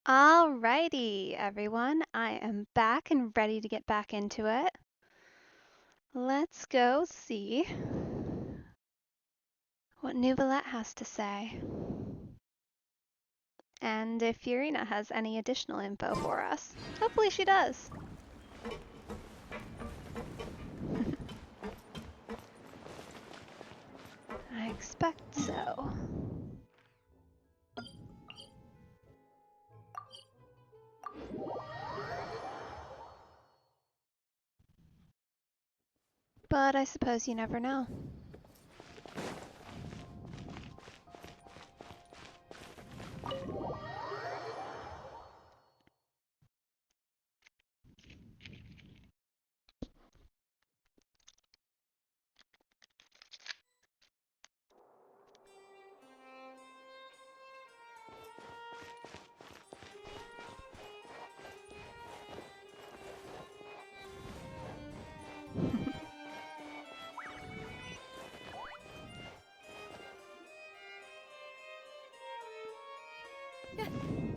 Alrighty, everyone. I am back and ready to get back into it. Let's go see what Nuvolette has to say. And if Furina has any additional info for us. Hopefully she does. I expect so. But I suppose you never know.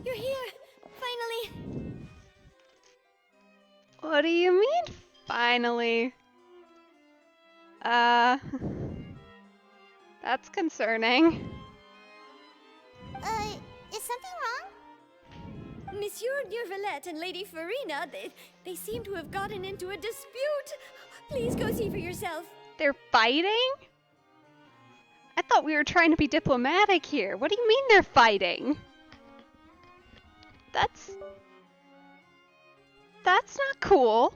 You're here! Finally! What do you mean, finally? That's concerning. Is something wrong? Monsieur Neuvillette and Lady Farina, they seem to have gotten into a dispute. Please go see for yourself. They're fighting? I thought we were trying to be diplomatic here. What do you mean they're fighting? That's not cool.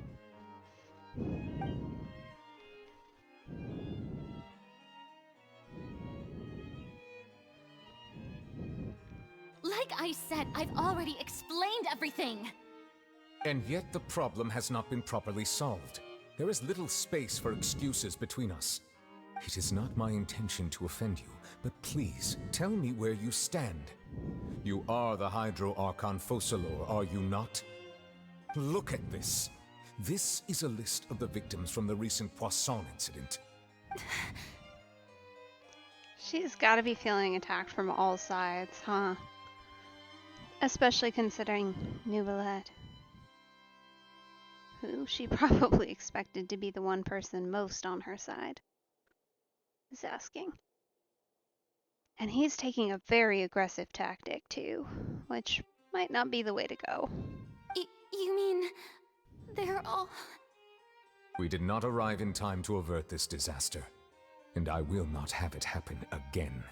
Like I said, I've already explained everything. And yet the problem has not been properly solved. There is little space for excuses between us. It is not my intention to offend you, but please, tell me where you stand. You are the Hydro Archon Focalor, are you not? Look at this. This is a list of the victims from the recent Poisson incident. She's gotta be feeling attacked from all sides, huh? Especially considering Nuvolette, who she probably expected to be the one person most on her side, is asking. And he's taking a very aggressive tactic, too, which might not be the way to go. You mean... they're all... We did not arrive in time to avert this disaster, and I will not have it happen again.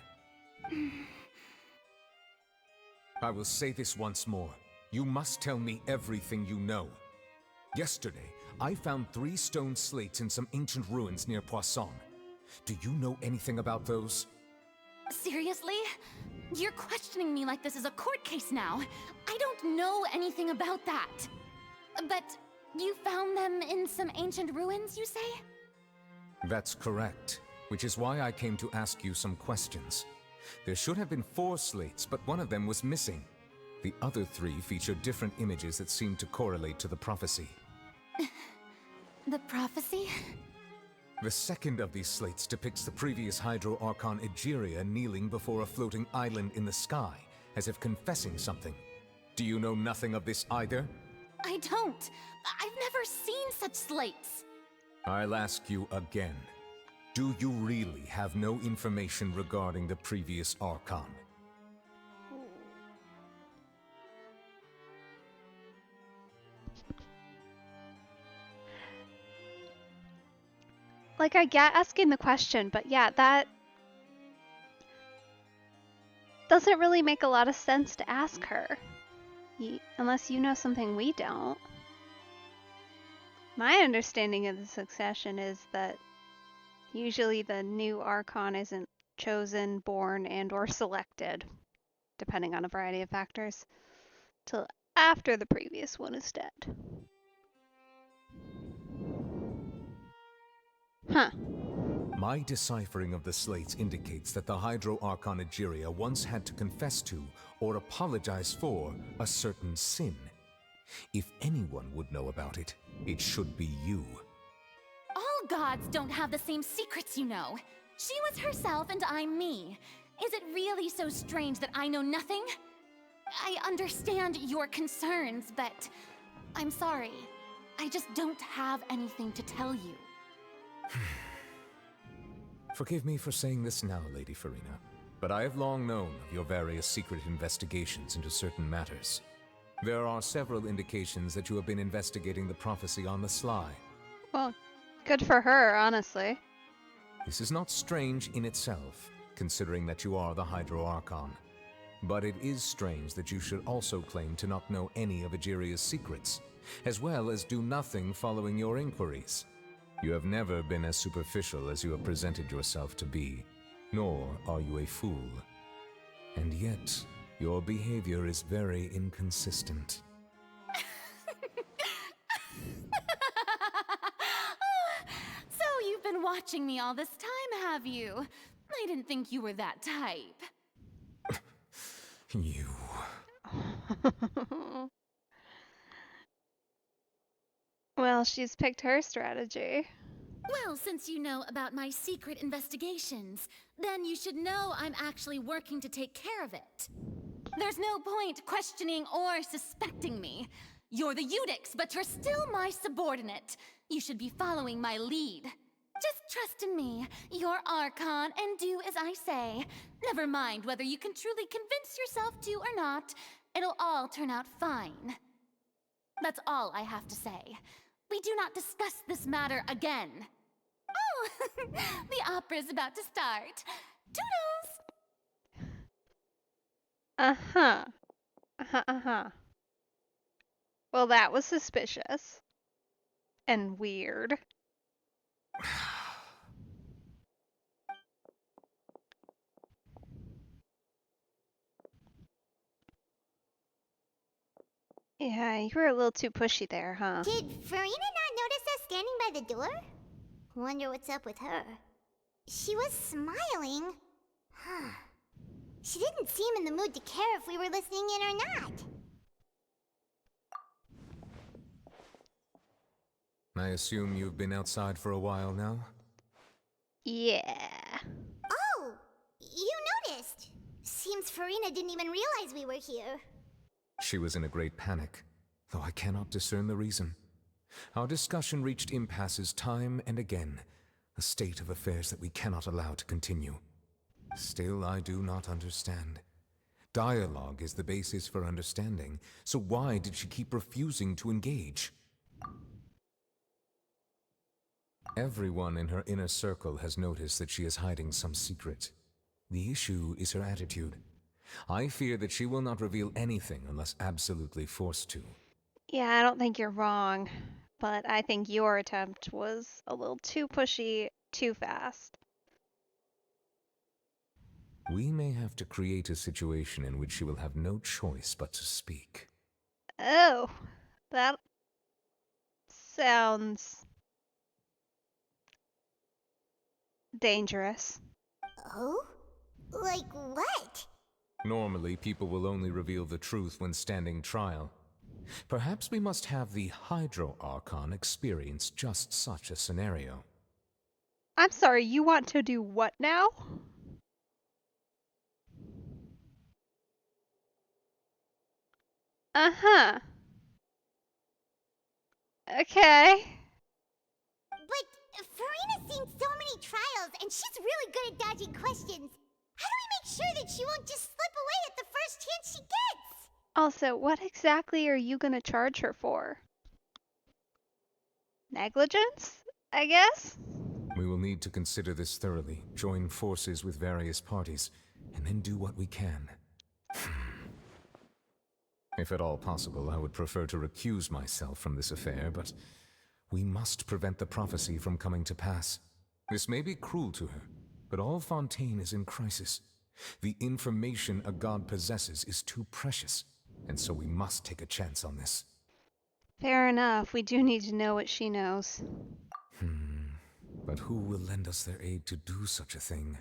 I will say this once more. You must tell me everything you know. Yesterday, I found 3 stone slates in some ancient ruins near Poisson. Do you know anything about those? Seriously? You're questioning me like this is a court case now. I don't know anything about that. But you found them in some ancient ruins, you say? That's correct, which is why I came to ask you some questions. There should have been 4 slates, but one of them was missing. The other 3 feature different images that seem to correlate to the prophecy. The prophecy? The second of these slates depicts the previous Hydro Archon Egeria kneeling before a floating island in the sky, as if confessing something. Do you know nothing of this either? I don't. I've never seen such slates. I'll ask you again. Do you really have no information regarding the previous Archon? Like, I get asking the question, but yeah, that doesn't really make a lot of sense to ask her. Unless you know something we don't. My understanding of the succession is that usually the new Archon isn't chosen, born, and or selected, depending on a variety of factors, till after the previous one is dead. Huh. My deciphering of the slates indicates that the Hydro Archon Egeria once had to confess to, or apologize for, a certain sin. If anyone would know about it, it should be you. All gods don't have the same secrets, you know. She was herself and I'm me. Is it really so strange that I know nothing? I understand your concerns, but I'm sorry. I just don't have anything to tell you. Forgive me for saying this now, Lady Farina, but I have long known of your various secret investigations into certain matters. There are several indications that you have been investigating the prophecy on the sly. Well, good for her, honestly. This is not strange in itself, considering that you are the Hydro Archon. But it is strange that you should also claim to not know any of Egeria's secrets, as well as do nothing following your inquiries. You have never been as superficial as you have presented yourself to be, nor are you a fool. And yet, your behavior is very inconsistent. So you've been watching me all this time, have you? I didn't think you were that type. You... Well, she's picked her strategy. Well, since you know about my secret investigations, then you should know I'm actually working to take care of it. There's no point questioning or suspecting me. You're the Eudix, but you're still my subordinate. You should be following my lead. Just trust in me, your Archon, and do as I say. Never mind whether you can truly convince yourself to or not. It'll all turn out fine. That's all I have to say. We do not discuss this matter again. Oh, the opera's about to start. Toodles! Uh-huh. Uh-huh. Well, that was suspicious. And weird. Yeah, you were a little too pushy there, huh? Did Farina not notice us standing by the door? Wonder what's up with her. She was smiling. Huh. She didn't seem in the mood to care if we were listening in or not. I assume you've been outside for a while now? Yeah. Oh, you noticed. Seems Farina didn't even realize we were here. She was in a great panic, though I cannot discern the reason. Our discussion reached impasses time and again, a state of affairs that we cannot allow to continue. Still, I do not understand. Dialogue is the basis for understanding, so why did she keep refusing to engage? Everyone in her inner circle has noticed that she is hiding some secret. The issue is her attitude. I fear that she will not reveal anything unless absolutely forced to. Yeah, I don't think you're wrong, but I think your attempt was a little too pushy, too fast. We may have to create a situation in which she will have no choice but to speak. Oh, that sounds dangerous. Oh? Like what? Normally, people will only reveal the truth when standing trial. Perhaps we must have the Hydro Archon experience just such a scenario. I'm sorry, you want to do what now? Uh-huh. Okay. But Farina's seen so many trials, and she's really good at dodging questions. How do we make sure that she won't just slip away at the first chance she gets? Also, what exactly are you gonna charge her for? Negligence, I guess? We will need to consider this thoroughly, join forces with various parties, and then do what we can. If at all possible, I would prefer to recuse myself from this affair, but we must prevent the prophecy from coming to pass. This may be cruel to her, but all Fontaine is in crisis. The information a god possesses is too precious, and so we must take a chance on this. Fair enough, we do need to know what she knows. But who will lend us their aid to do such a thing?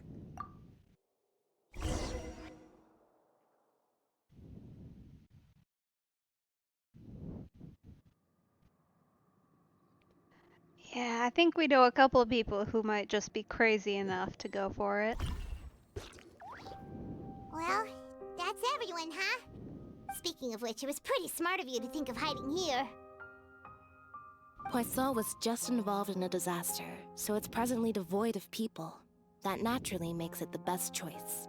Yeah, I think we know a couple of people who might just be crazy enough to go for it. Well, that's everyone, huh? Speaking of which, it was pretty smart of you to think of hiding here. Poisson was just involved in a disaster, so it's presently devoid of people. That naturally makes it the best choice.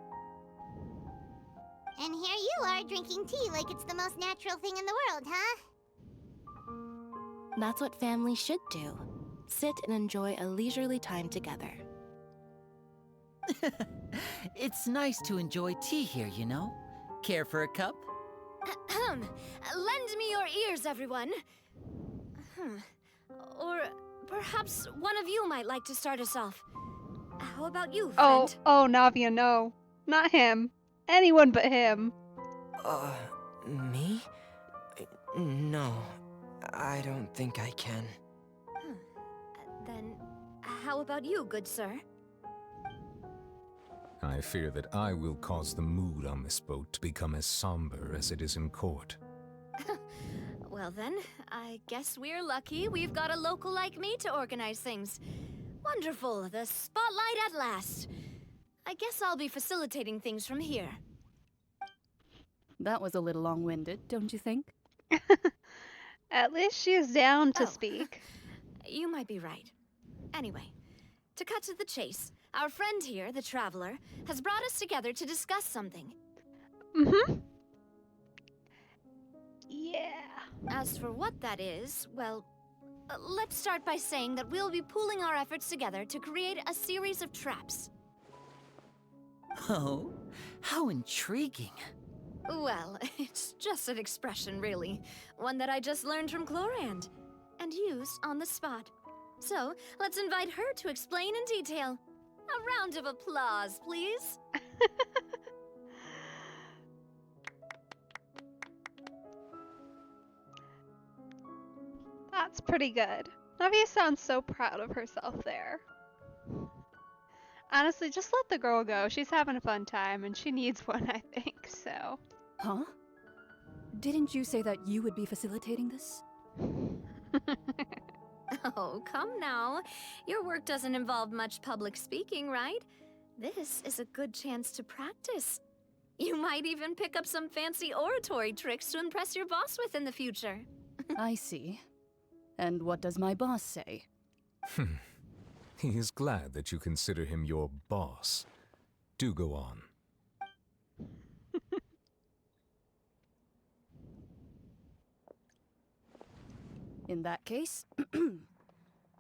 And here you are drinking tea like it's the most natural thing in the world, huh? That's what families should do. Sit and enjoy a leisurely time together. It's nice to enjoy tea here, you know? Care for a cup? Lend me your ears, everyone. Or perhaps one of you might like to start us off. How about you, friend? Oh, Navia, no. Not him. Anyone but him. Me? No, I don't think I can. Then, how about you, good sir? I fear that I will cause the mood on this boat to become as somber as it is in court. Well then, I guess we're lucky we've got a local like me to organize things. Wonderful, the spotlight at last. I guess I'll be facilitating things from here. That was a little long-winded, don't you think? At least she's down to Oh. speak. You might be right. Anyway, to cut to the chase, our friend here, the Traveler, has brought us together to discuss something. Mm-hmm. Yeah. As for what that is, well, let's start by saying that we'll be pooling our efforts together to create a series of traps. Oh, how intriguing. Well, it's just an expression, really. One that I just learned from Chlorand, and used on the spot. So, let's invite her to explain in detail. A round of applause, please. That's pretty good. Navia sounds so proud of herself there. Honestly, just let the girl go. She's having a fun time, and she needs one, I think, so. Huh? Didn't you say that you would be facilitating this? Oh, come now. Your work doesn't involve much public speaking, right? This is a good chance to practice. You might even pick up some fancy oratory tricks to impress your boss with in the future. I see. And what does my boss say? He is glad that you consider him your boss. Do go on. In that case,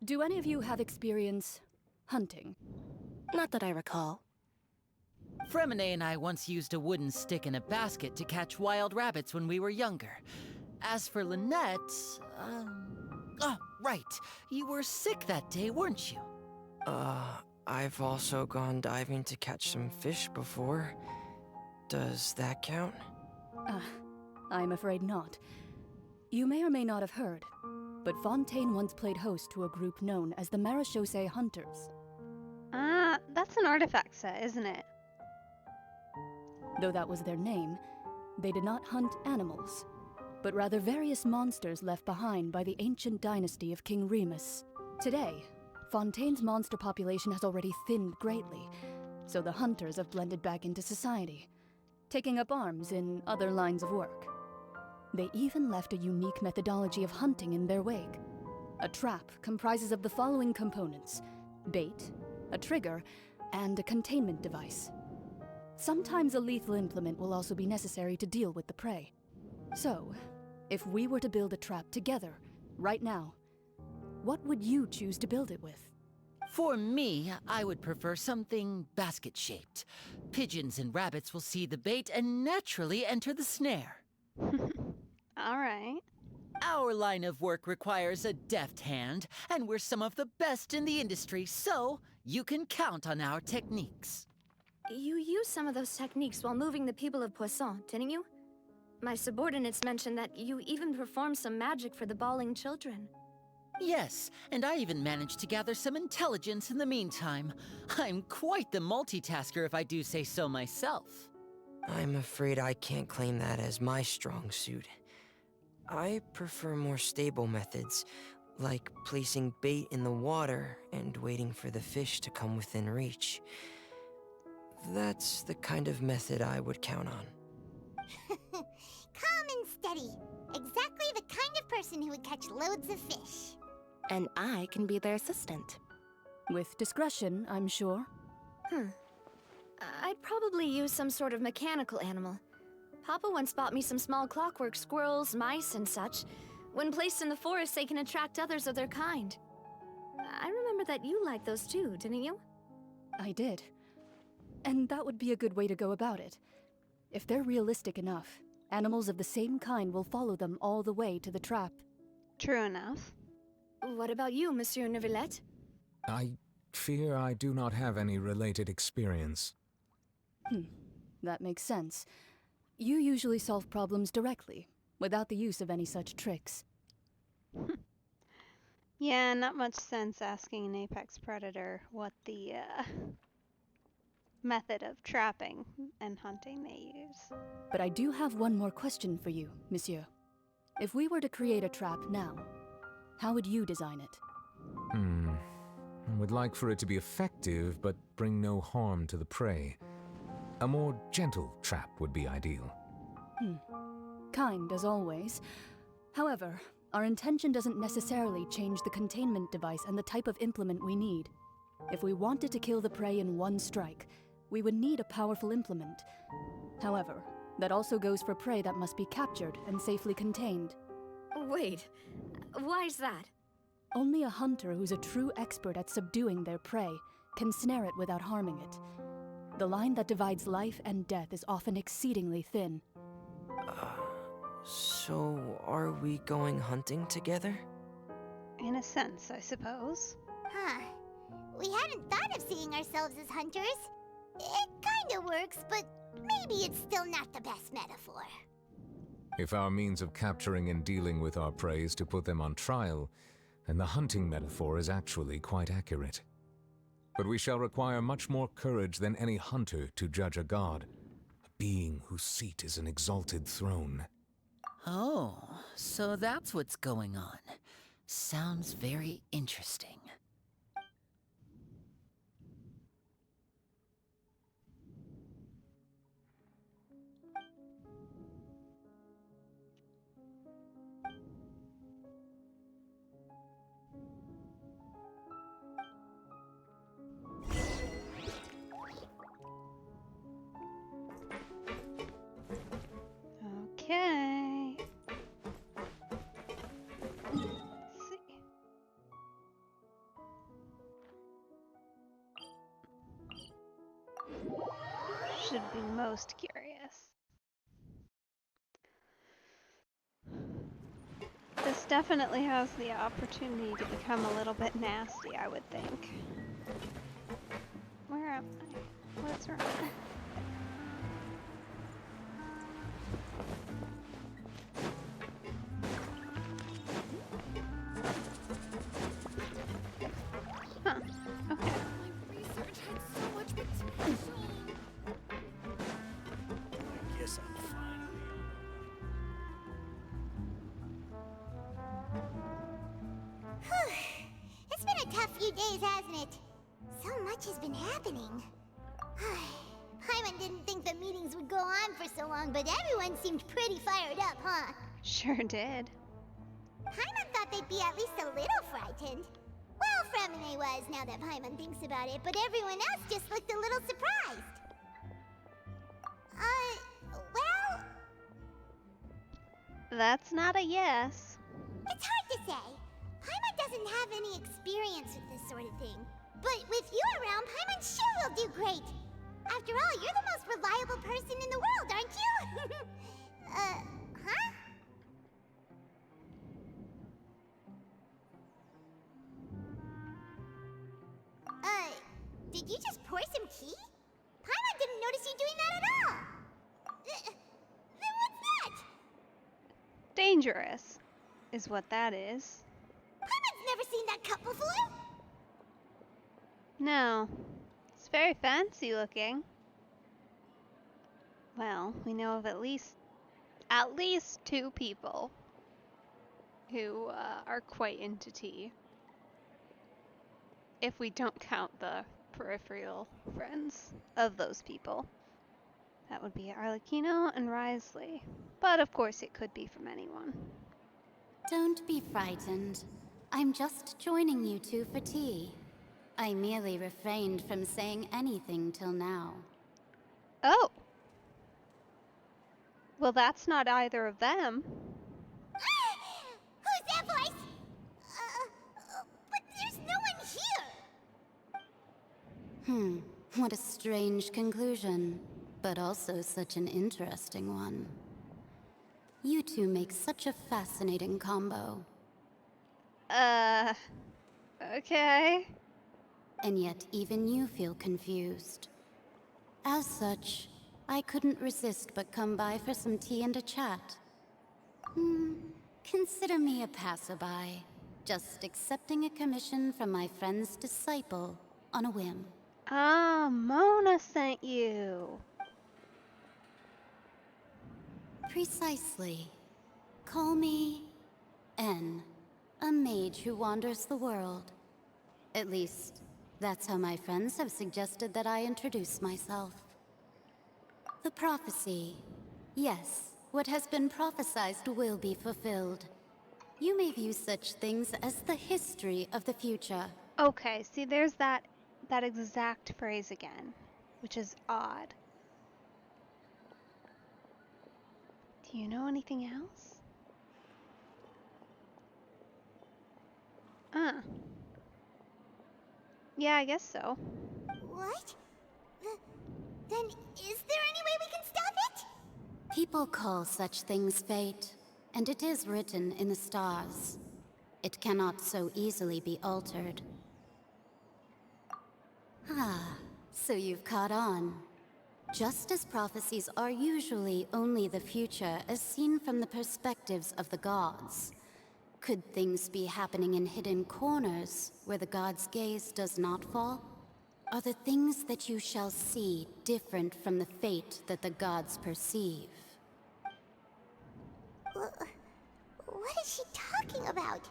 do any of you have experience hunting? Not that I recall. Fremine and I once used a wooden stick in a basket to catch wild rabbits when we were younger. As for Lynette, oh, right. You were sick that day, weren't you? I've also gone diving to catch some fish before. Does that count? I'm afraid not. You may or may not have heard, but Fontaine once played host to a group known as the Marechaussee Hunters. That's an artifact set, isn't it? Though that was their name, they did not hunt animals, but rather various monsters left behind by the ancient dynasty of King Remus. Today, Fontaine's monster population has already thinned greatly, so the hunters have blended back into society, taking up arms in other lines of work. They even left a unique methodology of hunting in their wake. A trap comprises of the following components: bait, a trigger, and a containment device. Sometimes a lethal implement will also be necessary to deal with the prey. So, if we were to build a trap together, right now, what would you choose to build it with? For me, I would prefer something basket-shaped. Pigeons and rabbits will see the bait and naturally enter the snare. Alright. Our line of work requires a deft hand, and we're some of the best in the industry, so you can count on our techniques. You used some of those techniques while moving the people of Poisson, didn't you? My subordinates mentioned that you even performed some magic for the bawling children. Yes, and I even managed to gather some intelligence in the meantime. I'm quite the multitasker if I do say so myself. I'm afraid I can't claim that as my strong suit. I prefer more stable methods, like placing bait in the water and waiting for the fish to come within reach. That's the kind of method I would count on. Calm and steady. Exactly the kind of person who would catch loads of fish. And I can be their assistant. With discretion, I'm sure. I'd probably use some sort of mechanical animal. Papa once bought me some small clockwork squirrels, mice, and such. When placed in the forest, they can attract others of their kind. I remember that you liked those too, didn't you? I did. And that would be a good way to go about it. If they're realistic enough, animals of the same kind will follow them all the way to the trap. True enough. What about you, Monsieur Neuvillette? I fear I do not have any related experience. That makes sense. You usually solve problems directly, without the use of any such tricks. Yeah, not much sense asking an apex predator what the method of trapping and hunting they use. But I do have one more question for you, monsieur. If we were to create a trap now, how would you design it? I would like for it to be effective, but bring no harm to the prey. A more gentle trap would be ideal. Kind, as always. However, our intention doesn't necessarily change the containment device and the type of implement we need. If we wanted to kill the prey in one strike, we would need a powerful implement. However, that also goes for prey that must be captured and safely contained. Wait, why's that? Only a hunter who's a true expert at subduing their prey can snare it without harming it. The line that divides life and death is often exceedingly thin. So, are we going hunting together? In a sense, I suppose. Huh. We hadn't thought of seeing ourselves as hunters. It kinda works, but maybe it's still not the best metaphor. If our means of capturing and dealing with our prey is to put them on trial, then the hunting metaphor is actually quite accurate. But we shall require much more courage than any hunter to judge a god, a being whose seat is an exalted throne. Oh, so that's what's going on. Sounds very interesting. Okay. Let's see. Should be most curious. This definitely has the opportunity to become a little bit nasty, I would think. Where am I? What's wrong? Huh. Okay. My research had so much potential. I guess I'm finally It's been a tough few days, hasn't it? So much has been happening. Paimon didn't think the meetings would go on for so long, but everyone seemed pretty fired up, huh? Sure did. Paimon thought they'd be at least a little frightened. Well, Fremine was, now that Paimon thinks about it, but everyone else just looked a little surprised. Well, That's not a yes. it's hard to say. Paimon doesn't have any experience with this sort of thing. But with you around, Paimon sure will do great. After all, you're the most reliable person in the world, aren't you? Huh? Did you just pour some tea? Paimon didn't notice you doing that at all. Then what's that? Dangerous is what that is. Paimon's never seen that cup before. No. It's very fancy looking. Well, we know of at least two people who are quite into tea. If we don't count the peripheral friends of those people. That would be Arlecchino and Risley. But of course it could be from anyone. Don't be frightened. I'm just joining you two for tea. I merely refrained from saying anything till now. Oh! Well, that's not either of them. Who's that voice? But there's no one here! What a strange conclusion, but also such an interesting one. You two make such a fascinating combo. Okay. And yet even you feel confused. As such, I couldn't resist but come by for some tea and a chat. Consider me a passerby, just accepting a commission from my friend's disciple on a whim. Ah, Mona sent you. Precisely. Call me N, a mage who wanders the world. At least, that's how my friends have suggested that I introduce myself. The prophecy. Yes, what has been prophesied will be fulfilled. You may view such things as the history of the future. Okay, see, there's that exact phrase again, which is odd. Do you know anything else? Yeah, I guess so. What? Then is there any way we can stop it? People call such things fate, and it is written in the stars. It cannot so easily be altered. Ah, so you've caught on. Just as prophecies are usually only the future as seen from the perspectives of the gods, could things be happening in hidden corners where the gods' gaze does not fall? Are the things that you shall see different from the fate that the gods perceive? What is she talking about?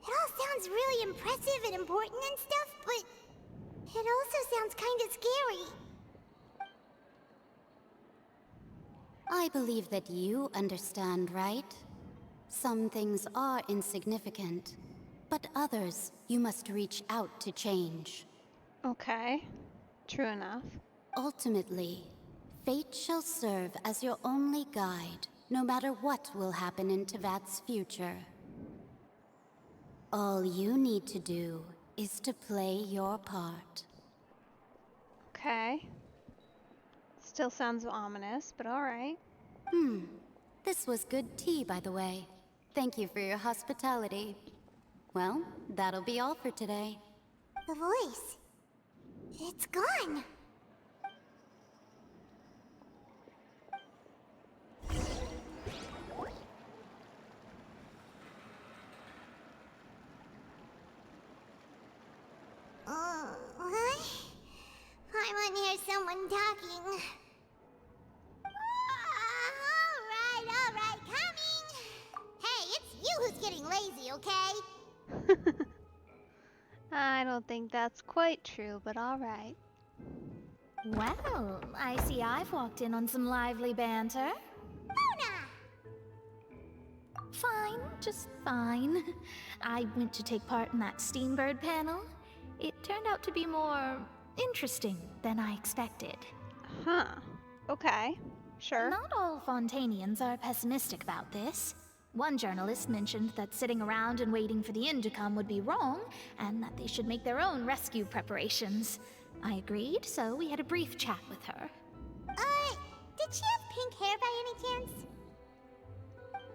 It all sounds really impressive and important and stuff, but it also sounds kinda scary. I believe that you understand, right? Some things are insignificant, but others you must reach out to change. Okay, true enough. Ultimately, fate shall serve as your only guide, no matter what will happen in Tevat's future. All you need to do is to play your part. Okay. Still sounds ominous, but alright. This was good tea, by the way. Thank you for your hospitality. Well, that'll be all for today. The voice. It's gone. What? I want to hear someone talking. Alright, coming! Hey, it's you who's getting lazy, okay? I don't think that's quite true, but alright. Well, I see I've walked in on some lively banter. Mona! Fine, just fine. I went to take part in that Steambird panel. It turned out to be more interesting than I expected. Huh. Okay. Sure. Not all Fontainians are pessimistic about this. One journalist mentioned that sitting around and waiting for the end to come would be wrong, and that they should make their own rescue preparations. I agreed, so we had a brief chat with her. Did she have pink hair by any chance?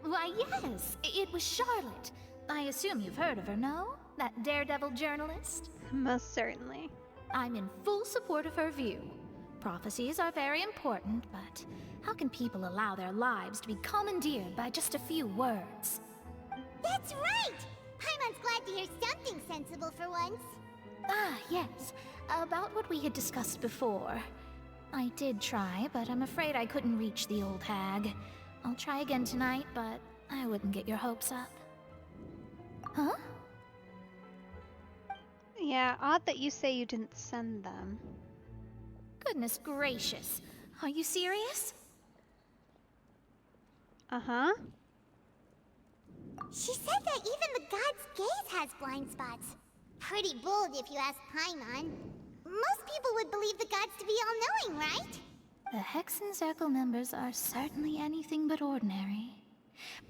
Why, yes, it was Charlotte. I assume you've heard of her, no? That daredevil journalist? Most certainly. I'm in full support of her view. Prophecies are very important, but how can people allow their lives to be commandeered by just a few words? That's right! Paimon's glad to hear something sensible for once. Ah, yes. About what we had discussed before. I did try, but I'm afraid I couldn't reach the old hag. I'll try again tonight, but I wouldn't get your hopes up. Huh? Yeah, odd that you say you didn't send them. Goodness gracious. Are you serious? Uh-huh. She said that even the god's gaze has blind spots. Pretty bold if you ask Paimon. Most people would believe the gods to be all-knowing, right? The Hexen Circle members are certainly anything but ordinary.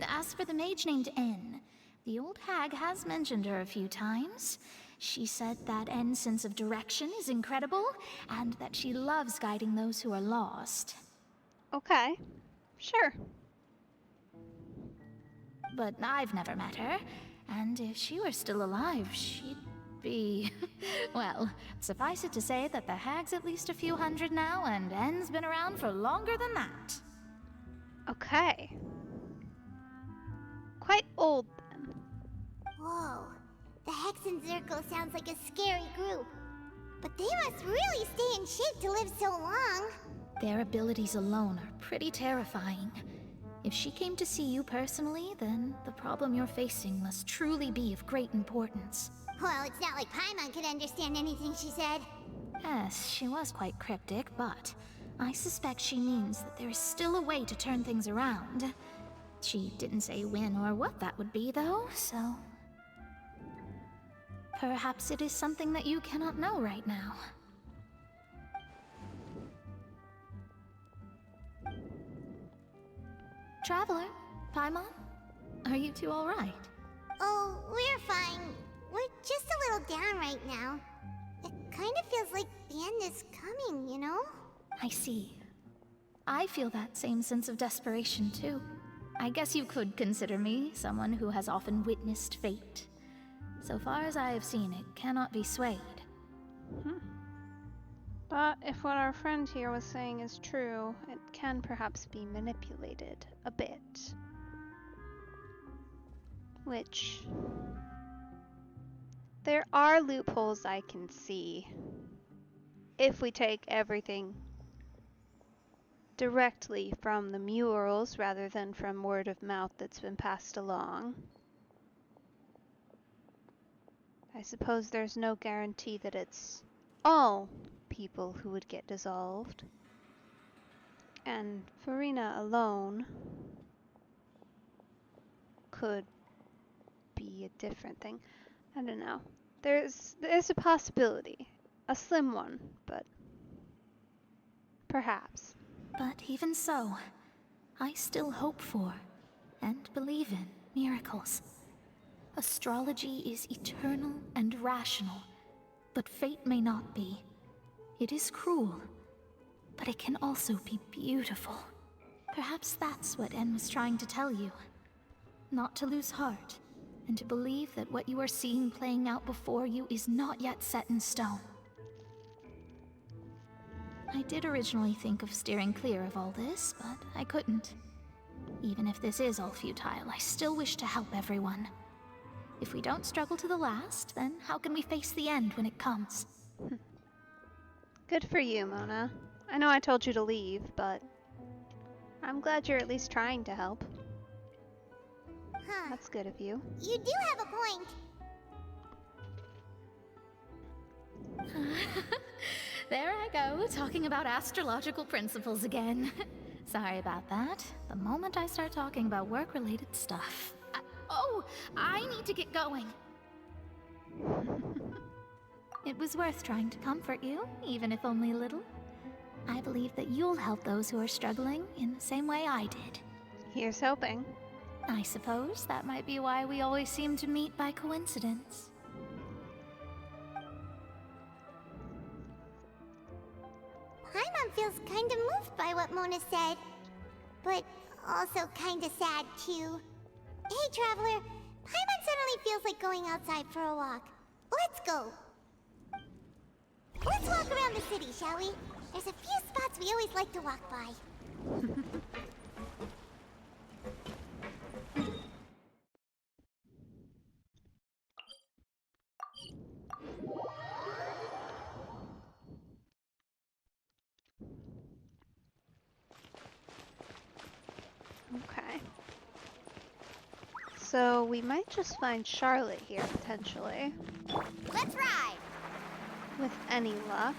As for the mage named N, the old hag has mentioned her a few times. She said that N's sense of direction is incredible, and that she loves guiding those who are lost. Okay. Sure. But I've never met her, and if she were still alive, she'd be... well, suffice it to say that the hag's at least a few hundred now, and N's been around for longer than that. Okay. Quite old, then. Whoa. The Hexen Circle sounds like a scary group. But they must really stay in shape to live so long. Their abilities alone are pretty terrifying. If she came to see you personally, then the problem you're facing must truly be of great importance. Well, it's not like Paimon could understand anything she said. Yes, she was quite cryptic, but I suspect she means that there is still a way to turn things around. She didn't say when or what that would be, though, so... perhaps it is something that you cannot know right now. Traveler, Paimon, are you two all right? Oh, we're fine. We're just a little down right now. It kind of feels like the end is coming, you know? I see. I feel that same sense of desperation, too. I guess you could consider me someone who has often witnessed fate. So far as I have seen, it cannot be swayed. But if what our friend here was saying is true, it can perhaps be manipulated a bit. Which... there are loopholes I can see. If we take everything directly from the murals rather than from word of mouth that's been passed along. I suppose there's no guarantee that it's all people who would get dissolved. And Farina alone could be a different thing. I don't know. There's a possibility. A slim one, but perhaps. But even so, I still hope for, and believe in, miracles. Astrology is eternal and rational, but fate may not be. It is cruel, but it can also be beautiful. Perhaps that's what En was trying to tell you. Not to lose heart, and to believe that what you are seeing playing out before you is not yet set in stone. I did originally think of steering clear of all this, but I couldn't. Even if this is all futile, I still wish to help everyone. If we don't struggle to the last, then how can we face the end when it comes? Good for you, Mona. I know I told you to leave, but I'm glad you're at least trying to help. Huh. That's good of you. You do have a point. There I go, talking about astrological principles again. Sorry about that. The moment I start talking about work-related stuff... I need to get going. It was worth trying to comfort you, even if only a little. I believe that you'll help those who are struggling in the same way I did. Here's hoping. I suppose that might be why we always seem to meet by coincidence. Paimon feels kind of moved by what Mona said, but also kind of sad too. Hey, Traveler, Paimon suddenly feels like going outside for a walk. Let's go. Let's walk around the city, shall we? There's a few spots we always like to walk by. Okay. So we might just find Charlotte here, potentially. Let's ride! With any luck.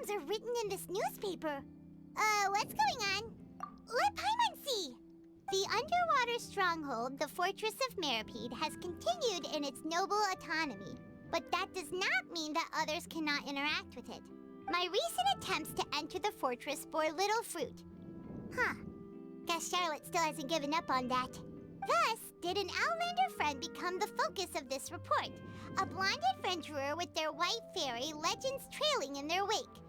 names are written in this newspaper. What's going on? Let Paimon see! The underwater stronghold, the Fortress of Meripede, has continued in its noble autonomy. But that does not mean that others cannot interact with it. My recent attempts to enter the fortress bore little fruit. Huh. Guess Charlotte still hasn't given up on that. Thus, did an Outlander friend become the focus of this report? A blonde adventurer with their white fairy, legends trailing in their wake.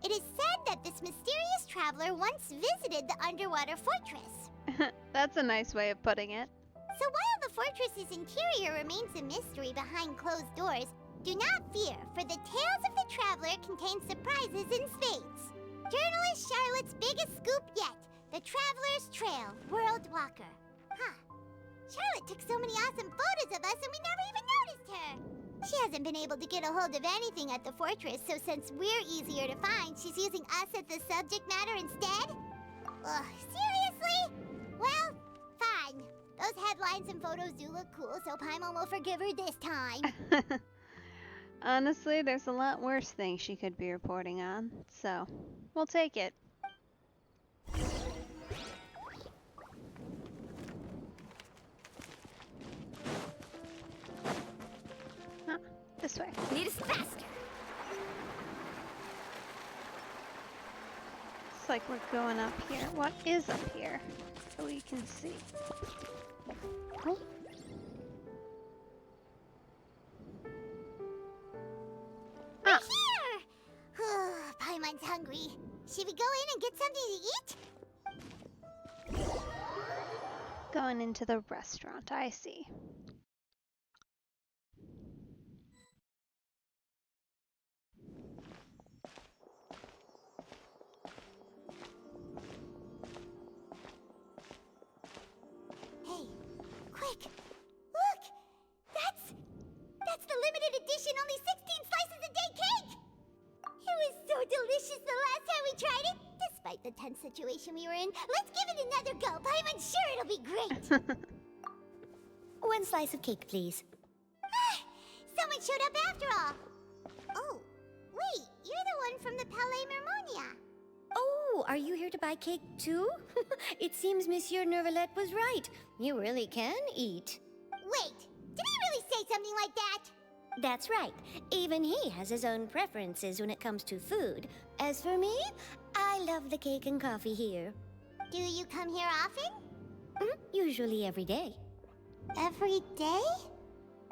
It is said that this mysterious traveler once visited the underwater fortress. That's a nice way of putting it. So while the fortress's interior remains a mystery behind closed doors, do not fear, for the tales of the traveler contain surprises in spades. Journalist Charlotte's biggest scoop yet, the Traveler's Trail, World Walker. Huh. Charlotte took so many awesome photos of us and we never even noticed her. She hasn't been able to get a hold of anything at the fortress, so since we're easier to find, she's using us as the subject matter instead? Ugh, seriously? Well, fine. Those headlines and photos do look cool, so Paimon will forgive her this time. Honestly, there's a lot worse things she could be reporting on, so we'll take it. Huh, this way. Need us faster. Looks like we're going up here. What is up here? So we can see. Oh. We're here! Paimon's hungry. Should we go in and get something to eat? Going into the restaurant, I see. Hey, quick! Look! That's the limited edition only 16 slices a day cake! It was so delicious the last time we tried it. Despite the tense situation we were in, let's give it another go. I'm sure it'll be great. 1 slice of cake, please. Someone showed up after all. Oh, wait, you're the one from the Palais Mermonia. Oh, are you here to buy cake too? It seems Monsieur Nervalette was right. You really can eat. Wait, did he really say something like that? That's right. Even he has his own preferences when it comes to food. As for me, I love the cake and coffee here. Do you come here often? Usually every day. Every day?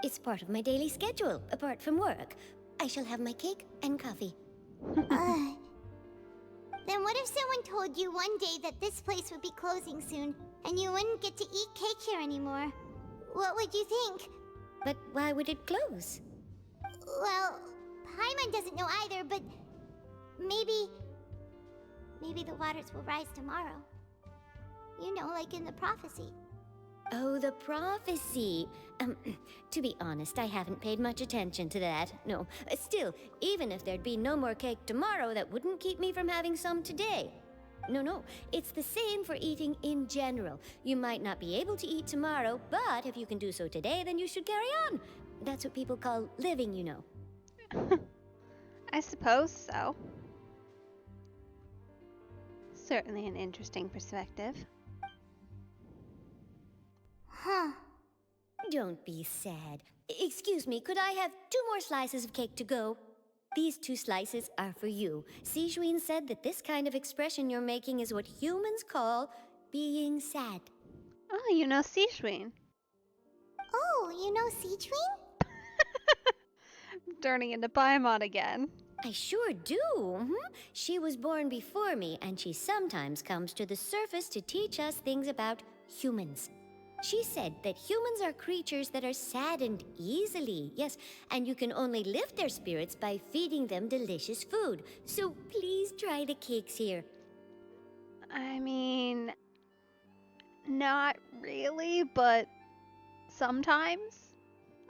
It's part of my daily schedule, apart from work. I shall have my cake and coffee. Then what if someone told you one day that this place would be closing soon, and you wouldn't get to eat cake here anymore? What would you think? But why would it close? Well, Paimon doesn't know either, but maybe the waters will rise tomorrow. You know, like in the prophecy. Oh, the prophecy. To be honest, I haven't paid much attention to that. No, still, even if there'd be no more cake tomorrow, that wouldn't keep me from having some today. No, it's the same for eating in general. You might not be able to eat tomorrow, but if you can do so today, then you should carry on. That's what people call living, you know. I suppose so. Certainly an interesting perspective. Huh. Don't be sad. Excuse me, could I have 2 more slices of cake to go? These 2 slices are for you. Sijuin said that this kind of expression you're making is what humans call being sad. Oh, you know Sijuin. Oh, you know Sijuin? Turning into Paimon again. I sure do. She was born before me, and she sometimes comes to the surface to teach us things about humans. She said that humans are creatures that are saddened easily, yes, and you can only lift their spirits by feeding them delicious food. So please try the cakes here. I mean, not really, but sometimes,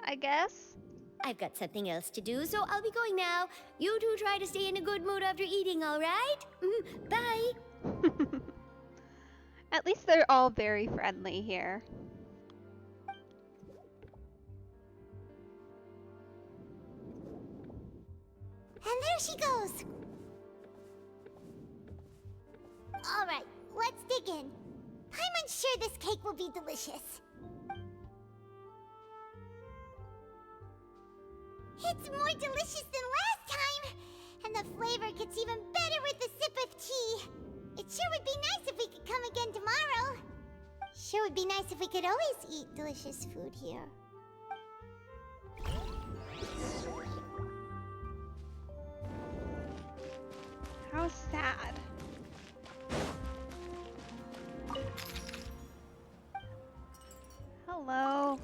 I guess. I've got something else to do, so I'll be going now. You two try to stay in a good mood after eating, all right? Bye. At least they're all very friendly here. And there she goes. Alright, let's dig in. I'm unsure this cake will be delicious. It's more delicious than last time! And the flavor gets even better with a sip of tea. It sure would be nice if we could come again tomorrow. Sure would be nice if we could always eat delicious food here. How sad. Hello.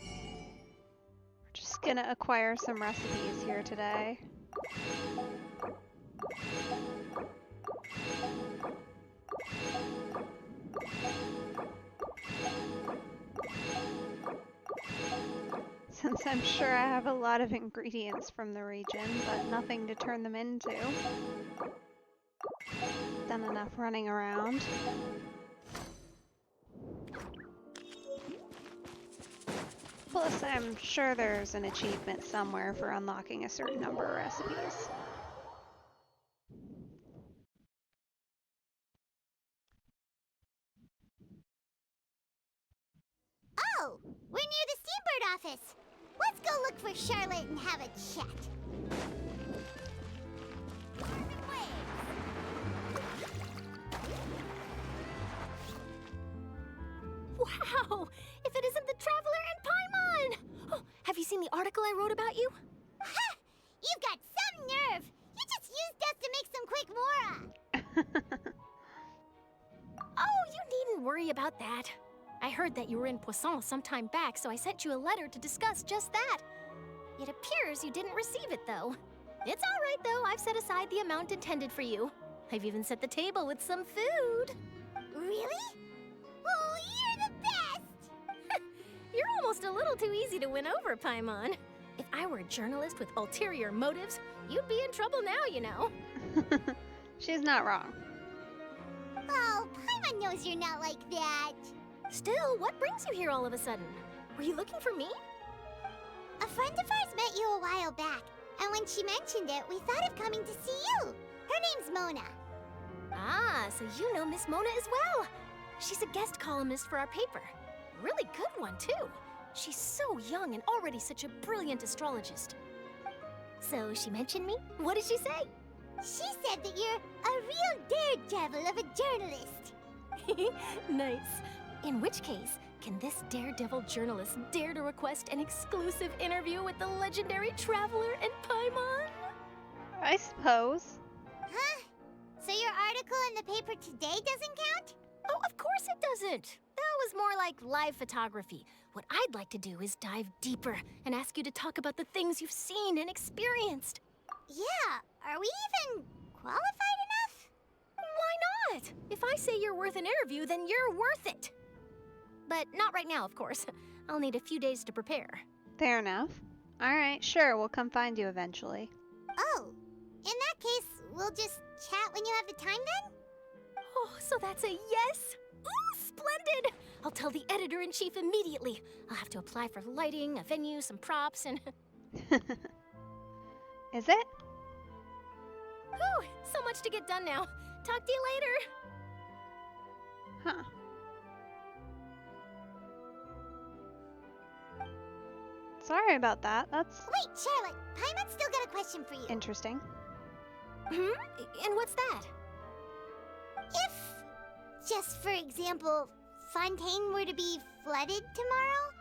We're just gonna acquire some recipes here today. Since I'm sure I have a lot of ingredients from the region, but nothing to turn them into. Done enough running around. Plus, I'm sure there's an achievement somewhere for unlocking a certain number of recipes. Oh, we're near the Steambird office. Let's go look for Charlotte and have a chat. Wow! If it isn't the Traveler and Paimon! Oh, have you seen the article I wrote about you? Ha! You've got some nerve! You just used us to make some quick mora! Oh, you needn't worry about that. I heard that you were in Poisson some time back, so I sent you a letter to discuss just that. It appears you didn't receive it, though. It's all right, though. I've set aside the amount intended for you. I've even set the table with some food. Really? Oh, you're the best! You're almost a little too easy to win over, Paimon. If I were a journalist with ulterior motives, you'd be in trouble now, you know. She's not wrong. Oh, Paimon knows you're not like that. Still, what brings you here all of a sudden? Were you looking for me? A friend of ours met you a while back, and when she mentioned it, we thought of coming to see you. Her name's Mona. Ah, so you know Miss Mona as well. She's a guest columnist for our paper. Really good one, too. She's so young and already such a brilliant astrologist. So she mentioned me? What did she say? She said that you're a real daredevil of a journalist. Nice. In which case, can this daredevil journalist dare to request an exclusive interview with the legendary Traveler and Paimon? I suppose. Huh? So your article in the paper today doesn't count? Oh, of course it doesn't. That was more like live photography. What I'd like to do is dive deeper and ask you to talk about the things you've seen and experienced. Yeah, are we even qualified enough? Why not? If I say you're worth an interview, then you're worth it. But not right now, of course. I'll need a few days to prepare. Fair enough. Alright, sure, we'll come find you eventually. Oh, in that case, we'll just chat when you have the time then? Oh, so that's a yes? Ooh, splendid! I'll tell the editor-in-chief immediately. I'll have to apply for lighting, a venue, some props, and... Is it? Whew, so much to get done now. Talk to you later. Huh. Sorry about that. That's Wait, Charlotte, Paimon's still got a question for you. interesting. And what's that? If, just for example, Fontaine were to be flooded tomorrow,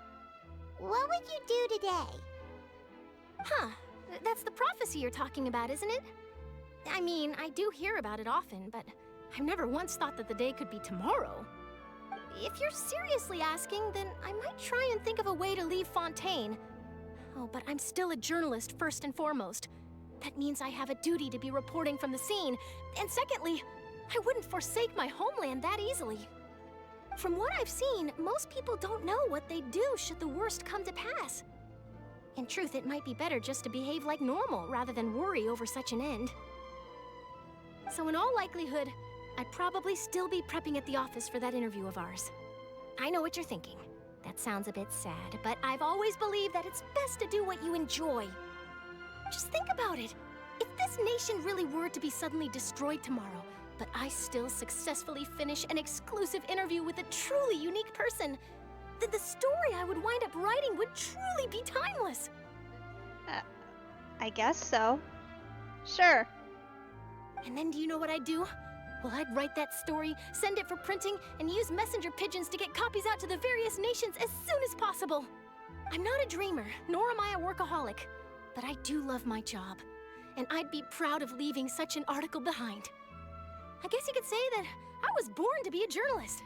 what would you do today? Huh. That's the prophecy you're talking about, isn't it? I mean, I do hear about it often, but I've never once thought that the day could be tomorrow. If you're seriously asking, then I might try and think of a way to leave Fontaine. Oh, but I'm still a journalist first and foremost. That means I have a duty to be reporting from the scene. And secondly, I wouldn't forsake my homeland that easily. From what I've seen, most people don't know what they'd do should the worst come to pass. In truth, it might be better just to behave like normal rather than worry over such an end. So in all likelihood, I'd probably still be prepping at the office for that interview of ours. I know what you're thinking. That sounds a bit sad, but I've always believed that it's best to do what you enjoy. Just think about it. If this nation really were to be suddenly destroyed tomorrow, but I still successfully finish an exclusive interview with a truly unique person, then the story I would wind up writing would truly be timeless. I guess so. Sure. And then do you know what I'd do? Well, I'd write that story, send it for printing, and use messenger pigeons to get copies out to the various nations as soon as possible. I'm not a dreamer, nor am I a workaholic, but I do love my job, and I'd be proud of leaving such an article behind. I guess you could say that I was born to be a journalist.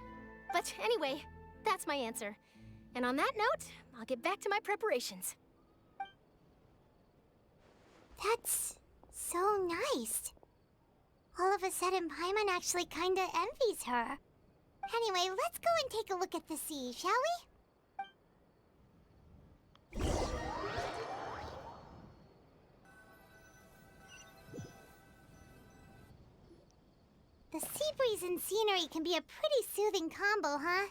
But anyway, that's my answer. And on that note, I'll get back to my preparations. That's so nice. All of a sudden, Paimon actually kinda envies her. Anyway, let's go and take a look at the sea, shall we? The sea breeze and scenery can be a pretty soothing combo, huh?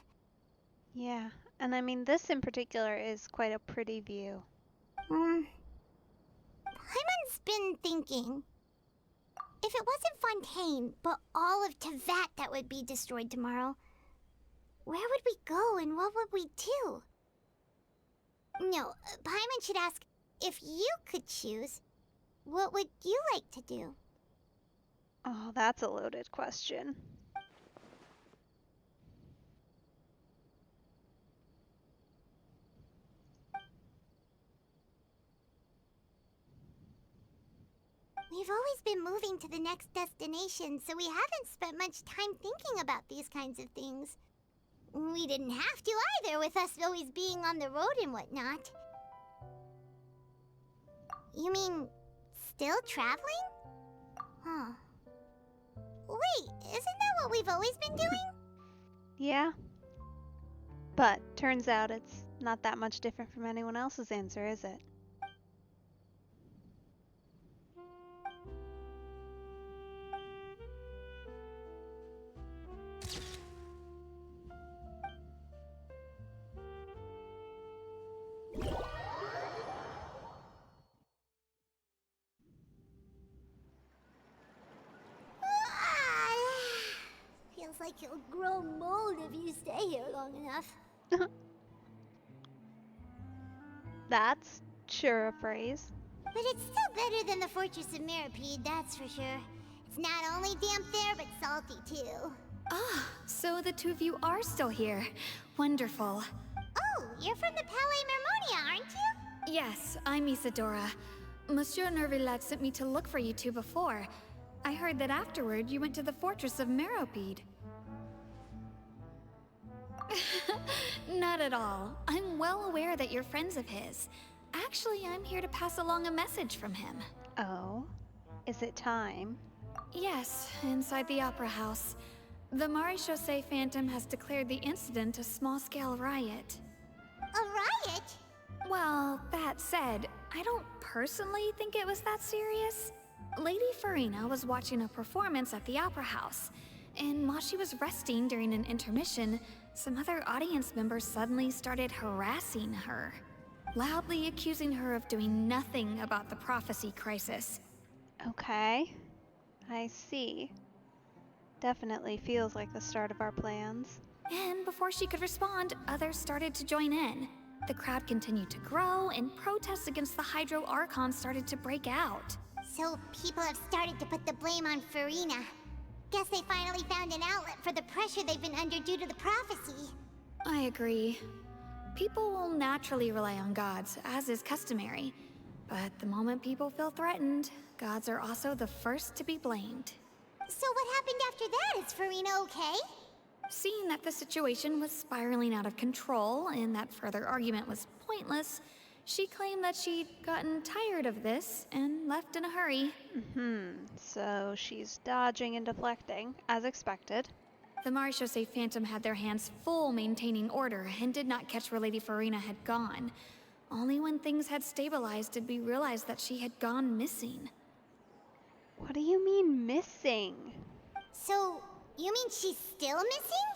Yeah, and I mean, this in particular is quite a pretty view. Paimon's been thinking. If it wasn't Fontaine, but all of Tevat that would be destroyed tomorrow, where would we go and what would we do? No, Paimon should ask, if you could choose, what would you like to do? Oh, that's a loaded question. We've always been moving to the next destination, so we haven't spent much time thinking about these kinds of things. We didn't have to either, with us always being on the road and whatnot. You mean, still traveling? Huh. Wait, isn't that what we've always been doing? Yeah. But turns out it's not that much different from anyone else's answer, is it? Feels like you'll grow mold if you stay here long enough. That's sure a phrase. But it's still better than the Fortress of Mirapede, that's for sure. It's not only damp there, but salty too. Ah, so the two of you are still here. Wonderful. Oh, you're from the Palais Mermonia, aren't you? Yes, I'm Isadora. Monsieur Nervillet sent me to look for you two before. I heard that afterward you went to the Fortress of Meropide. Not at all. I'm well aware that you're friends of his. Actually, I'm here to pass along a message from him. Oh? Is it time? Yes, inside the Opera House. The Maréchaussée Phantom has declared the incident a small-scale riot. A riot? Well, that said, I don't personally think it was that serious. Lady Farina was watching a performance at the Opera House, and while she was resting during an intermission, some other audience members suddenly started harassing her, loudly accusing her of doing nothing about the prophecy crisis. Okay. I see. Definitely feels like the start of our plans. And before she could respond, others started to join in. The crowd continued to grow, and protests against the Hydro Archon started to break out. So people have started to put the blame on Farina. Guess they finally found an outlet for the pressure they've been under due to the prophecy. I agree. People will naturally rely on gods, as is customary. But the moment people feel threatened, gods are also the first to be blamed. So what happened after that? Is Farina okay? Seeing that the situation was spiraling out of control and that further argument was pointless, she claimed that she'd gotten tired of this and left in a hurry. So she's dodging and deflecting, as expected. The Maréchaussée Phantom had their hands full maintaining order and did not catch where Lady Farina had gone. Only when things had stabilized did we realize that she had gone missing. What do you mean, missing? So, you mean she's still missing?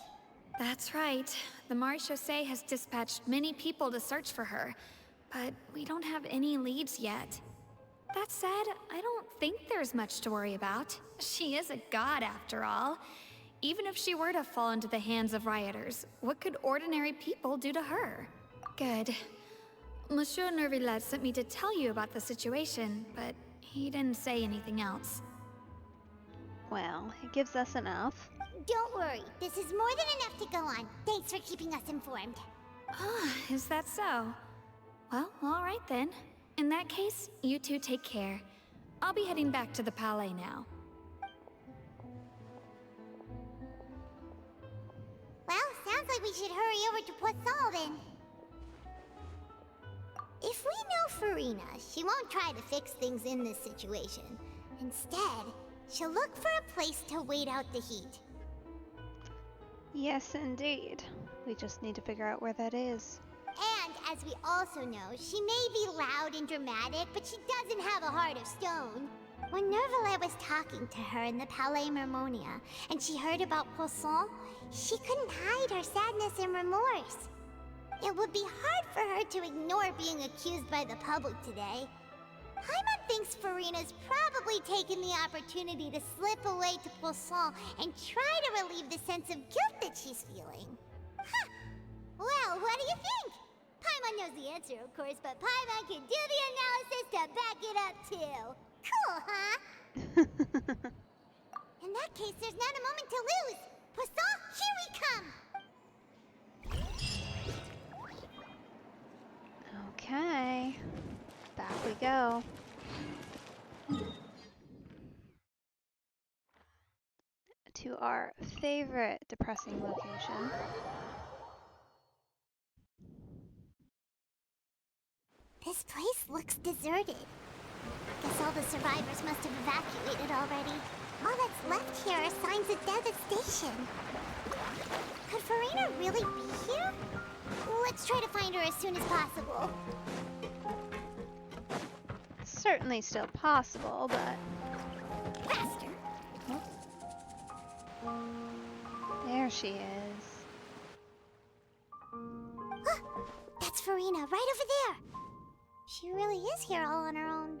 That's right. The Maréchaussée has dispatched many people to search for her, but we don't have any leads yet. that said, I don't think there's much to worry about. She is a god after all. Even if she were to fall into the hands of rioters, what could ordinary people do to her? Good. Monsieur Nervillet sent me to tell you about the situation, but he didn't say anything else. Well, it gives us enough. Don't worry, this is more than enough to go on. Thanks for keeping us informed. Ah, is that so? Well, alright then. In that case, you two take care. I'll be heading back to the Palais now. Well, sounds like we should hurry over to Poisson then. If we know Farina, she won't try to fix things in this situation. Instead, she'll look for a place to wait out the heat. Yes, indeed. We just need to figure out where that is. And, as we also know, she may be loud and dramatic, but she doesn't have a heart of stone. When Nervalet was talking to her in the Palais Mermonia, and she heard about Poisson, she couldn't hide her sadness and remorse. It would be hard for her to ignore being accused by the public today. Paimon thinks Farina's probably taken the opportunity to slip away to Poisson and try to relieve the sense of guilt that she's feeling. Huh. Well, what do you think? Paimon knows the answer, of course, but Paimon can do the analysis to back it up, too. Cool, huh? In that case, there's not a moment to lose. Poisson, here we come! Okay. Back we go. To our favorite depressing location. This place looks deserted. Guess all the survivors must have evacuated already. All that's left here are signs of devastation. Could Farina really be here? Let's try to find her as soon as possible. Certainly still possible, but... Faster! There she is. That's Farina, right over there! She really is here all on her own.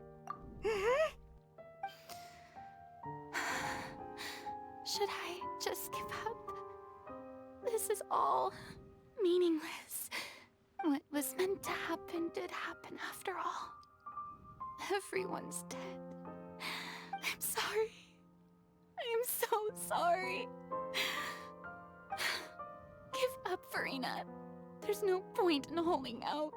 Should I just give up? This is all meaningless. What was meant to happen did happen after all. Everyone's dead. I'm sorry. I am so sorry. Give up, Farina. There's no point in holding out.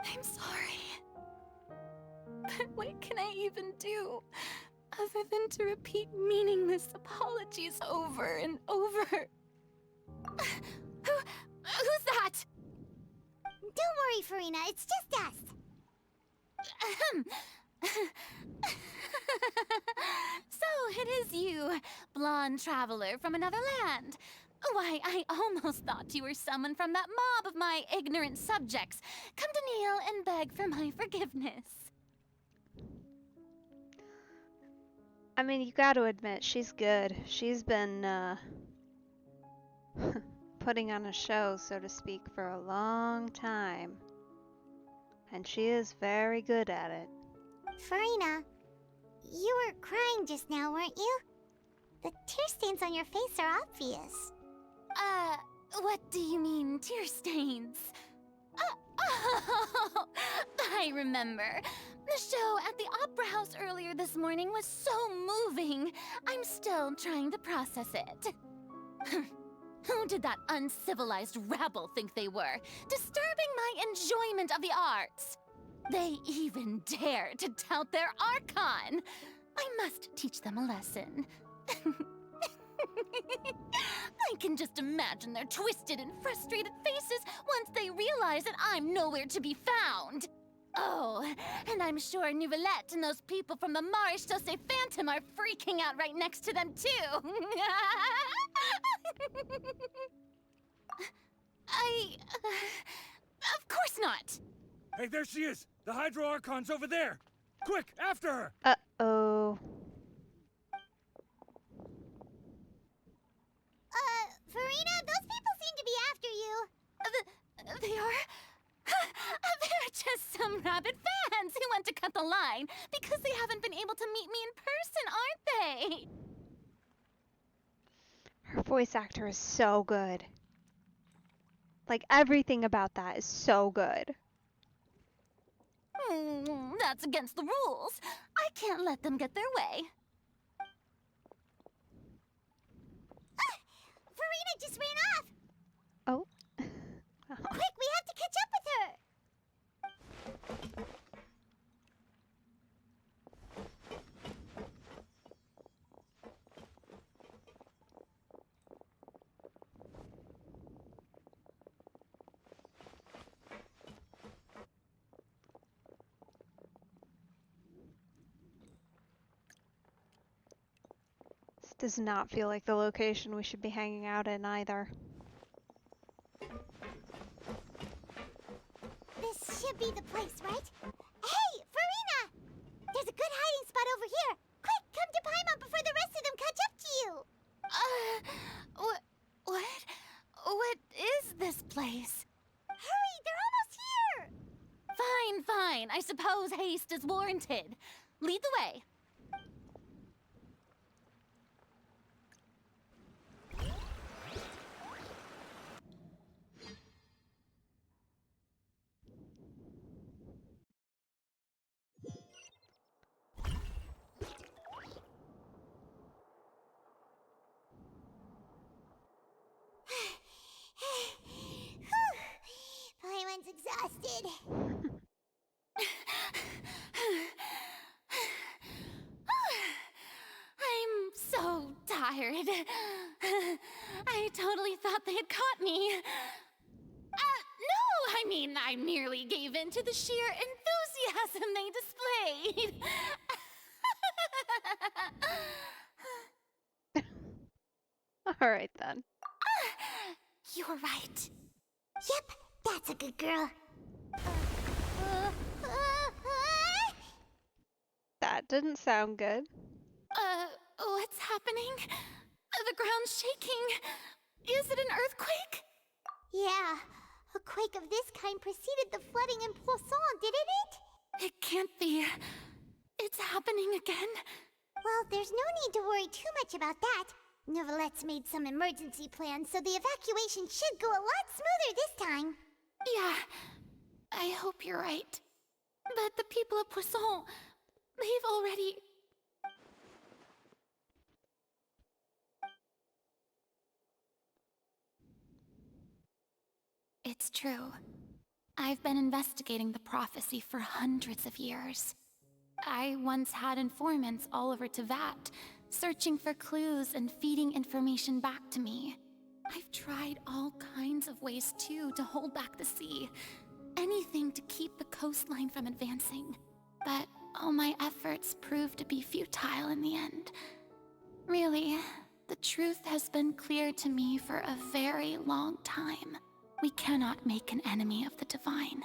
I'm sorry. But what can I even do other than to repeat meaningless apologies over and over? Who's that? Don't worry, Farina, it's just us. So it is you, blonde traveler from another land. Why, I almost thought you were someone from that mob of my ignorant subjects. Come to kneel and beg for my forgiveness. I mean, you gotta admit, she's good. She's been, putting on a show, so to speak, for a long time. And she is very good at it. Farina, you were crying just now, weren't you? The tear stains on your face are obvious. What do you mean, tear stains? Oh, I remember. The show at the Opera House earlier this morning was so moving. I'm still trying to process it. Who did that uncivilized rabble think they were, disturbing my enjoyment of the arts? They even dare to tout their Archon. I must teach them a lesson. I can just imagine their twisted and frustrated faces once they realize that I'm nowhere to be found. Oh, and I'm sure Nouvellette and those people from the Maréchal de Phantom are freaking out right next to them, too. Of course not. Hey, there she is! The Hydro Archon's over there! Quick, after her! Uh-oh. Farina, those people seem to be after you. They are? They're just some rabid fans who want to cut the line because they haven't been able to meet me in person, aren't they? Her voice actor is so good. Like, everything about that is so good. That's against the rules. I can't let them get their way. Farina just ran off! Oh. Quick, we have to catch up with her! This does not feel like the location we should be hanging out in either. This should be the place, right? Hey, Farina! There's a good hiding spot over here! Quick, come to Paimon before the rest of them catch up to you! What is this place? Hurry, they're almost here! Fine. I suppose haste is warranted. Lead the way. Paimon's exhausted. I'm so tired. I totally thought they had caught me. No, I mean, I merely gave in to the sheer enthusiasm they displayed. Alright then. You're right. Yep, that's a good girl. That didn't sound good. What's happening? The ground's shaking. Is it an earthquake? Yeah, a quake of this kind preceded the flooding in Poisson, didn't it? It can't be. It's happening again. Well, there's no need to worry too much about that. Neverlette's made some emergency plans, so the evacuation should go a lot smoother this time. Yeah, I hope you're right. But the people of Poisson, they've already... It's true. I've been investigating the prophecy for hundreds of years. I once had informants all over Tevat, searching for clues and feeding information back to me. I've tried all kinds of ways, too, to hold back the sea. Anything to keep the coastline from advancing. But all my efforts proved to be futile in the end. Really, the truth has been clear to me for a very long time. We cannot make an enemy of the divine.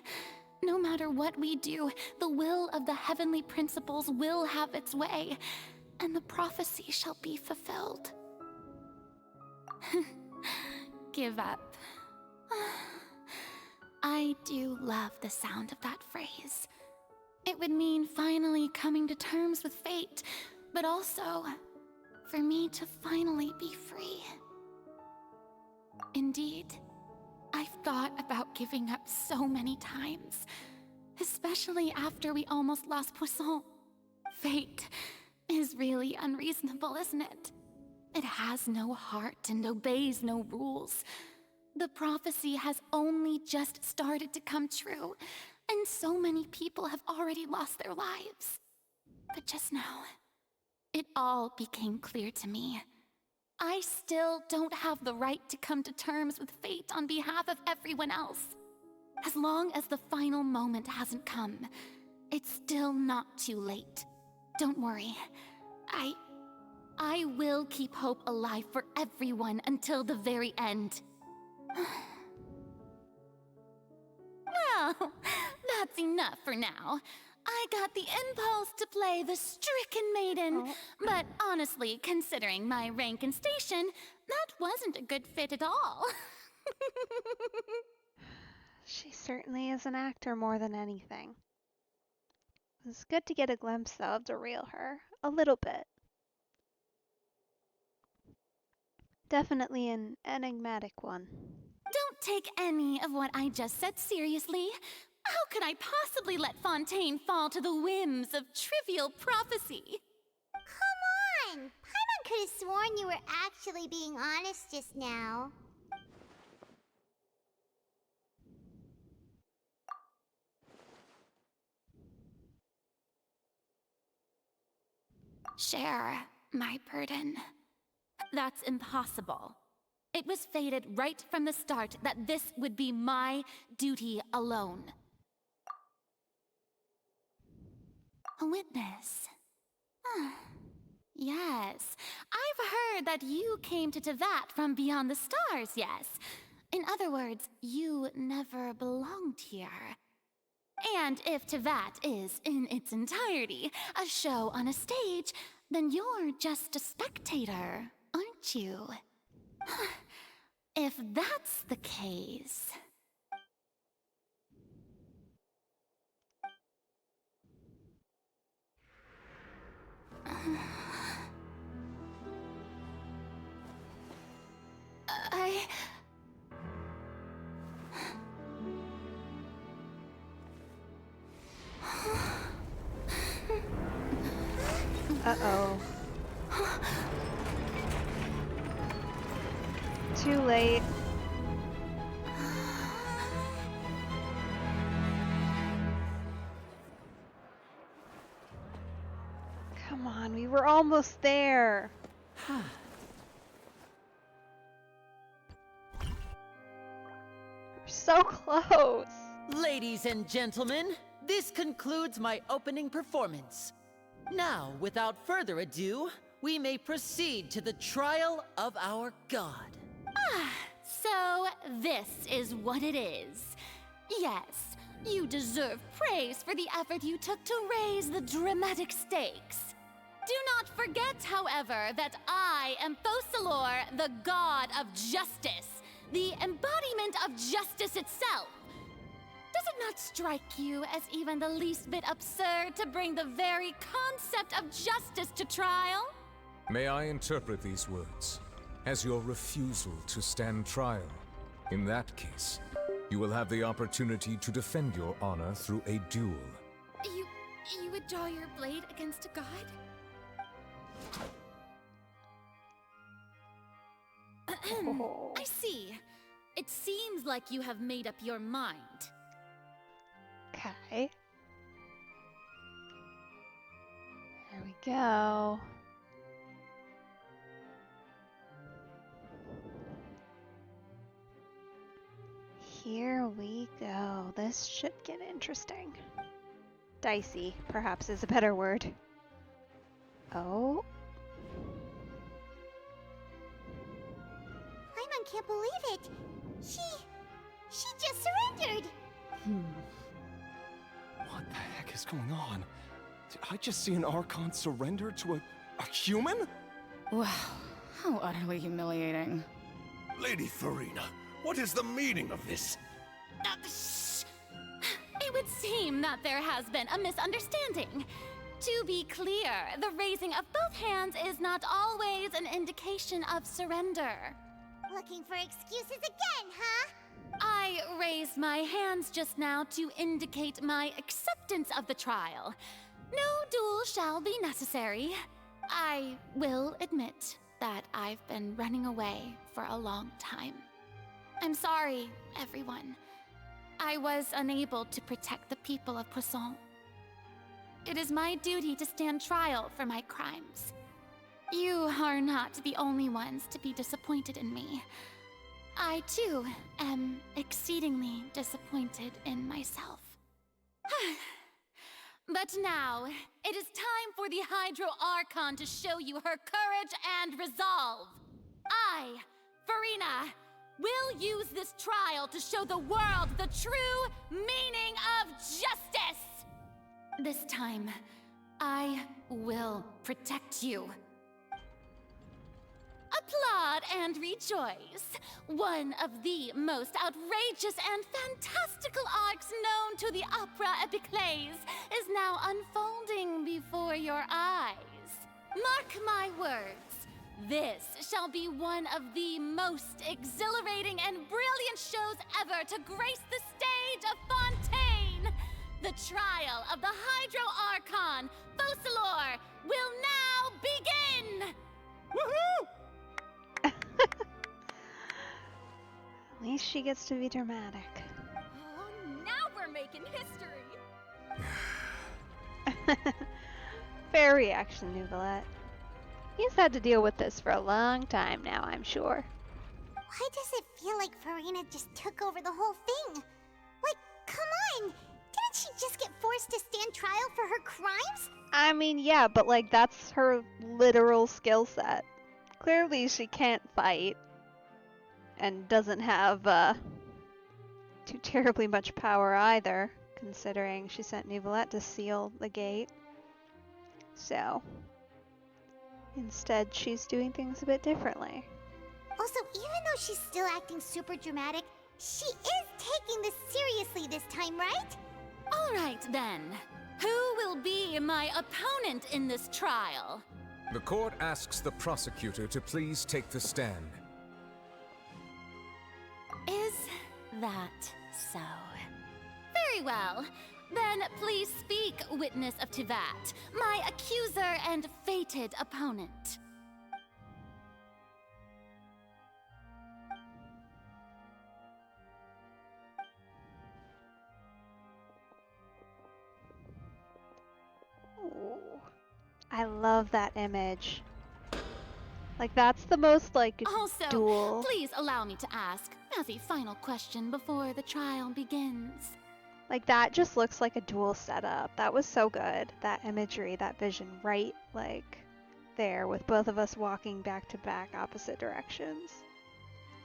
No matter what we do, the will of the heavenly principles will have its way, and the prophecy shall be fulfilled. Give up. I do love the sound of that phrase. It would mean finally coming to terms with fate, but also for me to finally be free. Indeed, I've thought about giving up so many times, especially after we almost lost Poisson. Fate is really unreasonable, isn't it? It has no heart and obeys no rules. The prophecy has only just started to come true, and so many people have already lost their lives. But just now, it all became clear to me. I still don't have the right to come to terms with fate on behalf of everyone else. As long as the final moment hasn't come, it's still not too late. Don't worry. I will keep hope alive for everyone until the very end. Well, that's enough for now. I got the impulse to play the stricken maiden, but honestly, considering my rank and station, that wasn't a good fit at all. She certainly is an actor more than anything. It's good to get a glimpse, though, of the real her. A little bit. Definitely an enigmatic one. Don't take any of what I just said seriously. How could I possibly let Fontaine fall to the whims of trivial prophecy? Come on! Paimon could have sworn you were actually being honest just now. Share my burden. That's impossible. It was fated right from the start that this would be my duty alone. A witness. Yes, I've heard that you came to Tevat from beyond the stars, yes. In other words, you never belonged here. And if Tevat is, in its entirety, a show on a stage, then you're just a spectator, aren't you? If that's the case... Uh-oh. Too late. Come on, we were almost there. We're so close. Ladies and gentlemen, this concludes my opening performance. Now, without further ado, we may proceed to the trial of our god. So this is what it is. Yes, you deserve praise for the effort you took to raise the dramatic stakes. Do not forget, however, that I am Focalor, the god of justice, the embodiment of justice itself. Does it not strike you as even the least bit absurd to bring the very concept of justice to trial? May I interpret these words as your refusal to stand trial? In that case, you will have the opportunity to defend your honor through a duel. You would draw your blade against a god? I see. It seems like you have made up your mind. Okay. There we go. Here we go. This should get interesting. Dicey, perhaps, is a better word. Oh. Paimon can't believe it. She just surrendered. What the heck is going on? Did I just see an Archon surrender to a human? Wow, how utterly humiliating. Lady Farina, what is the meaning of this? It would seem that there has been a misunderstanding. To be clear, the raising of both hands is not always an indication of surrender. Looking for excuses again, huh? I raised my hands just now to indicate my acceptance of the trial. No duel shall be necessary. I will admit that I've been running away for a long time. I'm sorry, everyone. I was unable to protect the people of Poisson. It is my duty to stand trial for my crimes. You are not the only ones to be disappointed in me. I, too, am exceedingly disappointed in myself. But now, it is time for the Hydro Archon to show you her courage and resolve. I, Farina, will use this trial to show the world the true meaning of justice! This time, I will protect you. applaud and rejoice. One of the most outrageous and fantastical arcs known to the opera epiclese is now unfolding before your eyes. Mark my words, this shall be one of the most exhilarating and brilliant shows ever to grace the stage of Fontaine. The trial of the Hydro Archon, Focalor, will now begin! Woohoo! At least she gets to be dramatic. Oh, now we're making history! Fair reaction, Nouvellette. He's had to deal with this for a long time now, I'm sure. Why does it feel like Farina just took over the whole thing? Like, come on! Didn't she just get forced to stand trial for her crimes? I mean, yeah, but like, that's her literal skill set. Clearly she can't fight. And doesn't have, too terribly much power either, considering she sent Nouvellette to seal the gate. So, instead she's doing things a bit differently. Also, even though she's still acting super dramatic, she is taking this seriously this time, right? All right, then. Who will be my opponent in this trial? The court asks the prosecutor to please take the stand. Is that so? Very well. Then please speak, witness of Tivat, my accuser and fated opponent. Ooh. I love that image. Like, that's the most, like, Also, dual. please allow me to ask, as a final question before the trial begins. Like, that just looks like a dual setup. That was so good. That imagery, that vision, right, like, there, with both of us walking back to back opposite directions.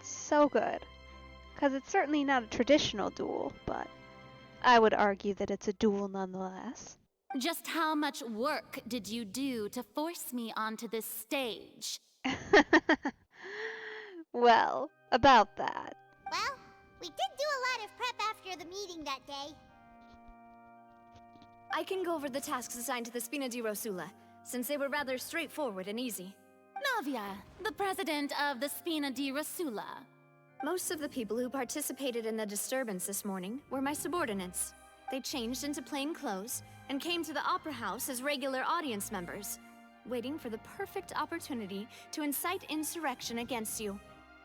So good. Because it's certainly not a traditional duel, but I would argue that it's a duel nonetheless. Just how much work did you do to force me onto this stage? Well, about that. Well, we did do a lot of prep after the meeting that day. I can go over the tasks assigned to the Spina di Rosula, since they were rather straightforward and easy. Navia, the president of the Spina di Rosula. Most of the people who participated in the disturbance this morning were my subordinates. They changed into plain clothes and came to the Opera House as regular audience members, waiting for the perfect opportunity to incite insurrection against you.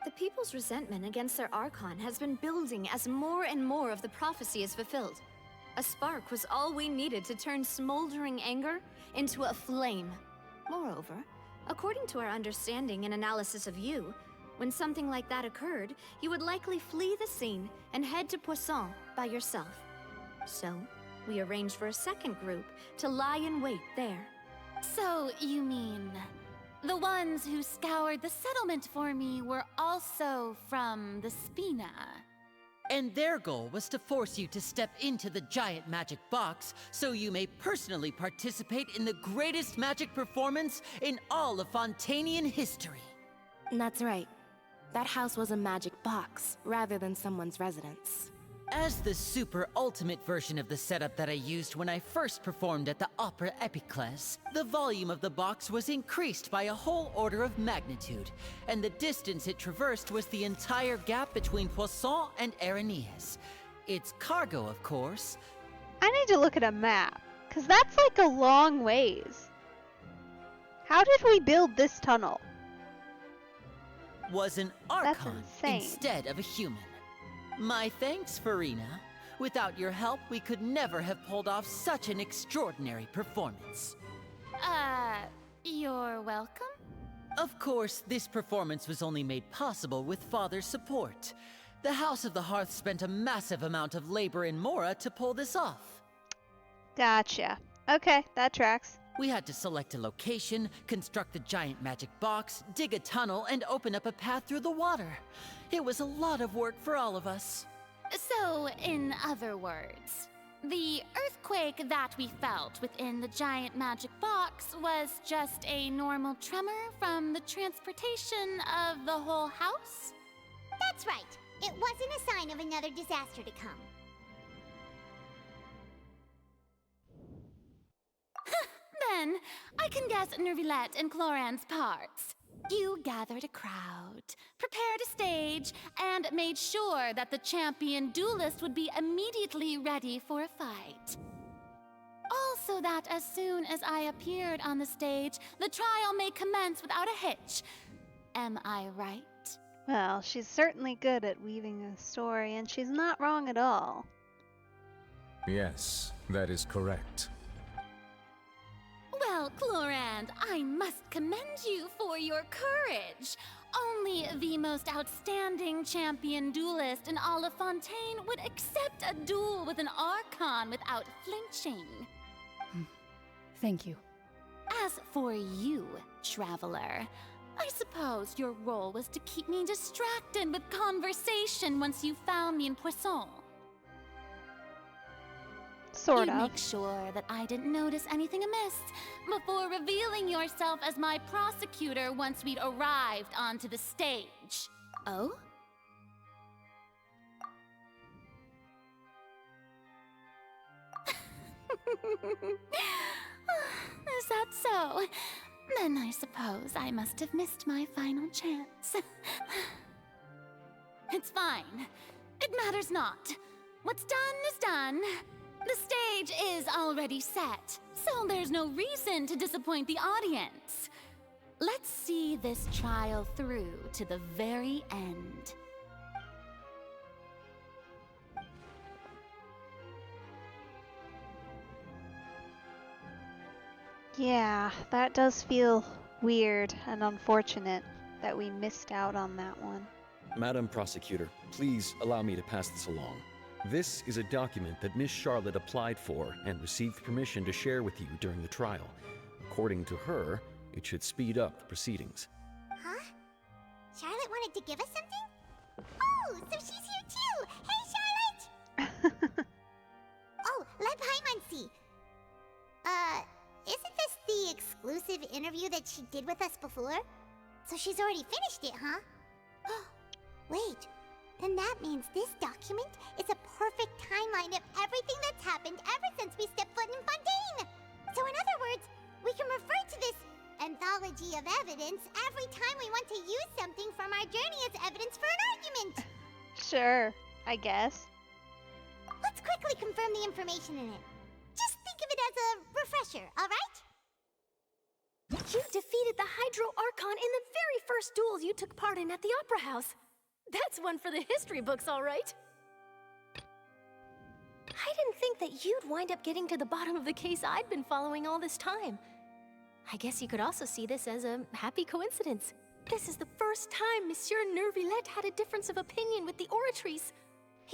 The people's resentment against their Archon has been building as more and more of the prophecy is fulfilled. A spark was all we needed to turn smoldering anger into a flame. Moreover, according to our understanding and analysis of you, when something like that occurred, you would likely flee the scene and head to Poisson by yourself. So, we arranged for a second group to lie in wait there. So, you mean, the ones who scoured the settlement for me were also from the Spina? And their goal was to force you to step into the giant magic box so you may personally participate in the greatest magic performance in all of Fontainian history. That's right. That house was a magic box, rather than someone's residence. As the super ultimate version of the setup that I used when I first performed at the Opera Epiclese, the volume of the box was increased by a whole order of magnitude, and the distance it traversed was the entire gap between Poisson and Areneas. Its cargo, of course. I need to look at a map, because that's like a long ways. How did we build this tunnel? Was an Archon instead of a human. My thanks, Farina. Without your help, we could never have pulled off such an extraordinary performance. You're welcome? Of course, this performance was only made possible with Father's support. The House of the Hearth spent a massive amount of labor in Mora to pull this off. Gotcha. Okay, that tracks. We had to select a location, construct the giant magic box, dig a tunnel, and open up a path through the water. It was a lot of work for all of us. So, in other words, The earthquake that we felt within the giant magic box was just a normal tremor from the transportation of the whole house? That's right. It wasn't a sign of another disaster to come. Then, I can guess Nervilette and Cloran's parts. You gathered a crowd, prepared a stage, and made sure that the champion duelist would be immediately ready for a fight. Also that as soon as I appeared on the stage, the trial may commence without a hitch. Am I right? Well, she's certainly good at weaving a story, and she's not wrong at all. Yes, that is correct. Well, Clorand, I must commend you for your courage. Only the most outstanding champion duelist in all of Fontaine would accept a duel with an Archon without flinching. Thank you. As for you, Traveler, I suppose your role was to keep me distracted with conversation once you found me in Poisson. Sort You'd of. make sure that I didn't notice anything amiss before revealing yourself as my prosecutor once we'd arrived onto the stage. Oh? Is that so? Then I suppose I must have missed my final chance. It's fine. It matters not. What's done is done. The stage is already set, so there's no reason to disappoint the audience. Let's see this trial through to the very end. Yeah, that does feel weird and unfortunate that we missed out on that one. Madam Prosecutor, please allow me to pass this along. This is a document that Miss Charlotte applied for and received permission to share with you during the trial. According to her, it should speed up the proceedings. Huh? Charlotte wanted to give us something? Oh, so she's here too! Hey, Charlotte! Oh, let Paimon see. Isn't this the exclusive interview that she did with us before? So she's already finished it, huh? Wait, then that means this document is a perfect timeline of everything that's happened ever since we stepped foot in Fontaine! So in other words, we can refer to this anthology of evidence every time we want to use something from our journey as evidence for an argument! Sure, I guess. Let's quickly confirm the information in it. Just think of it as a refresher, alright? You defeated the Hydro Archon in the very first duel you took part in at the Opera House. That's one for the history books, all right. I didn't think that you'd wind up getting to the bottom of the case I'd been following all this time. I guess you could also see this as a happy coincidence. This is the first time Monsieur Nervilette had a difference of opinion with the Oratrice.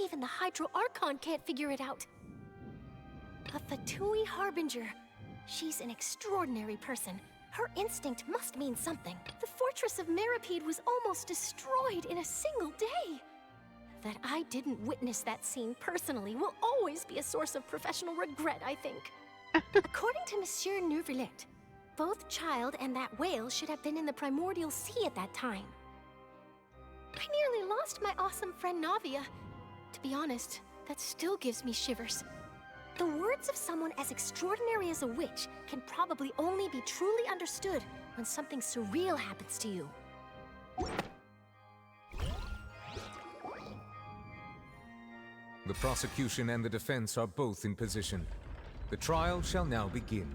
Even the Hydro Archon can't figure it out. A Fatui Harbinger. She's an extraordinary person. Her instinct must mean something. The fortress of Meripede was almost destroyed in a single day. That I didn't witness that scene personally will always be a source of professional regret, I think. According to Monsieur Nervilette, both Child and that whale should have been in the primordial sea at that time. I nearly lost my awesome friend Navia. To be honest, that still gives me shivers. The words of someone as extraordinary as a witch can probably only be truly understood when something surreal happens to you. The prosecution and the defense are both in position. The trial shall now begin.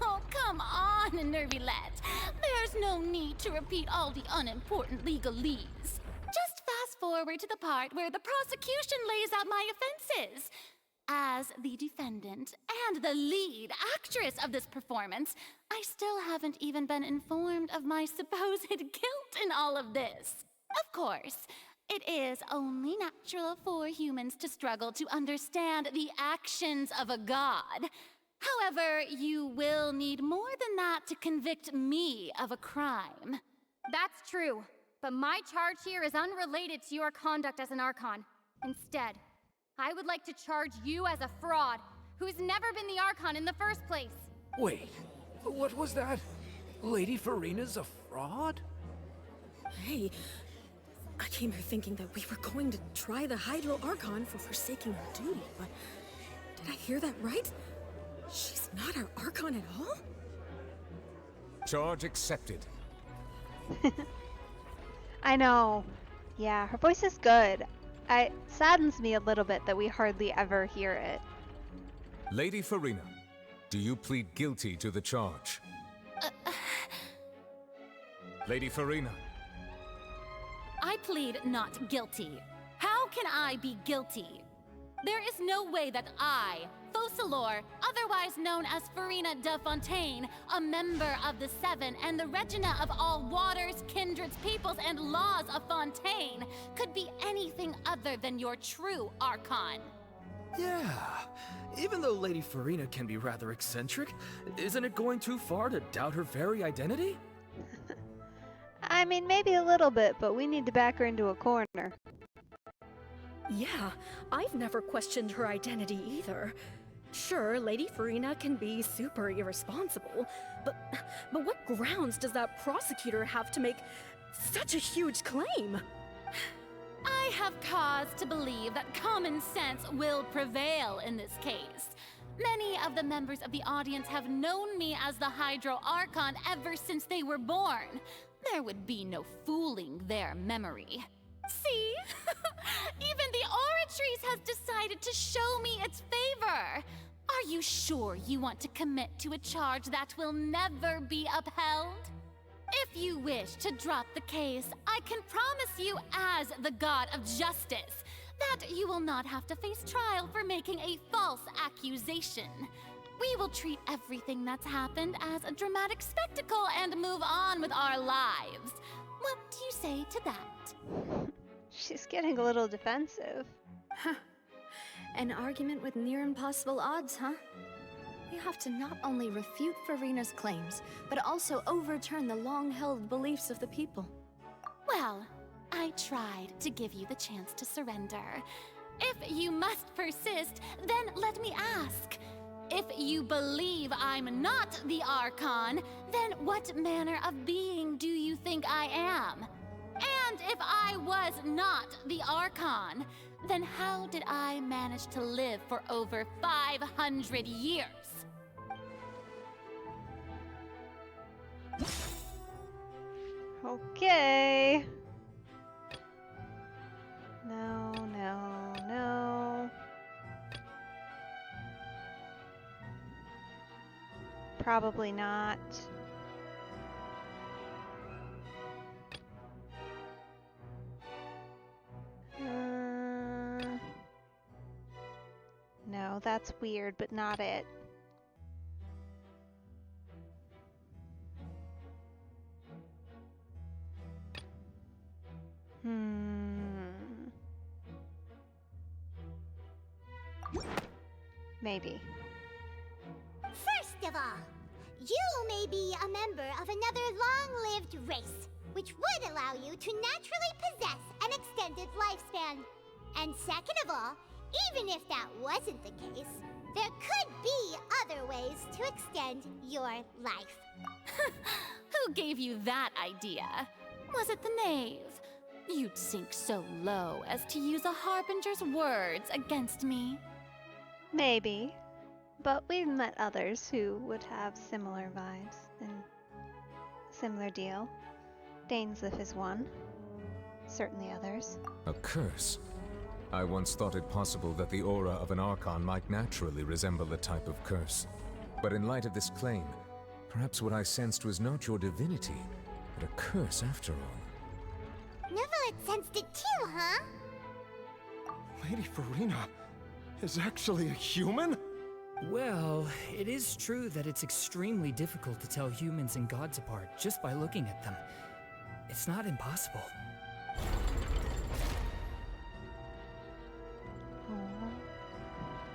Oh, come on, Nervilette. There's no need to repeat all the unimportant legalese. Just fast forward to the part where the prosecution lays out my offenses. As the defendant and the lead actress of this performance, I still haven't even been informed of my supposed guilt in all of this. Of course, it is only natural for humans to struggle to understand the actions of a god. However, you will need more than that to convict me of a crime. That's true, but my charge here is unrelated to your conduct as an Archon. Instead, I would like to charge you as a fraud who's never been the Archon in the first place. Wait, what was that? Lady Farina's a fraud? Hey, I came here thinking that we were going to try the Hydro Archon for forsaking her duty, but did I hear that right? She's not our Archon at all? Charge accepted. I know. Yeah, her voice is good. It saddens me a little bit that we hardly ever hear it. Lady Farina, do you plead guilty to the charge? Lady Farina. I plead not guilty. How can I be guilty? There is no way that I, Focalor, otherwise known as Farina de Fontaine, a member of the Seven and the Regina of all waters, kindreds, peoples, and laws of Fontaine, could be anything other than your true Archon. Yeah, even though Lady Farina can be rather eccentric, isn't it going too far to doubt her very identity? I mean, maybe a little bit, but we need to back her into a corner. Yeah, I've never questioned her identity either. Sure, Lady Farina can be super irresponsible, but what grounds does that prosecutor have to make such a huge claim? I have cause to believe that common sense will prevail in this case. Many of the members of the audience have known me as the Hydro Archon ever since they were born. There would be no fooling their memory. See? Even the Oratrice has decided to show me its favor. Are you sure you want to commit to a charge that will never be upheld? If you wish to drop the case, I can promise you as the God of Justice that you will not have to face trial for making a false accusation. We will treat everything that's happened as a dramatic spectacle and move on with our lives. What do you say to that? She's getting a little defensive. Huh. An argument with near impossible odds, huh? We have to not only refute Farina's claims, but also overturn the long-held beliefs of the people. Well, I tried to give you the chance to surrender. If you must persist, then let me ask. If you believe I'm not the Archon, then what manner of being do you think I am? And if I was not the Archon, then how did I manage to live for over 500 years? Okay. No, no, no. Probably not. No, that's weird, but not it. Maybe. First of all, you may be a member of another long-lived race, which would allow you to naturally possess an extended lifespan. And second of all, even if that wasn't the case, there could be other ways to extend your life. Who gave you that idea? Was it the knave? You'd sink so low as to use a harbinger's words against me. Maybe. But we've met others who would have similar vibes and similar deal. Dainsleif is one. Certainly others. A curse? I once thought it possible that the aura of an Archon might naturally resemble a type of curse. But in light of this claim, perhaps what I sensed was not your divinity, but a curse after all. Neverlet sensed it too, huh? Lady Farina is actually a human? Well, it is true that it's extremely difficult to tell humans and gods apart just by looking at them. It's not impossible.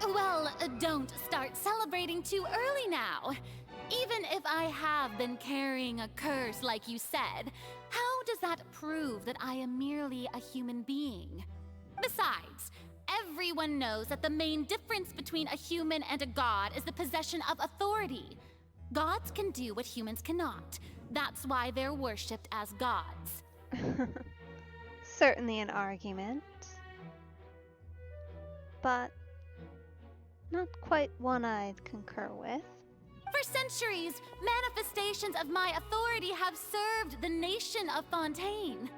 Well, don't start celebrating too early now. Even if I have been carrying a curse like you said, how does that prove that I am merely a human being? Besides, Everyone knows that the main difference between a human and a god is the possession of authority. Gods can do what humans cannot. That's why they're worshipped as gods. Certainly an argument, but not quite one I'd concur with. For centuries, manifestations of my authority have served the nation of Fontaine.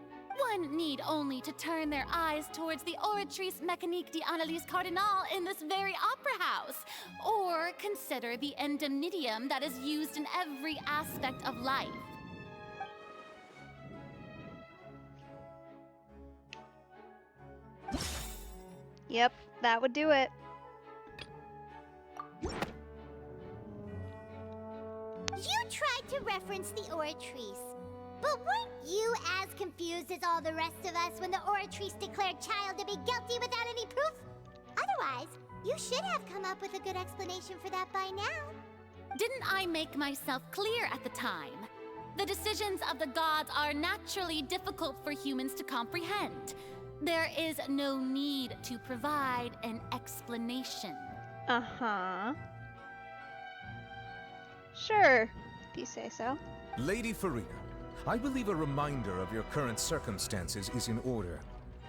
One need only to turn their eyes towards the Oratrice Mécanique d'Analyse Cardinal in this very opera house, or consider the indemnitium that is used in every aspect of life. Yep, that would do it. You tried to reference the Oratrice, but weren't you as confused as all the rest of us when the Oratrice declared Child to be guilty without any proof? Otherwise, you should have come up with a good explanation for that by now. Didn't I make myself clear at the time? The decisions of the gods are naturally difficult for humans to comprehend. There is no need to provide an explanation. Uh-huh. Sure, if you say so. Lady Farina, I believe a reminder of your current circumstances is in order.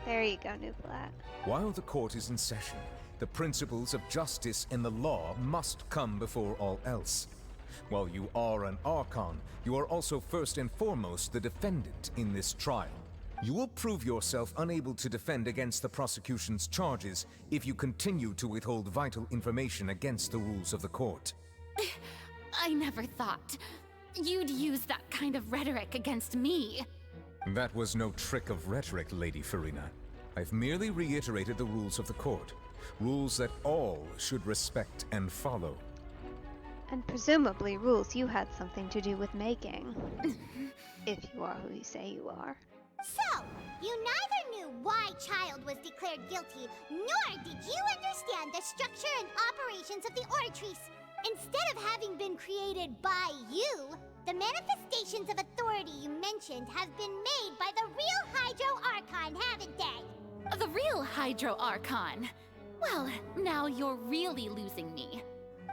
There you go, Nublat. While the court is in session, the principles of justice and the law must come before all else. While you are an Archon, you are also first and foremost the defendant in this trial. You will prove yourself unable to defend against the prosecution's charges if you continue to withhold vital information against the rules of the court. I never thought you'd use that kind of rhetoric against me. That was no trick of rhetoric, Lady Farina. I've merely reiterated the rules of the court. Rules that all should respect and follow. And presumably rules you had something to do with making. If you are who you say you are. So, you neither knew why Child was declared guilty, nor did you understand the structure and operations of the Oratrice. Instead of having been created by you, the manifestations of authority you mentioned have been made by the real Hydro Archon, haven't they? The real Hydro Archon? Well, now you're really losing me.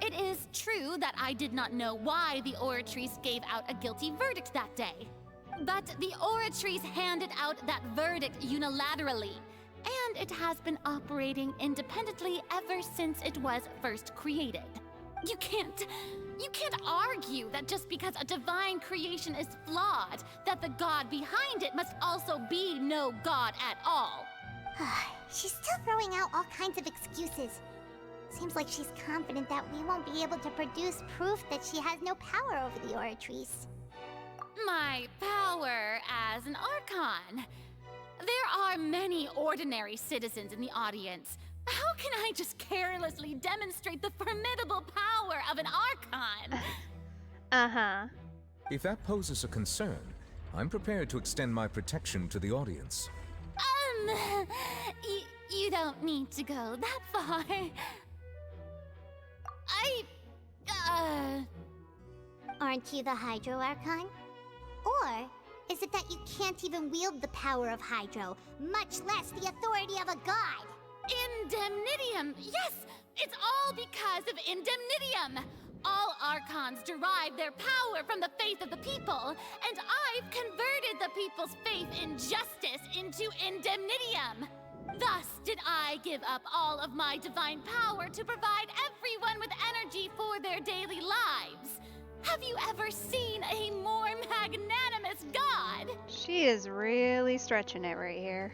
It is true that I did not know why the Oratrice gave out a guilty verdict that day. But the Oratrice handed out that verdict unilaterally, and it has been operating independently ever since it was first created. You can't argue that just because a divine creation is flawed, that the god behind it must also be no god at all. She's still throwing out all kinds of excuses. Seems like she's confident that we won't be able to produce proof that she has no power over the Oratrice. My power as an Archon. There are many ordinary citizens in the audience. How can I just carelessly demonstrate the formidable power of an Archon? Uh-huh. If that poses a concern, I'm prepared to extend my protection to the audience. You don't need to go that far. Aren't you the Hydro Archon? Or is it that you can't even wield the power of Hydro, much less the authority of a god? Indemnitium! Yes! It's all because of Indemnitium! All Archons derive their power from the faith of the people, and I've converted the people's faith in justice into Indemnitium! Thus did I give up all of my divine power to provide everyone with energy for their daily lives. Have you ever seen a more magnanimous god? She is really stretching it right here.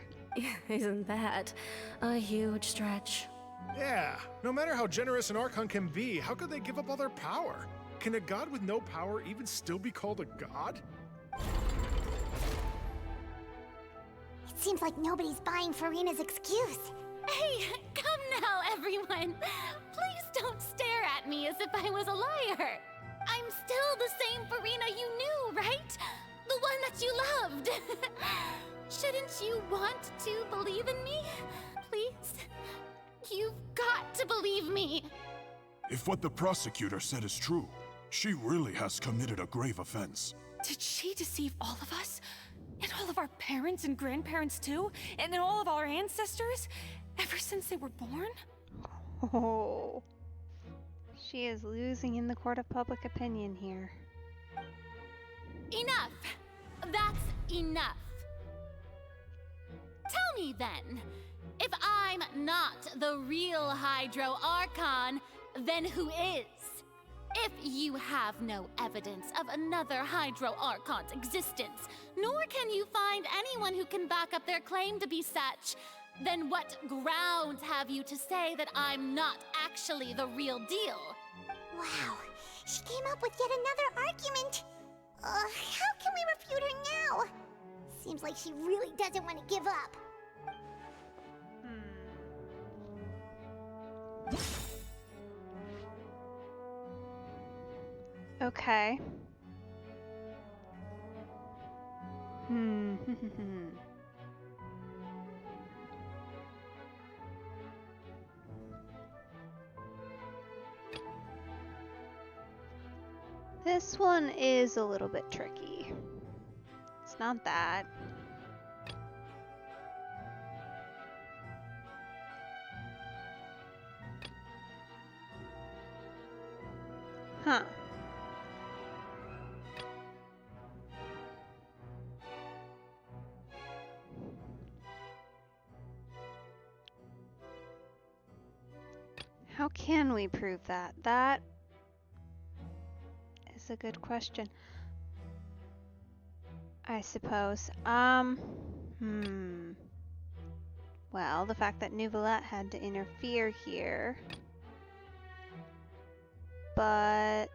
Isn't that a huge stretch? Yeah, no matter how generous an Archon can be, how could they give up all their power? Can a god with no power even still be called a god? It seems like nobody's buying Farina's excuse. Hey, come now, everyone. Please don't stare at me as if I was a liar. I'm still the same Farina you knew, right? The one that you loved. Shouldn't you want to believe in me? Please? You've got to believe me. If what the prosecutor said is true, she really has committed a grave offense. Did she deceive all of us? And all of our parents and grandparents too? And all of our ancestors? Ever since they were born? Oh. She is losing in the court of public opinion here. Enough! That's enough. Tell me then, if I'm not the real Hydro Archon, then who is? If you have no evidence of another Hydro Archon's existence, nor can you find anyone who can back up their claim to be such, then what grounds have you to say that I'm not actually the real deal? Wow, she came up with yet another argument. How can we refute her now? Seems like she really doesn't want to give up. Okay. This one is a little bit tricky. It's not that. Huh. How can we prove that? That is a good question. I suppose. Well, the fact that Nouvelette had to interfere here. But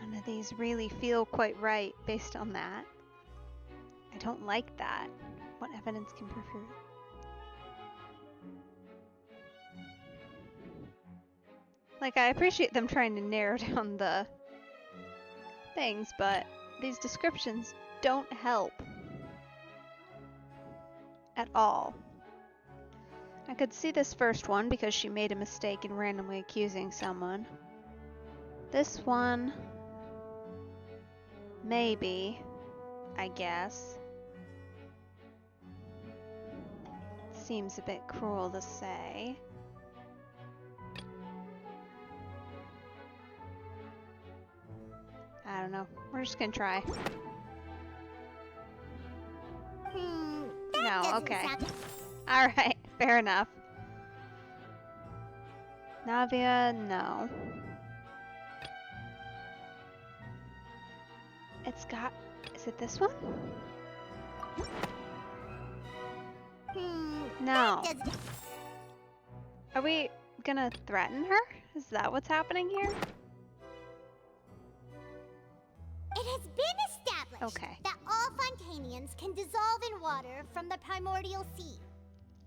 none of these really feel quite right based on that. I don't like that. What evidence can prove it? Like, I appreciate them trying to narrow down the things, but these descriptions don't help at all. I could see this first one because she made a mistake in randomly accusing someone. This one, maybe, I guess. Seems a bit cruel to say. I don't know. We're just gonna try. No, okay. Alright, fair enough. Navia, no. It's got... Is it this one? No. Are we gonna threaten her? Is that what's happening here? It has been established that all Fontainians can dissolve in water from the primordial sea.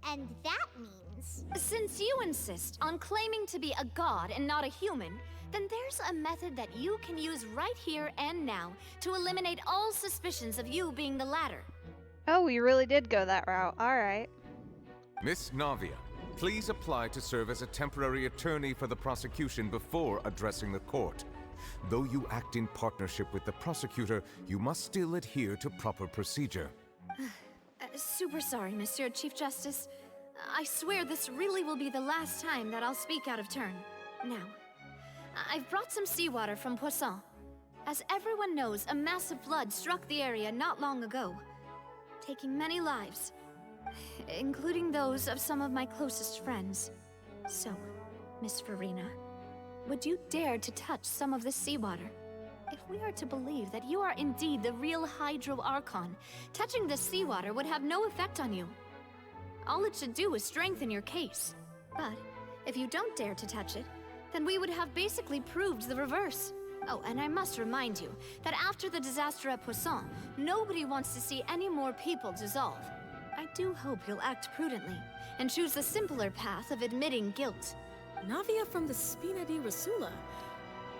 And that means... Since you insist on claiming to be a god and not a human, then there's a method that you can use right here and now to eliminate all suspicions of you being the latter. Oh, we really did go that route. Alright. Miss Navia, please apply to serve as a temporary attorney for the prosecution before addressing the court. Though you act in partnership with the prosecutor, you must still adhere to proper procedure. Super sorry, Monsieur Chief Justice. I swear this really will be the last time that I'll speak out of turn. Now, I've brought some seawater from Poisson. As everyone knows, a massive flood struck the area not long ago, taking many lives, including those of some of my closest friends. So, Miss Farina, would you dare to touch some of this seawater? If we are to believe that you are indeed the real Hydro Archon, touching this seawater would have no effect on you. All it should do is strengthen your case. But if you don't dare to touch it, then we would have basically proved the reverse. Oh, and I must remind you that after the disaster at Poisson, nobody wants to see any more people dissolve. I do hope you'll act prudently and choose the simpler path of admitting guilt. Navia from the Spina di Rasula.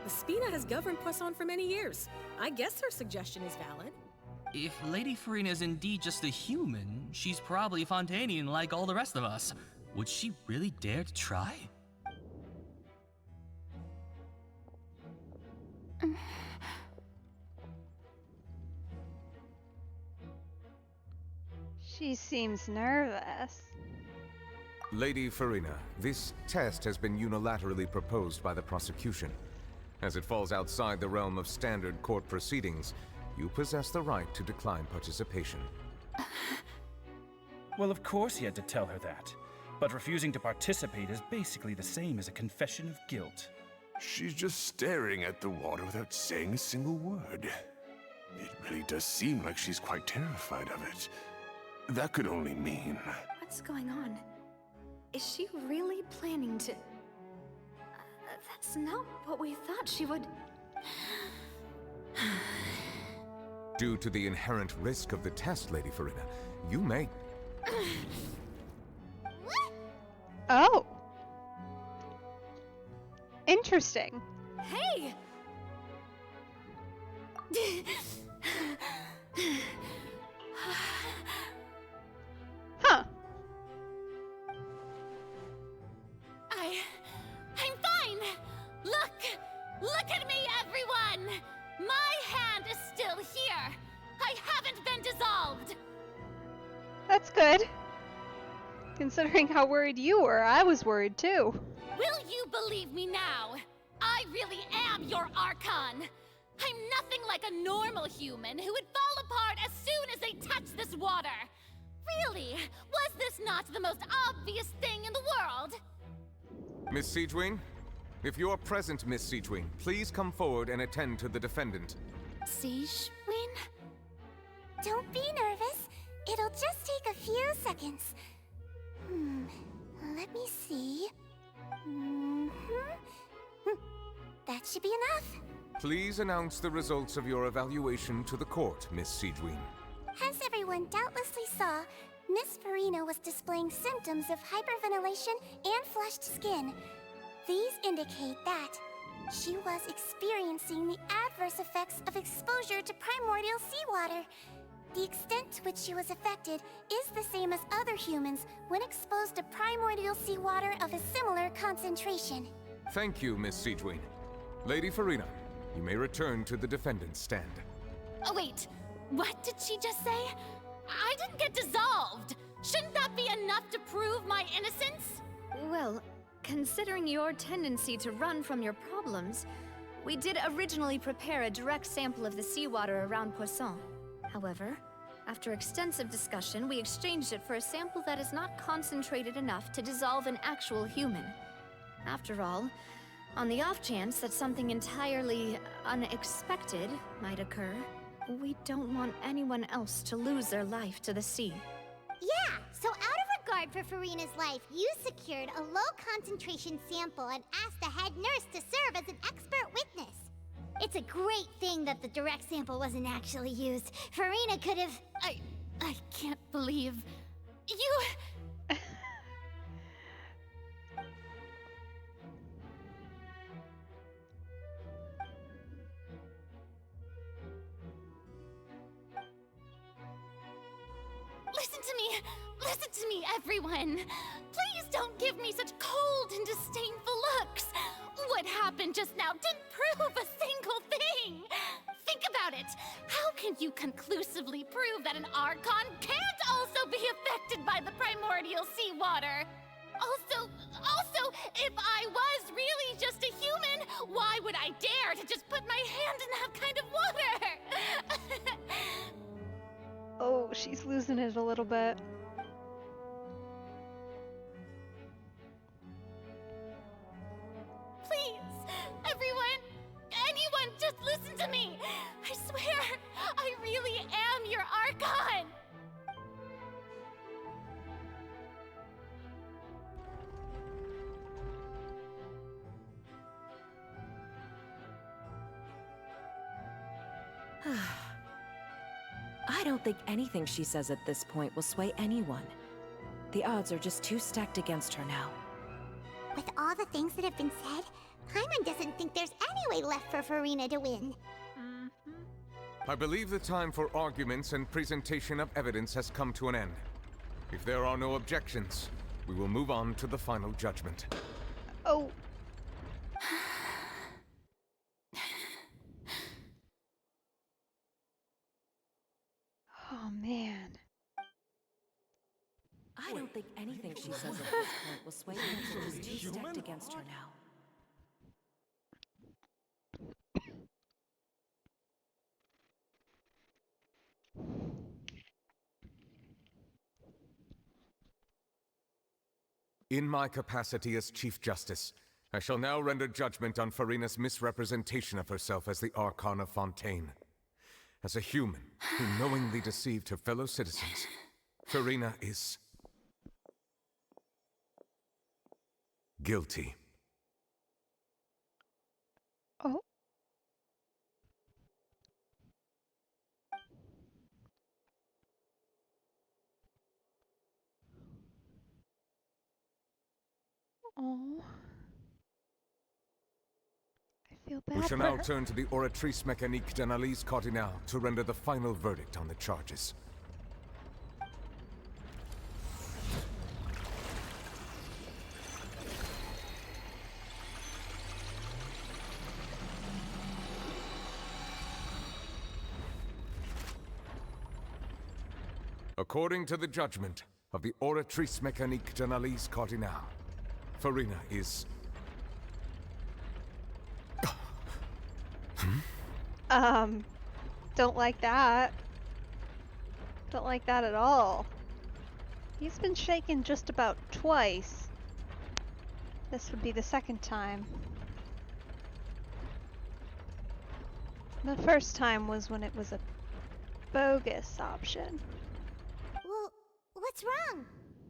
The Spina has governed Poisson for many years. I guess her suggestion is valid. If Lady Farina is indeed just a human, she's probably Fontainian like all the rest of us. Would she really dare to try? She seems nervous. Lady Farina, this test has been unilaterally proposed by the prosecution. As it falls outside the realm of standard court proceedings, you possess the right to decline participation. Well, of course he had to tell her that. But refusing to participate is basically the same as a confession of guilt. She's just staring at the water without saying a single word. It really does seem like she's quite terrified of it. That could only mean... What's going on? Is she really planning to... that's not what we thought she would... Due to the inherent risk of the test, Lady Farina, you may... Oh! Interesting. Hey! Huh. I'm fine! Look at me, everyone! My hand is still here! I haven't been dissolved! That's good. Considering how worried you were, I was worried too. Will you believe me now? I really am your Archon! I'm nothing like a normal human who would fall apart as soon as they touch this water! Really? Was this not the most obvious thing in the world? Miss Siegewin? If you're present, Miss Siegewin, please come forward and attend to the defendant. Siegewin? Don't be nervous. It'll just take a few seconds. Let me see. That should be enough. Please announce the results of your evaluation to the court, Miss Siegewin. As everyone doubtlessly saw, Miss Farina was displaying symptoms of hyperventilation and flushed skin. These indicate that she was experiencing the adverse effects of exposure to primordial seawater. The extent to which she was affected is the same as other humans when exposed to primordial seawater of a similar concentration. Thank you, Miss Siegewin. Lady Farina, you may return to the defendant's stand. Oh wait, what did she just say? I didn't get dissolved! Shouldn't that be enough to prove my innocence? Well, considering your tendency to run from your problems, we did originally prepare a direct sample of the seawater around Poisson. However, after extensive discussion, we exchanged it for a sample that is not concentrated enough to dissolve an actual human. After all, on the off chance that something entirely unexpected might occur, we don't want anyone else to lose their life to the sea. Yeah, so out of regard for Farina's life, you secured a low-concentration sample and asked the head nurse to serve as an expert witness. It's a great thing that the direct sample wasn't actually used. Farina could have... I can't believe... You... Listen to me, everyone! Please don't give me such cold and disdainful looks! What happened just now didn't prove a single thing! Think about it! How can you conclusively prove that an Archon can't also be affected by the primordial seawater? Also, if I was really just a human, why would I dare to just put my hand in that kind of water? Oh, she's losing it a little bit. Please, everyone, anyone, just listen to me. I swear, I really am your Archon. I don't think anything she says at this point will sway anyone. The odds are just too stacked against her now. With all the things that have been said, Paimon doesn't think there's any way left for Farina to win. I believe the time for arguments and presentation of evidence has come to an end. If there are no objections, we will move on to the final judgment. Oh. Oh, man. I don't think anything she says at this point will sway him to just two-stepped against her now. In my capacity as Chief Justice, I shall now render judgment on Farina's misrepresentation of herself as the Archon of Fontaine. As a human who knowingly deceived her fellow citizens, Farina is guilty. Oh. Oh. I feel bad We shall for now her. turn to the Oratrice Mécanique d'Analyse Cardinale to render the final verdict on the charges. According to the judgment of the Oratrice Mécanique d'Analyse Cardinale, Farina is... Don't like that. Don't like that at all. He's been shaken just about twice. This would be the second time. The first time was when it was a bogus option. Well, what's wrong?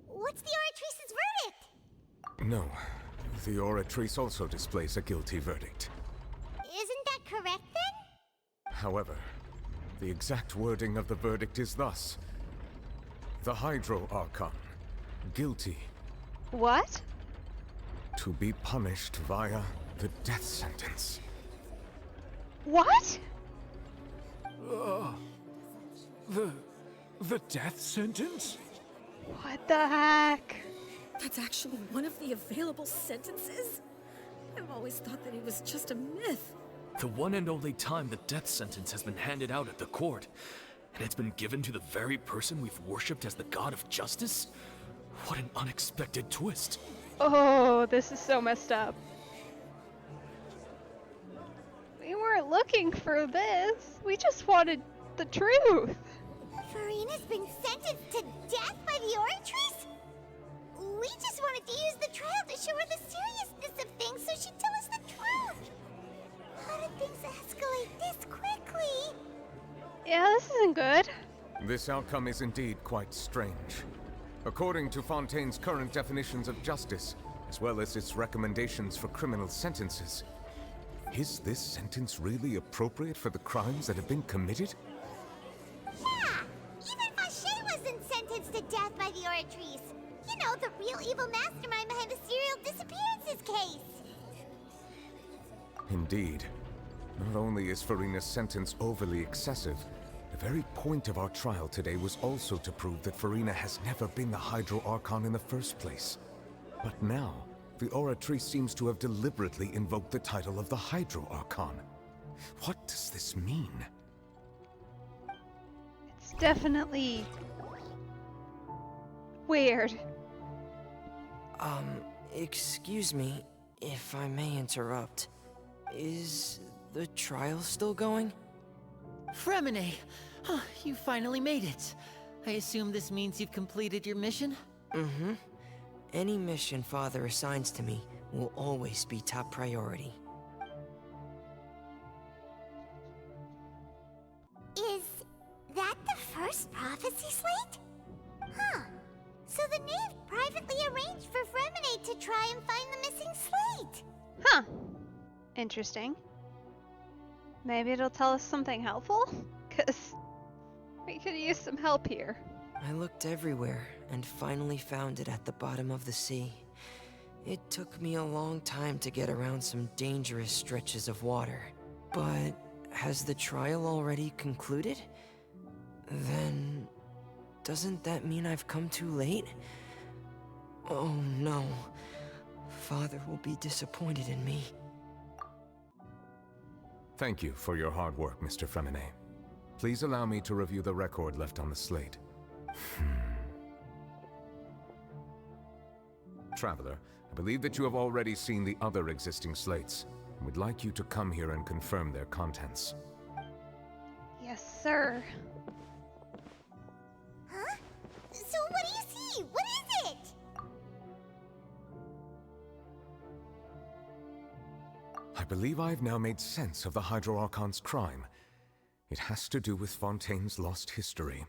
What's the Oratrice's verdict? No, the Oratrice also displays a guilty verdict. Isn't that correct then? However, the exact wording of the verdict is thus. The Hydro Archon, guilty. What? To be punished via the death sentence. What? The death sentence? What the heck? That's actually one of the available sentences? I've always thought that it was just a myth. The one and only time the death sentence has been handed out at the court, and it's been given to the very person we've worshipped as the god of justice? What an unexpected twist. Oh, this is so messed up. We weren't looking for this. We just wanted the truth. Farina's been sentenced to death by the Oratrice? We just wanted to use the trial to show her the seriousness of things so she'd tell us the truth. How did things escalate this quickly? Yeah, this isn't good. This outcome is indeed quite strange. According to Fontaine's current definitions of justice, as well as its recommendations for criminal sentences, is this sentence really appropriate for the crimes that have been committed? Yeah! Even Fache wasn't sentenced to death by the Oratrice. You know, the real evil mastermind behind the serial disappearances case. Indeed. Not only is Farina's sentence overly excessive, the very point of our trial today was also to prove that Farina has never been the Hydro Archon in the first place. But now, the Oratrice seems to have deliberately invoked the title of the Hydro Archon. What does this mean? It's definitely weird. Excuse me, if I may interrupt. Is the trial still going? Fremine! Huh, you finally made it. I assume this means you've completed your mission? Mm-hmm. Any mission Father assigns to me will always be top priority. Is that the first prophecy slate? Huh. So the knave privately arranged for Fremine to try and find the missing slate. Huh. Interesting. Maybe it'll tell us something helpful? 'Cause we could use some help here. I looked everywhere and finally found it at the bottom of the sea. It took me a long time to get around some dangerous stretches of water. But has the trial already concluded? Then doesn't that mean I've come too late? Oh no. Father will be disappointed in me. Thank you for your hard work, Mr. Fremine. Please allow me to review the record left on the slate. Traveler, I believe that you have already seen the other existing slates, and would like you to come here and confirm their contents. Yes, sir. Huh? So what do you see? What is it? I believe I have now made sense of the Hydro Archon's crime. It has to do with Fontaine's lost history.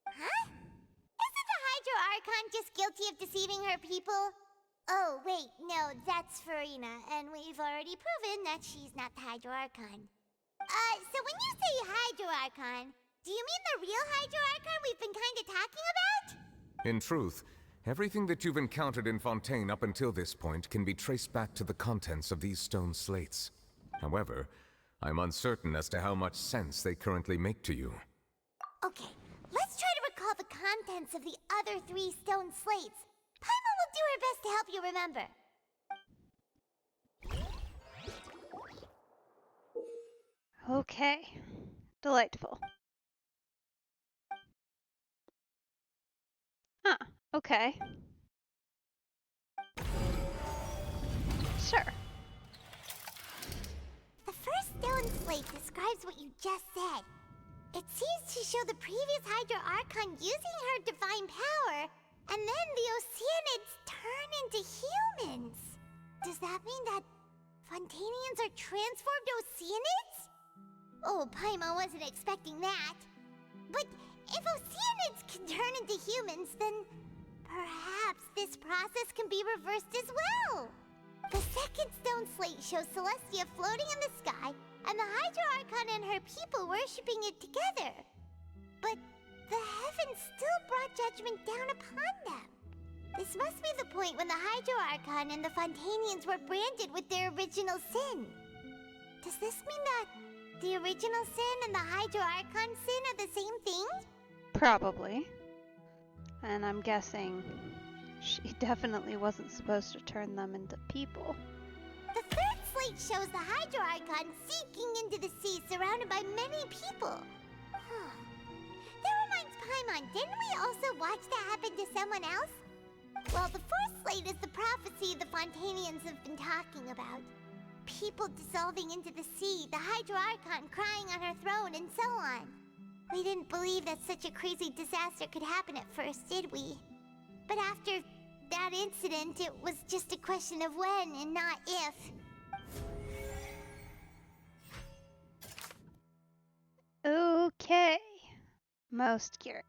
Huh? Isn't the Hydro Archon just guilty of deceiving her people? Oh, wait, no, that's Farina, and we've already proven that she's not the Hydro Archon. So when you say Hydro Archon, do you mean the real Hydro Archon we've been kinda talking about? In truth, everything that you've encountered in Fontaine up until this point can be traced back to the contents of these stone slates. However, I'm uncertain as to how much sense they currently make to you. Okay, let's try to recall the contents of the other 3 stone slates. Paimon will do her best to help you remember. Okay. Delightful. Huh, okay. Sure. The first stone slate describes what you just said. It seems to show the previous Hydro Archon using her divine power, and then the Oceanids turn into humans. Does that mean that Fontainians are transformed Oceanids? Oh, Paimon wasn't expecting that. But if Oceanids can turn into humans, then perhaps this process can be reversed as well. The second stone slate shows Celestia floating in the sky, and the Hydro Archon and her people worshipping it together. But the heavens still brought judgment down upon them. This must be the point when the Hydro Archon and the Fontainians were branded with their original sin. Does this mean that the original sin and the Hydro Archon sin are the same thing? Probably. And I'm guessing she definitely wasn't supposed to turn them into people. The third slate shows the Hydro Archon sinking into the sea surrounded by many people. That reminds Paimon, didn't we also watch that happen to someone else? Well, the fourth slate is the prophecy the Fontainians have been talking about. People dissolving into the sea, the Hydro Archon crying on her throne, and so on. We didn't believe that such a crazy disaster could happen at first, did we? But after that incident, it was just a question of when and not if. Okay. Most curious.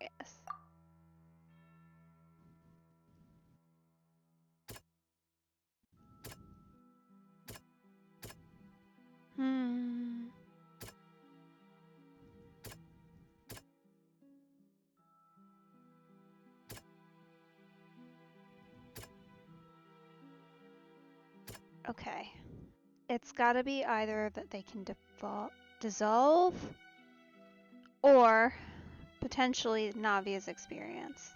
Okay. It's gotta be either that they can dissolve or potentially Navia's experience.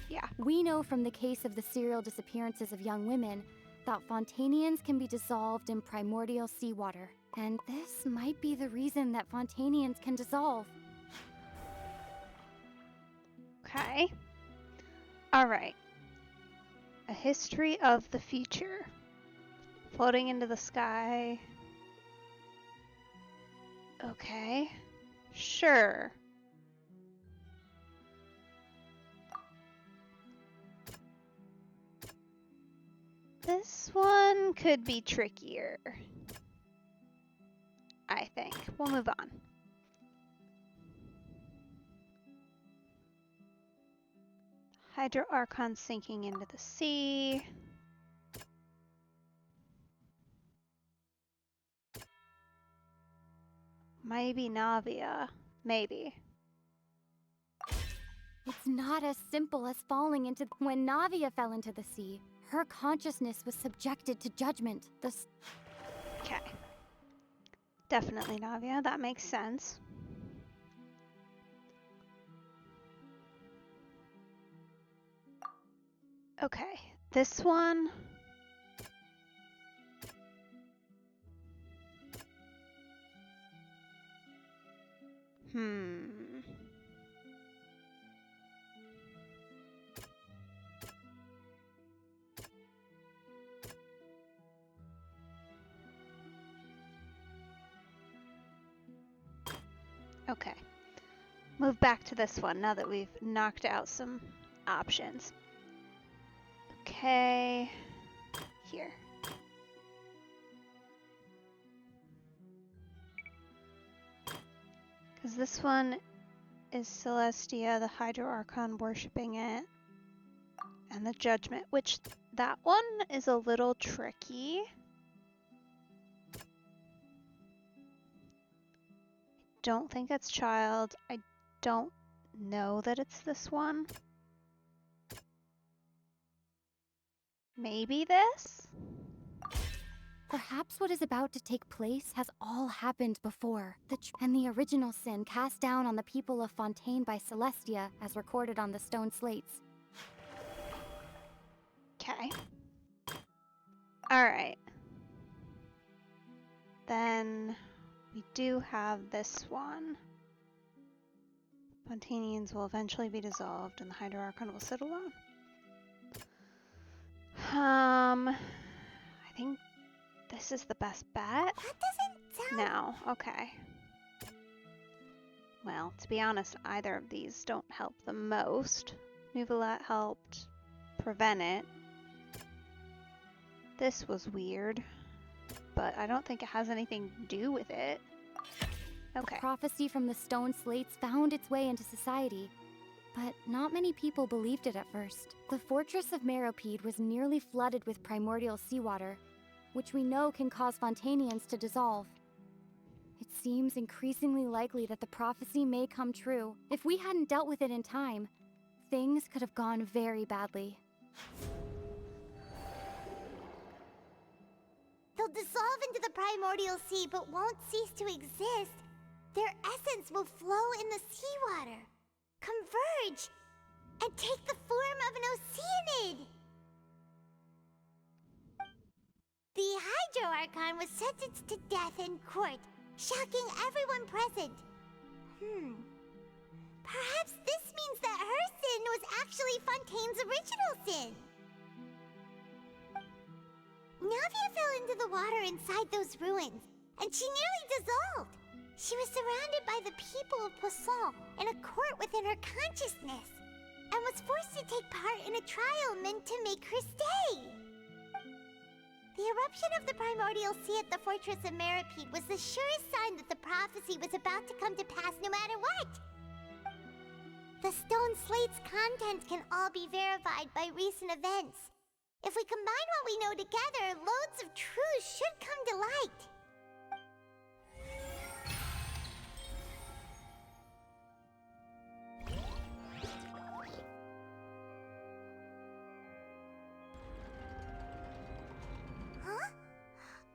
Yeah. We know from the case of the serial disappearances of young women that Fontainians can be dissolved in primordial seawater. And this might be the reason that Fontainians can dissolve. Okay. Alright. A history of the future. Floating into the sky. Okay. Sure. This one could be trickier. I think. We'll move on. Hydro Archon sinking into the sea. Maybe Navia. Maybe. It's not as simple as falling into... When Navia fell into the sea, her consciousness was subjected to judgment. Okay. Definitely Navia. That makes sense. Okay. This one... Okay. Move back to this one now that we've knocked out some options. Okay. Here. Because this one is Celestia, the Hydro Archon worshipping it, and the Judgment, which that one is a little tricky. Don't think it's Child. I don't know that it's this one. Maybe this? Perhaps what is about to take place has all happened before. And the original sin cast down on the people of Fontaine by Celestia, as recorded on the stone slates. Okay. Alright. Then we do have this one. Fontainians will eventually be dissolved and the Hydro Archon will sit alone. I think this is the best bet. That doesn't sound... No, okay. Well, to be honest, either of these don't help the most. Nuvolat helped prevent it. This was weird, but I don't think it has anything to do with it. Okay. Prophecy from the stone slates found its way into society, but not many people believed it at first. The fortress of Meropide was nearly flooded with primordial seawater, which we know can cause Fontainians to dissolve. It seems increasingly likely that the prophecy may come true. If we hadn't dealt with it in time, things could have gone very badly. They'll dissolve into the primordial sea but won't cease to exist. Their essence will flow in the seawater, converge, and take the form of an Oceanid. The Hydro Archon was sentenced to death in court, shocking everyone present. Perhaps this means that her sin was actually Fontaine's original sin. Navia fell into the water inside those ruins, and she nearly dissolved. She was surrounded by the people of Poisson in a court within her consciousness, and was forced to take part in a trial meant to make her stay. The eruption of the primordial sea at the fortress of Meropide was the surest sign that the prophecy was about to come to pass no matter what. The stone slate's contents can all be verified by recent events. If we combine what we know together, loads of truths should come to light. Huh?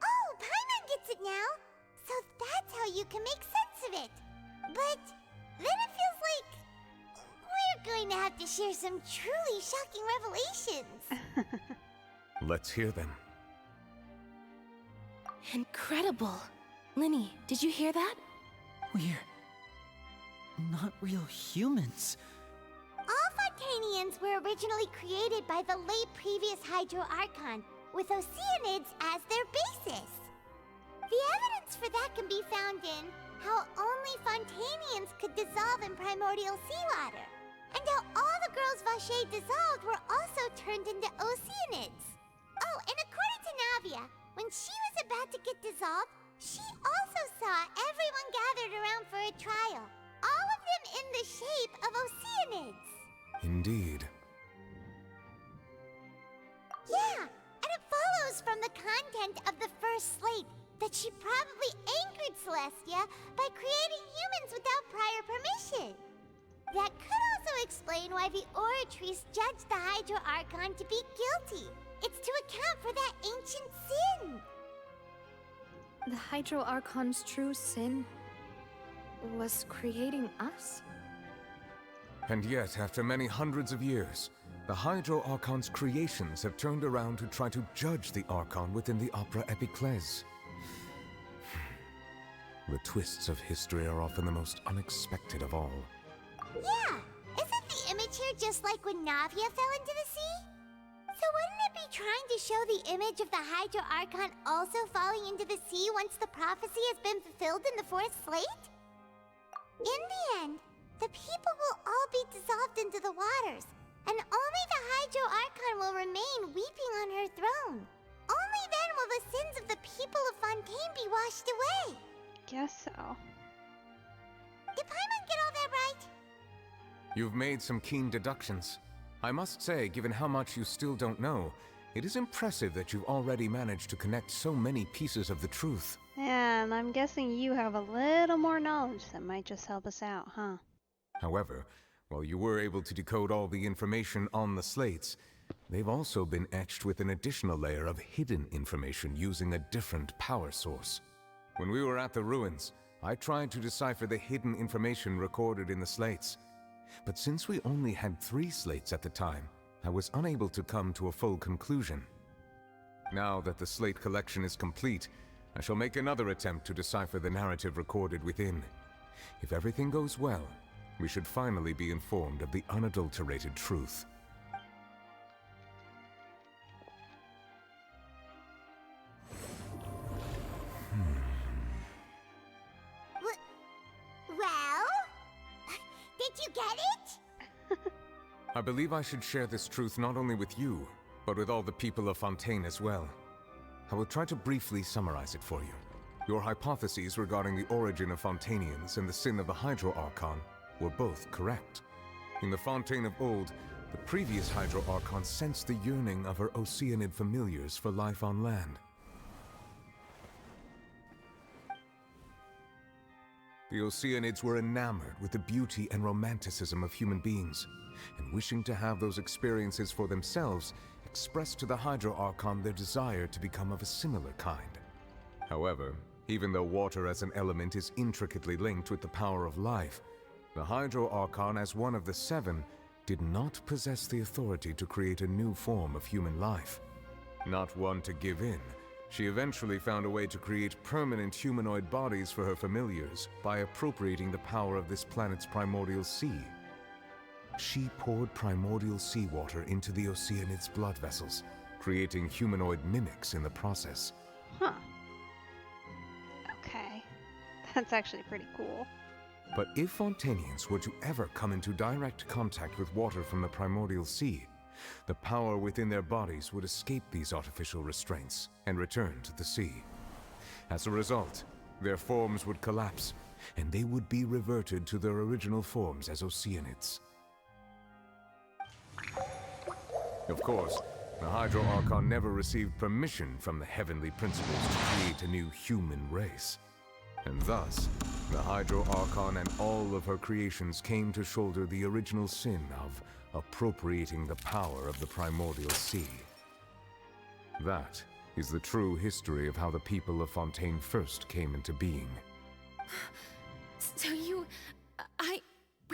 Oh, Paimon gets it now! So that's how you can make sense of it. But then it feels like we're going to have to share some truly shocking revelations. Let's hear them. Incredible. Linny, did you hear that? We're not real humans. All Fontainians were originally created by the late previous Hydro Archon, with Oceanids as their basis. The evidence for that can be found in how only Fontainians could dissolve in primordial seawater, and how all the girls Vacher dissolved were also turned into Oceanids. Oh, and according to Navia, when she was about to get dissolved, she also saw everyone gathered around for a trial, all of them in the shape of Oceanids. Indeed. Yeah, and it follows from the content of the first slate that she probably angered Celestia by creating humans without prior permission. That could also explain why the Oratrice judged the Hydro Archon to be guilty. It's to account for that ancient sin. The Hydro Archon's true sin was creating us? And yet, after many hundreds of years, the Hydro Archon's creations have turned around to try to judge the Archon within the Opera Epiclese. The twists of history are often the most unexpected of all. Yeah, isn't the image here just like when Navia fell into the sea? So wouldn't it be trying to show the image of the Hydro Archon also falling into the sea once the prophecy has been fulfilled in the fourth slate? In the end, the people will all be dissolved into the waters, and only the Hydro Archon will remain weeping on her throne. Only then will the sins of the people of Fontaine be washed away. Guess so. Did Paimon get all that right? You've made some keen deductions. I must say, given how much you still don't know, it is impressive that you've already managed to connect so many pieces of the truth. And I'm guessing you have a little more knowledge that might just help us out, huh? However, while you were able to decode all the information on the slates, they've also been etched with an additional layer of hidden information using a different power source. When we were at the ruins, I tried to decipher the hidden information recorded in the slates. But since we only had 3 slates at the time, I was unable to come to a full conclusion. Now that the slate collection is complete, I shall make another attempt to decipher the narrative recorded within. If everything goes well, we should finally be informed of the unadulterated truth. Well? Did you get it? I believe I should share this truth not only with you, but with all the people of Fontaine as well. I will try to briefly summarize it for you. Your hypotheses regarding the origin of Fontainians and the sin of the Hydro Archon were both correct. In the Fontaine of old, the previous Hydro Archon sensed the yearning of her Oceanid familiars for life on land. The Oceanids were enamored with the beauty and romanticism of human beings, and wishing to have those experiences for themselves, expressed to the Hydro Archon their desire to become of a similar kind. However, even though water as an element is intricately linked with the power of life, the Hydro Archon, as one of the 7, did not possess the authority to create a new form of human life. Not one to give in, she eventually found a way to create permanent humanoid bodies for her familiars by appropriating the power of this planet's primordial sea. She poured primordial seawater into the Oceanids' blood vessels, creating humanoid mimics in the process. Huh. Okay. That's actually pretty cool. But if Fontainians were to ever come into direct contact with water from the primordial sea, the power within their bodies would escape these artificial restraints and return to the sea. As a result, their forms would collapse, and they would be reverted to their original forms as Oceanids. Of course, the Hydro Archon never received permission from the heavenly principles to create a new human race. And thus, the Hydro Archon and all of her creations came to shoulder the original sin of appropriating the power of the primordial sea. That is the true history of how the people of Fontaine first came into being. So we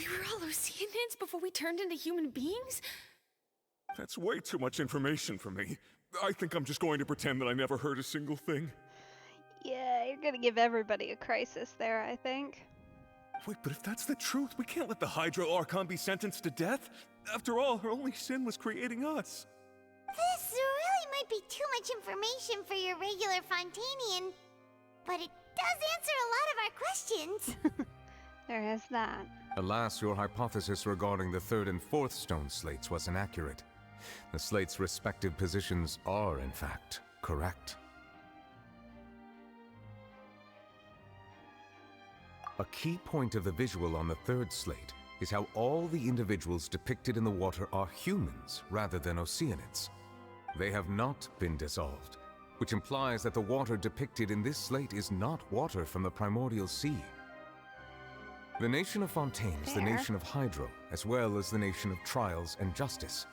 were all Oceanids before we turned into human beings? That's way too much information for me. I think I'm just going to pretend that I never heard a single thing. Yeah, you're gonna give everybody a crisis there, I think. Wait, but if that's the truth, we can't let the Hydro Archon be sentenced to death. After all, her only sin was creating us. This really might be too much information for your regular Fontainian, but it does answer a lot of our questions. There is that. Alas, your hypothesis regarding the 3rd and 4th stone slates was inaccurate. The slates' respective positions are, in fact, correct. A key point of the visual on the 3rd slate is how all the individuals depicted in the water are humans rather than Oceanids. They have not been dissolved, which implies that the water depicted in this slate is not water from the primordial sea. The nation of Fontaine is the nation of Hydro, as well as the nation of trials and justice.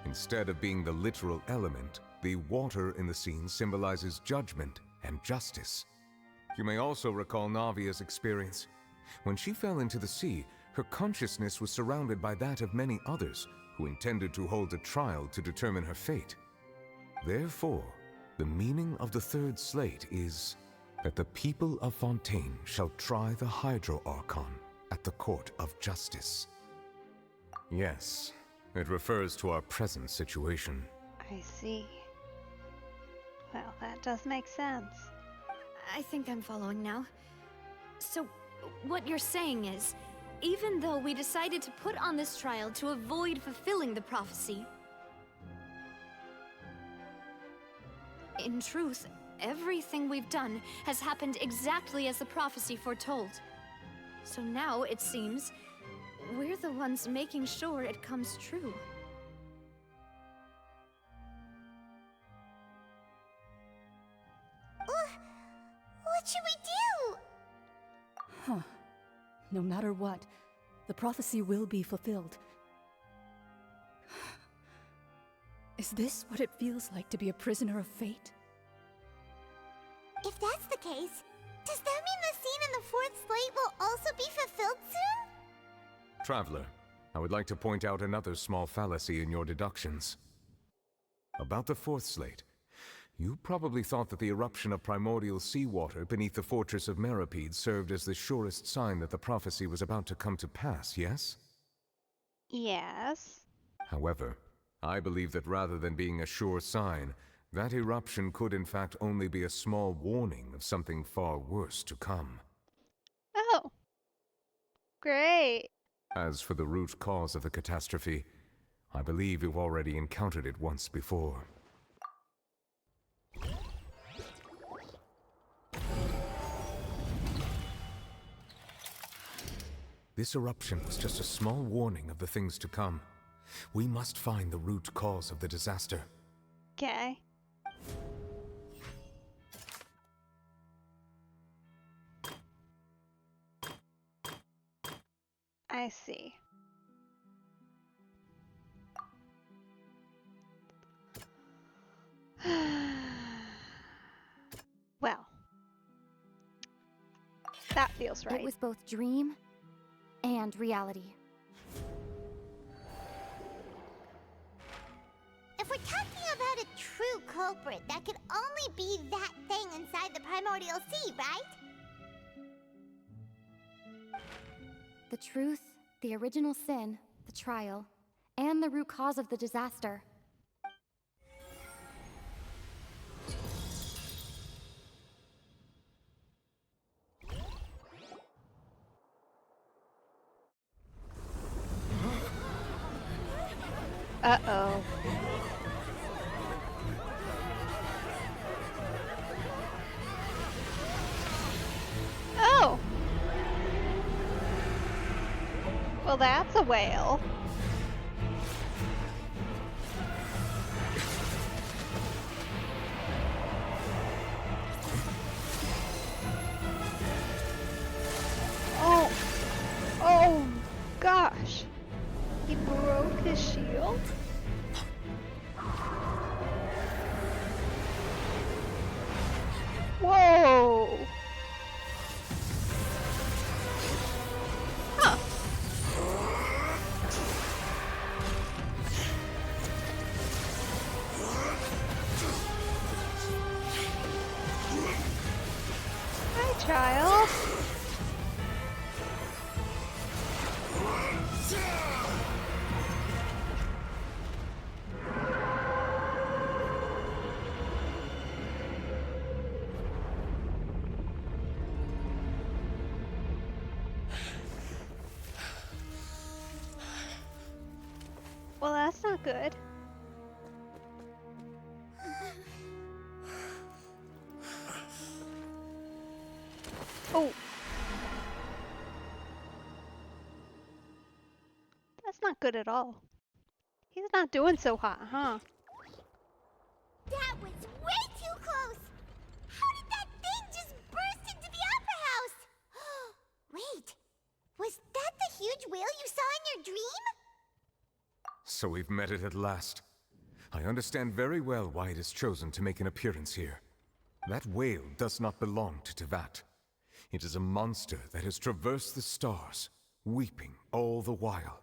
Instead of being the literal element, the water in the scene symbolizes judgment and justice. You may also recall Navia's experience. When she fell into the sea, her consciousness was surrounded by that of many others who intended to hold a trial to determine her fate. Therefore, the meaning of the 3rd slate is that the people of Fontaine shall try the Hydro Archon at the court of justice. Yes, it refers to our present situation. I see. Well, that does make sense. I think I'm following now. So, what you're saying is, even though we decided to put on this trial to avoid fulfilling the prophecy, in truth, everything we've done has happened exactly as the prophecy foretold. So now, it seems, we're the ones making sure it comes true. What should we do? Huh. No matter what, the prophecy will be fulfilled. Is this what it feels like to be a prisoner of fate? If that's the case, does that mean the scene in the fourth slate will also be fulfilled soon? Traveler, I would like to point out another small fallacy in your deductions. About the fourth slate, you probably thought that the eruption of primordial seawater beneath the fortress of Meropide served as the surest sign that the prophecy was about to come to pass, yes? Yes. However, I believe that rather than being a sure sign, that eruption could in fact only be a small warning of something far worse to come. Oh. Great. As for the root cause of the catastrophe, I believe you've already encountered it once before. This eruption was just a small warning of the things to come. We must find the root cause of the disaster. Okay. I see. Well, that feels right. It was both dream and reality. If we're talking about a true culprit, that could only be that thing inside the primordial sea, right? The truth, the original sin, the trial, and the root cause of the disaster. Uh-oh. Oh! Well, that's a whale. Oh! Oh, gosh. He broke his shield? Whoa! Huh. Hi, child. Well, that's not good. Oh. That's not good at all. He's not doing so hot, huh? That was way too close! How did that thing just burst into the opera house? Wait, was that the huge whale you saw in your dream? So we've met it at last. I understand very well why it has chosen to make an appearance here. That whale does not belong to Tevat. It is a monster that has traversed the stars, weeping all the while.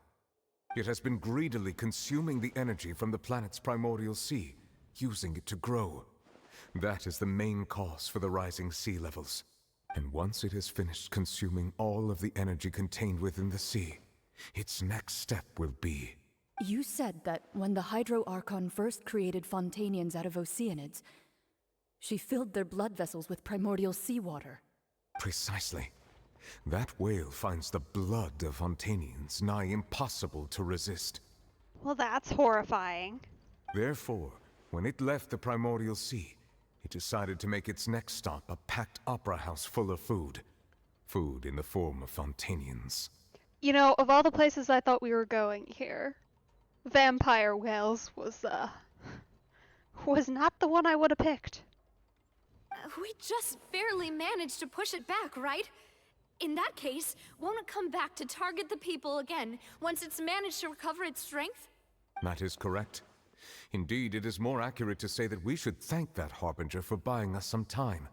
It has been greedily consuming the energy from the planet's primordial sea, using it to grow. That is the main cause for the rising sea levels. And once it has finished consuming all of the energy contained within the sea, its next step will be... You said that when the Hydro Archon first created Fontainians out of Oceanids, she filled their blood vessels with primordial seawater. Precisely. That whale finds the blood of Fontainians nigh impossible to resist. Well, that's horrifying. Therefore, when it left the Primordial Sea, it decided to make its next stop a packed opera house full of food. Food in the form of Fontainians. You know, of all the places I thought we were going here, vampire whales was not the one I would have picked. We just barely managed to push it back, right? In that case, won't it come back to target the people again once it's managed to recover its strength? That is correct. Indeed, it is more accurate to say that we should thank that Harbinger for buying us some time.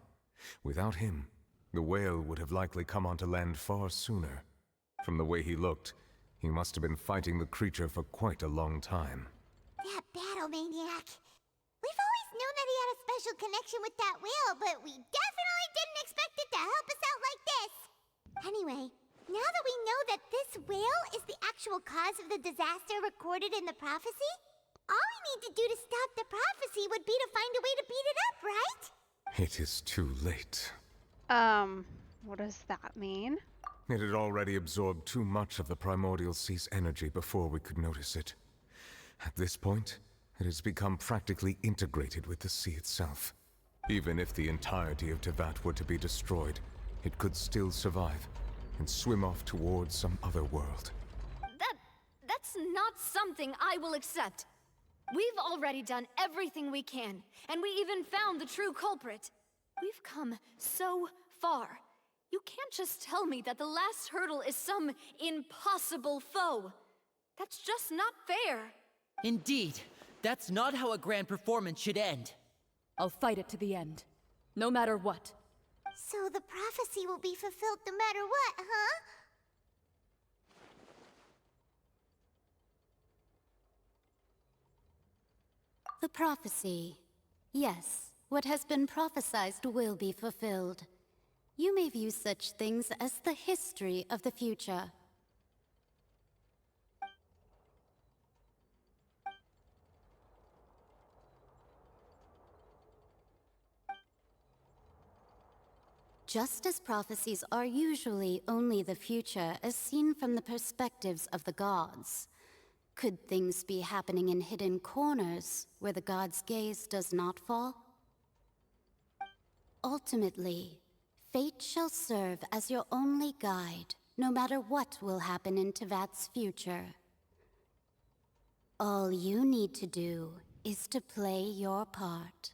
Without him, the whale would have likely come onto land far sooner. From the way he looked, he must have been fighting the creature for quite a long time. That battle maniac. We've always known that he had a special connection with that whale, but we definitely didn't expect it to help us out like this. Anyway, now that we know that this whale is the actual cause of the disaster recorded in the prophecy, all we need to do to stop the prophecy would be to find a way to beat it up, right? It is too late. What does that mean? It had already absorbed too much of the Primordial Sea's energy before we could notice it. At this point, it has become practically integrated with the sea itself. Even if the entirety of Tevat were to be destroyed, it could still survive and swim off towards some other world. That's not something I will accept. We've already done everything we can, and we even found the true culprit. We've come so far. You can't just tell me that the last hurdle is some impossible foe. That's just not fair. Indeed, that's not how a grand performance should end. I'll fight it to the end, no matter what. So the prophecy will be fulfilled no matter what, huh? The prophecy. Yes, what has been prophesied will be fulfilled. You may view such things as the history of the future. Just as prophecies are usually only the future as seen from the perspectives of the gods, could things be happening in hidden corners where the gods' gaze does not fall? Ultimately, fate shall serve as your only guide, no matter what will happen in Tevat's future. All you need to do is to play your part.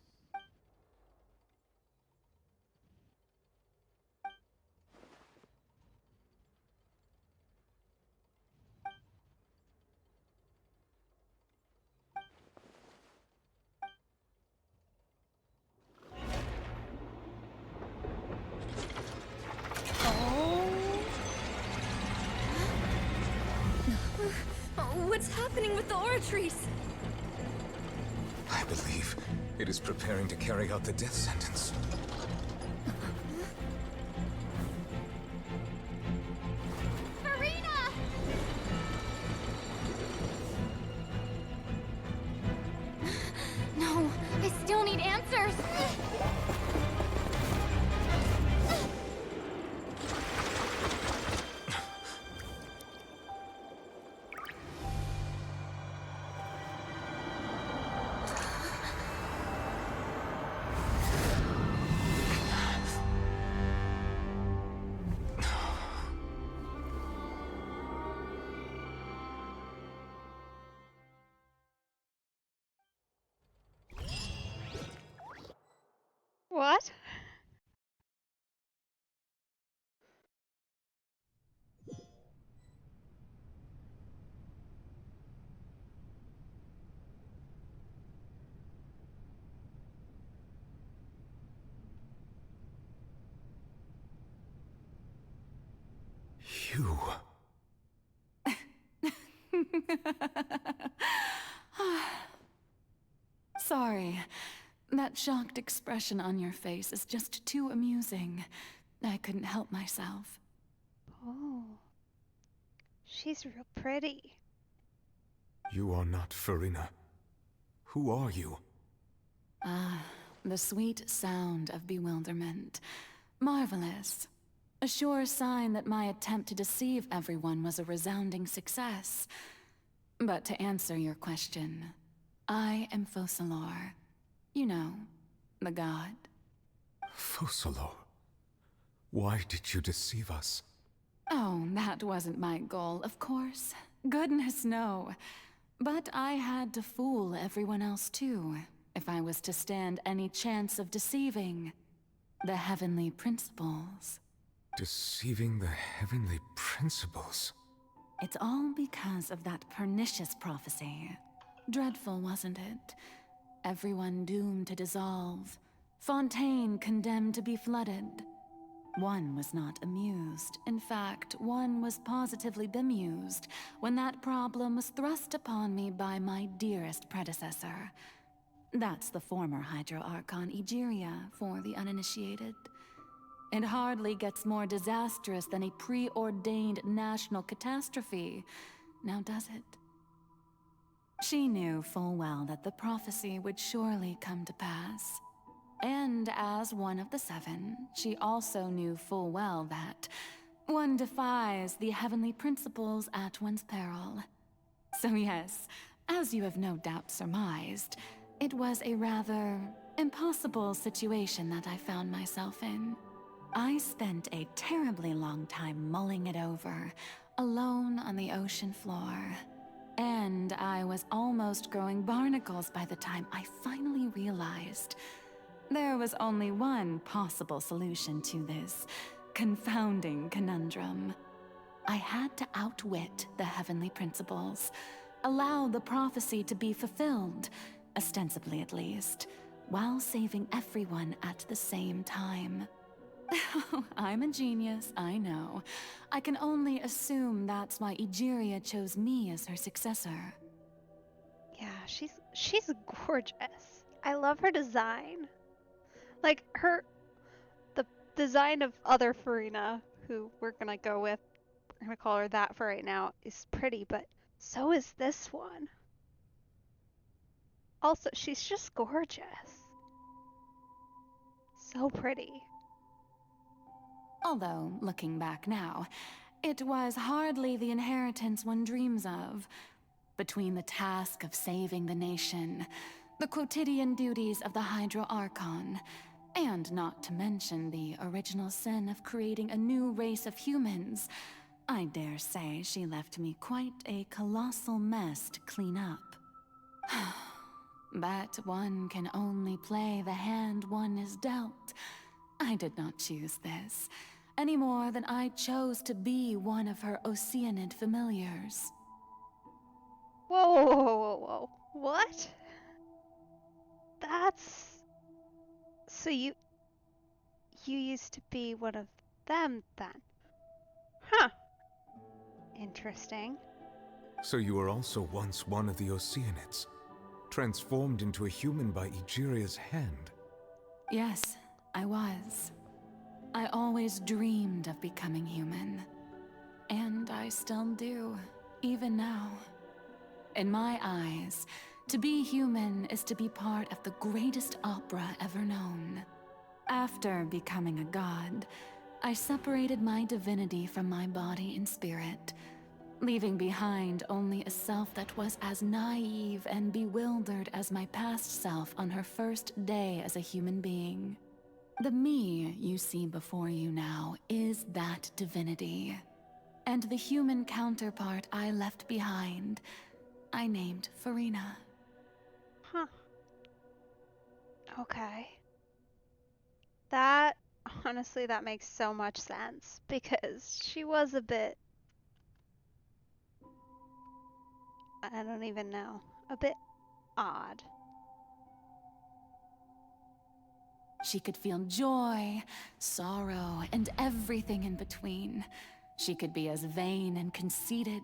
What's happening with the Oratrice? I believe it is preparing to carry out the death sentence. Furina! No, I still need answers. What? You... Sorry. That shocked expression on your face is just too amusing. I couldn't help myself. Oh. She's real pretty. You are not Furina. Who are you? Ah, the sweet sound of bewilderment. Marvelous. A sure sign that my attempt to deceive everyone was a resounding success. But to answer your question, I am Focalor. You know, the god. Focalor, why did you deceive us? Oh, that wasn't my goal, of course. Goodness, no. But I had to fool everyone else too, if I was to stand any chance of deceiving the heavenly principles. Deceiving the heavenly principles? It's all because of that pernicious prophecy. Dreadful, wasn't it? Everyone doomed to dissolve. Fontaine condemned to be flooded. One was not amused. In fact, one was positively bemused when that problem was thrust upon me by my dearest predecessor. That's the former Hydro Archon Egeria, for the uninitiated. It hardly gets more disastrous than a preordained national catastrophe, now does it? She knew full well that the prophecy would surely come to pass. And as one of the seven, she also knew full well that one defies the heavenly principles at one's peril. So yes, as you have no doubt surmised, it was a rather impossible situation that I found myself in. I spent a terribly long time mulling it over, alone on the ocean floor. And I was almost growing barnacles by the time I finally realized there was only one possible solution to this confounding conundrum. I had to outwit the heavenly principles, allow the prophecy to be fulfilled, ostensibly at least, while saving everyone at the same time. I'm a genius, I know. I can only assume that's why Egeria chose me as her successor. Yeah, she's gorgeous. I love her design. Like the design of other Farina, who we're gonna go with, we're gonna call her that for right now, is pretty, but so is this one. Also, she's just gorgeous. So pretty. Although, looking back now, it was hardly the inheritance one dreams of. Between the task of saving the nation, the quotidian duties of the Hydro Archon, and not to mention the original sin of creating a new race of humans, I dare say she left me quite a colossal mess to clean up. But one can only play the hand one is dealt. I did not choose this, any more than I chose to be one of her Oceanid familiars. Whoa, whoa, whoa, whoa, whoa. What? That's... So you used to be one of them, then? Huh. Interesting. So you were also once one of the Oceanids, transformed into a human by Egeria's hand. Yes, I was. I always dreamed of becoming human. And I still do, even now. In my eyes, to be human is to be part of the greatest opera ever known. After becoming a god, I separated my divinity from my body and spirit, leaving behind only a self that was as naive and bewildered as my past self on her first day as a human being. The me you see before you now is that divinity. And the human counterpart I left behind, I named Farina. Huh. Okay. That, honestly, that makes so much sense, because she was a bit... I don't even know. A bit odd. She could feel joy, sorrow, and everything in between. She could be as vain and conceited,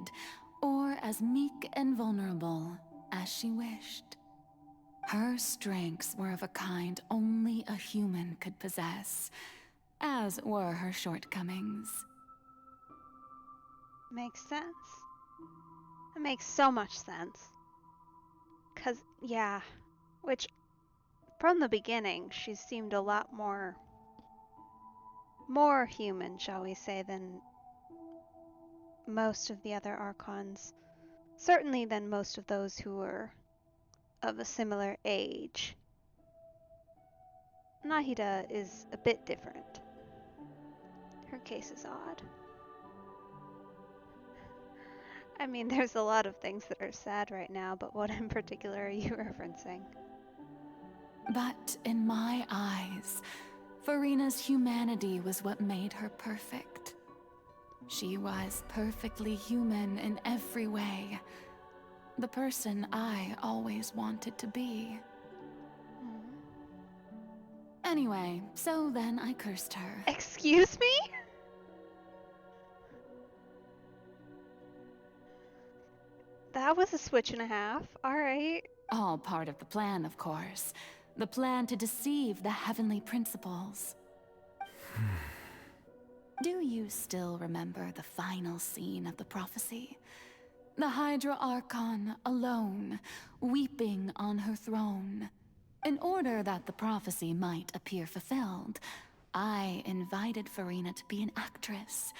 or as meek and vulnerable as she wished. Her strengths were of a kind only a human could possess, as were her shortcomings. Makes sense. It makes so much sense. 'Cause, yeah, which, from the beginning, she seemed a lot more more human, shall we say, than most of the other Archons. Certainly than most of those who were of a similar age. Nahida is a bit different. Her case is odd. I mean, there's a lot of things that are sad right now, but what in particular are you referencing? But in my eyes, Farina's humanity was what made her perfect. She was perfectly human in every way. The person I always wanted to be. Anyway, so then I cursed her. Excuse me? That was a switch and a half. Alright. All part of the plan, of course. The plan to deceive the heavenly principles. Do you still remember the final scene of the prophecy? The Hydra Archon, alone, weeping on her throne. In order that the prophecy might appear fulfilled, I invited Farina to be an actress,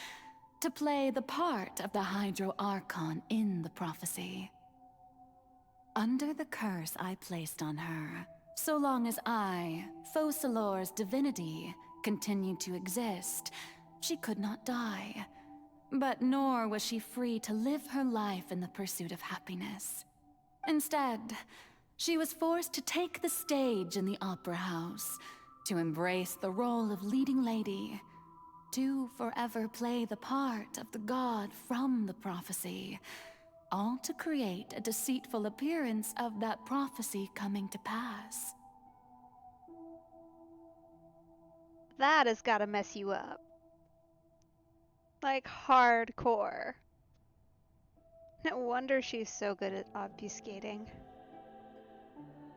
to play the part of the Hydra Archon in the prophecy. Under the curse I placed on her, so long as I, Focalor's divinity, continued to exist, she could not die. But nor was she free to live her life in the pursuit of happiness. Instead, she was forced to take the stage in the opera house, to embrace the role of leading lady, to forever play the part of the god from the prophecy, all to create a deceitful appearance of that prophecy coming to pass. That has gotta mess you up. Like, hardcore. No wonder she's so good at obfuscating.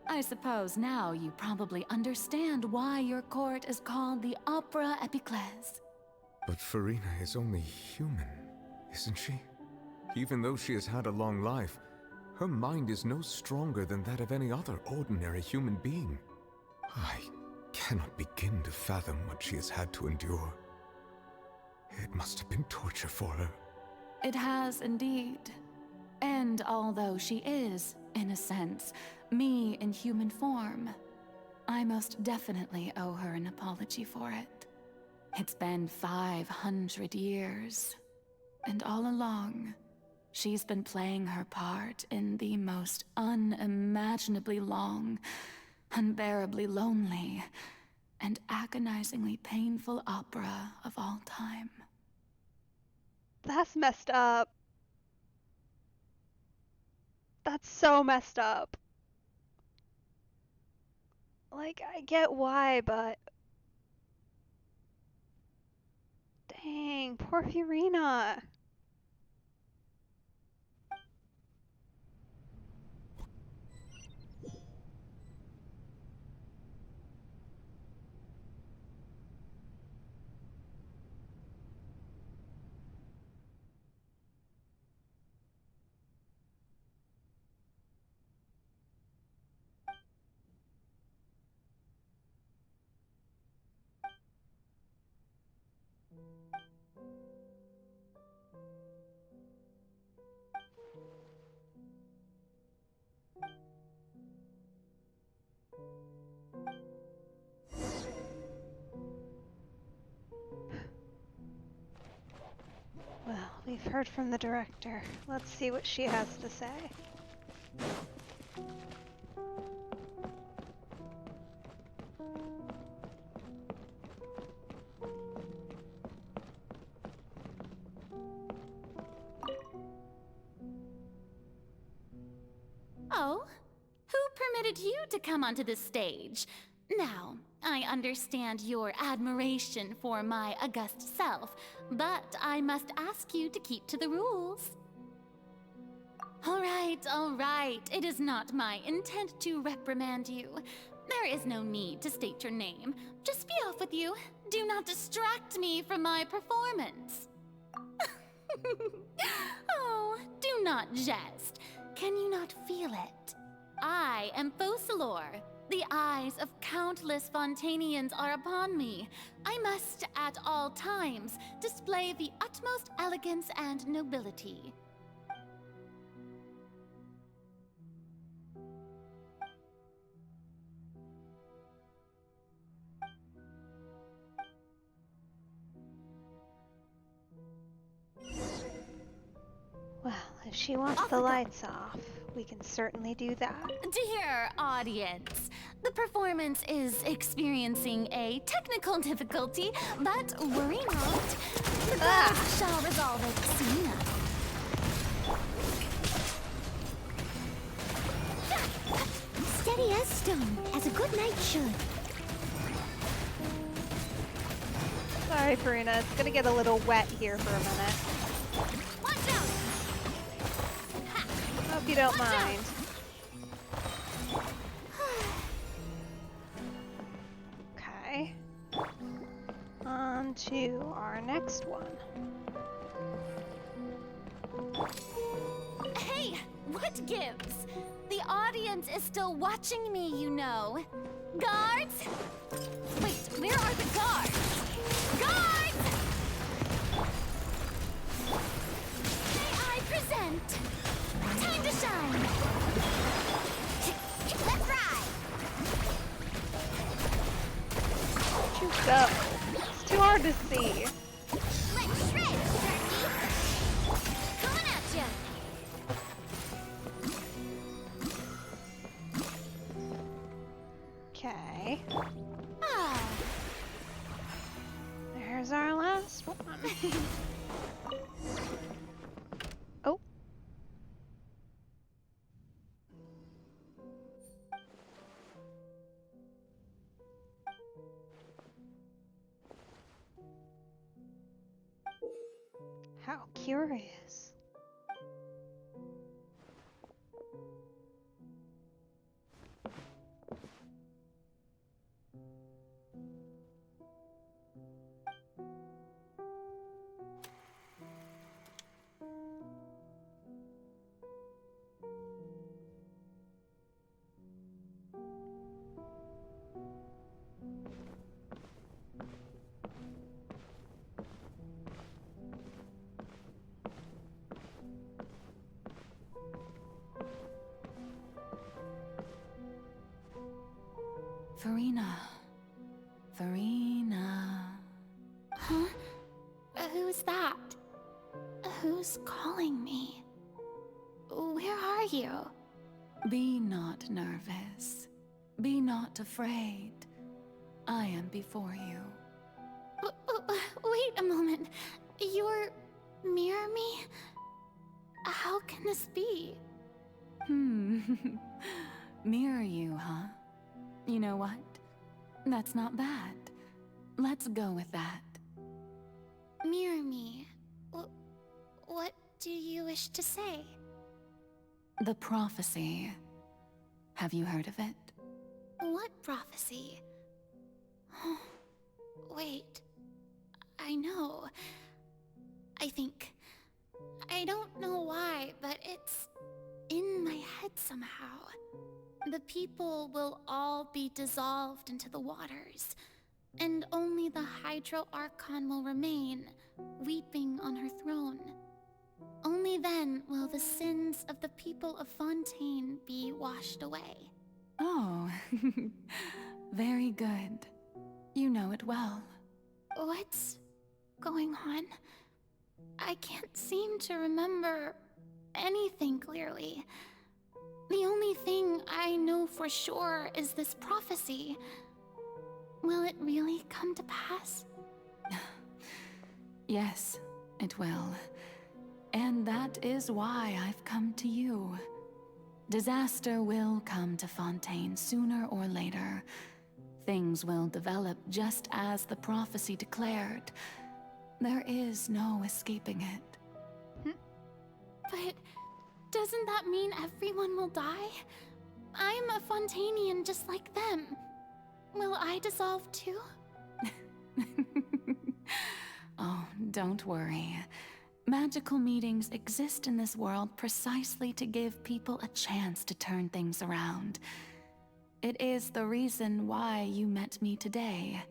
I suppose now you probably understand why your court is called the Opera Epiclese. But Farina is only human, isn't she? Even though she has had a long life, her mind is no stronger than that of any other ordinary human being. I cannot begin to fathom what she has had to endure. It must have been torture for her. It has indeed. And although she is, in a sense, me in human form, I most definitely owe her an apology for it. It's been 500 years, and all along, she's been playing her part in the most unimaginably long, unbearably lonely, and agonizingly painful opera of all time. That's messed up. That's so messed up. Like, I get why, but... Dang, poor Furina. Well, we've heard from the director. Let's see what she has to say. Oh? Who permitted you to come onto the stage? Now, I understand your admiration for my august self, but I must ask you to keep to the rules. All right. It is not my intent to reprimand you. There is no need to state your name. Just be off with you. Do not distract me from my performance. Oh, do not jest. Can you not feel it? I am Focalor, The eyes of countless Fontainians are upon me. I must, at all times, display the utmost elegance and nobility. Well, if she wants the lights off, we can certainly do that. Dear audience, the performance is experiencing a technical difficulty, but worry not. The gods shall resolve it soon enough. Steady as stone, as a good knight should. Sorry, Farina, it's gonna get a little wet here for a minute. Watch out! Hope you don't mind. Okay. On to our next one. Hey, what gives? The audience is still watching me, you know. Guards? Wait, where are the guards? Guards! May I present? Time to shine! Let's ride! Where'd you go? It's too hard to see. Let's shred, turkey! Coming at ya! Okay. Ah. There's our last one. Oh. How curious. Farina. Farina. Huh? Who's that? Who's calling me? Where are you? Be not nervous. Be not afraid. I am before you. Wait a moment. You're near me? How can this be? Mirror you, huh? You know what? That's not bad. Let's go with that. Mirror me? What do you wish to say? The prophecy. Have you heard of it? What prophecy? Wait. I know. I think. I don't know why, but it's in my head somehow. The people will all be dissolved into the waters, and only the Hydro Archon will remain, weeping on her throne. Only then will the sins of the people of Fontaine be washed away. Oh, very good. You know it well. What's going on? I can't seem to remember anything clearly. The only thing I know for sure is this prophecy. Will it really come to pass? Yes, it will. And that is why I've come to you. Disaster will come to Fontaine sooner or later. Things will develop just as the prophecy declared. There is no escaping it. But doesn't that mean everyone will die? I'm a Fontainian just like them. Will I dissolve too? Oh, don't worry. Magical meetings exist in this world precisely to give people a chance to turn things around. it is the reason why you met me today.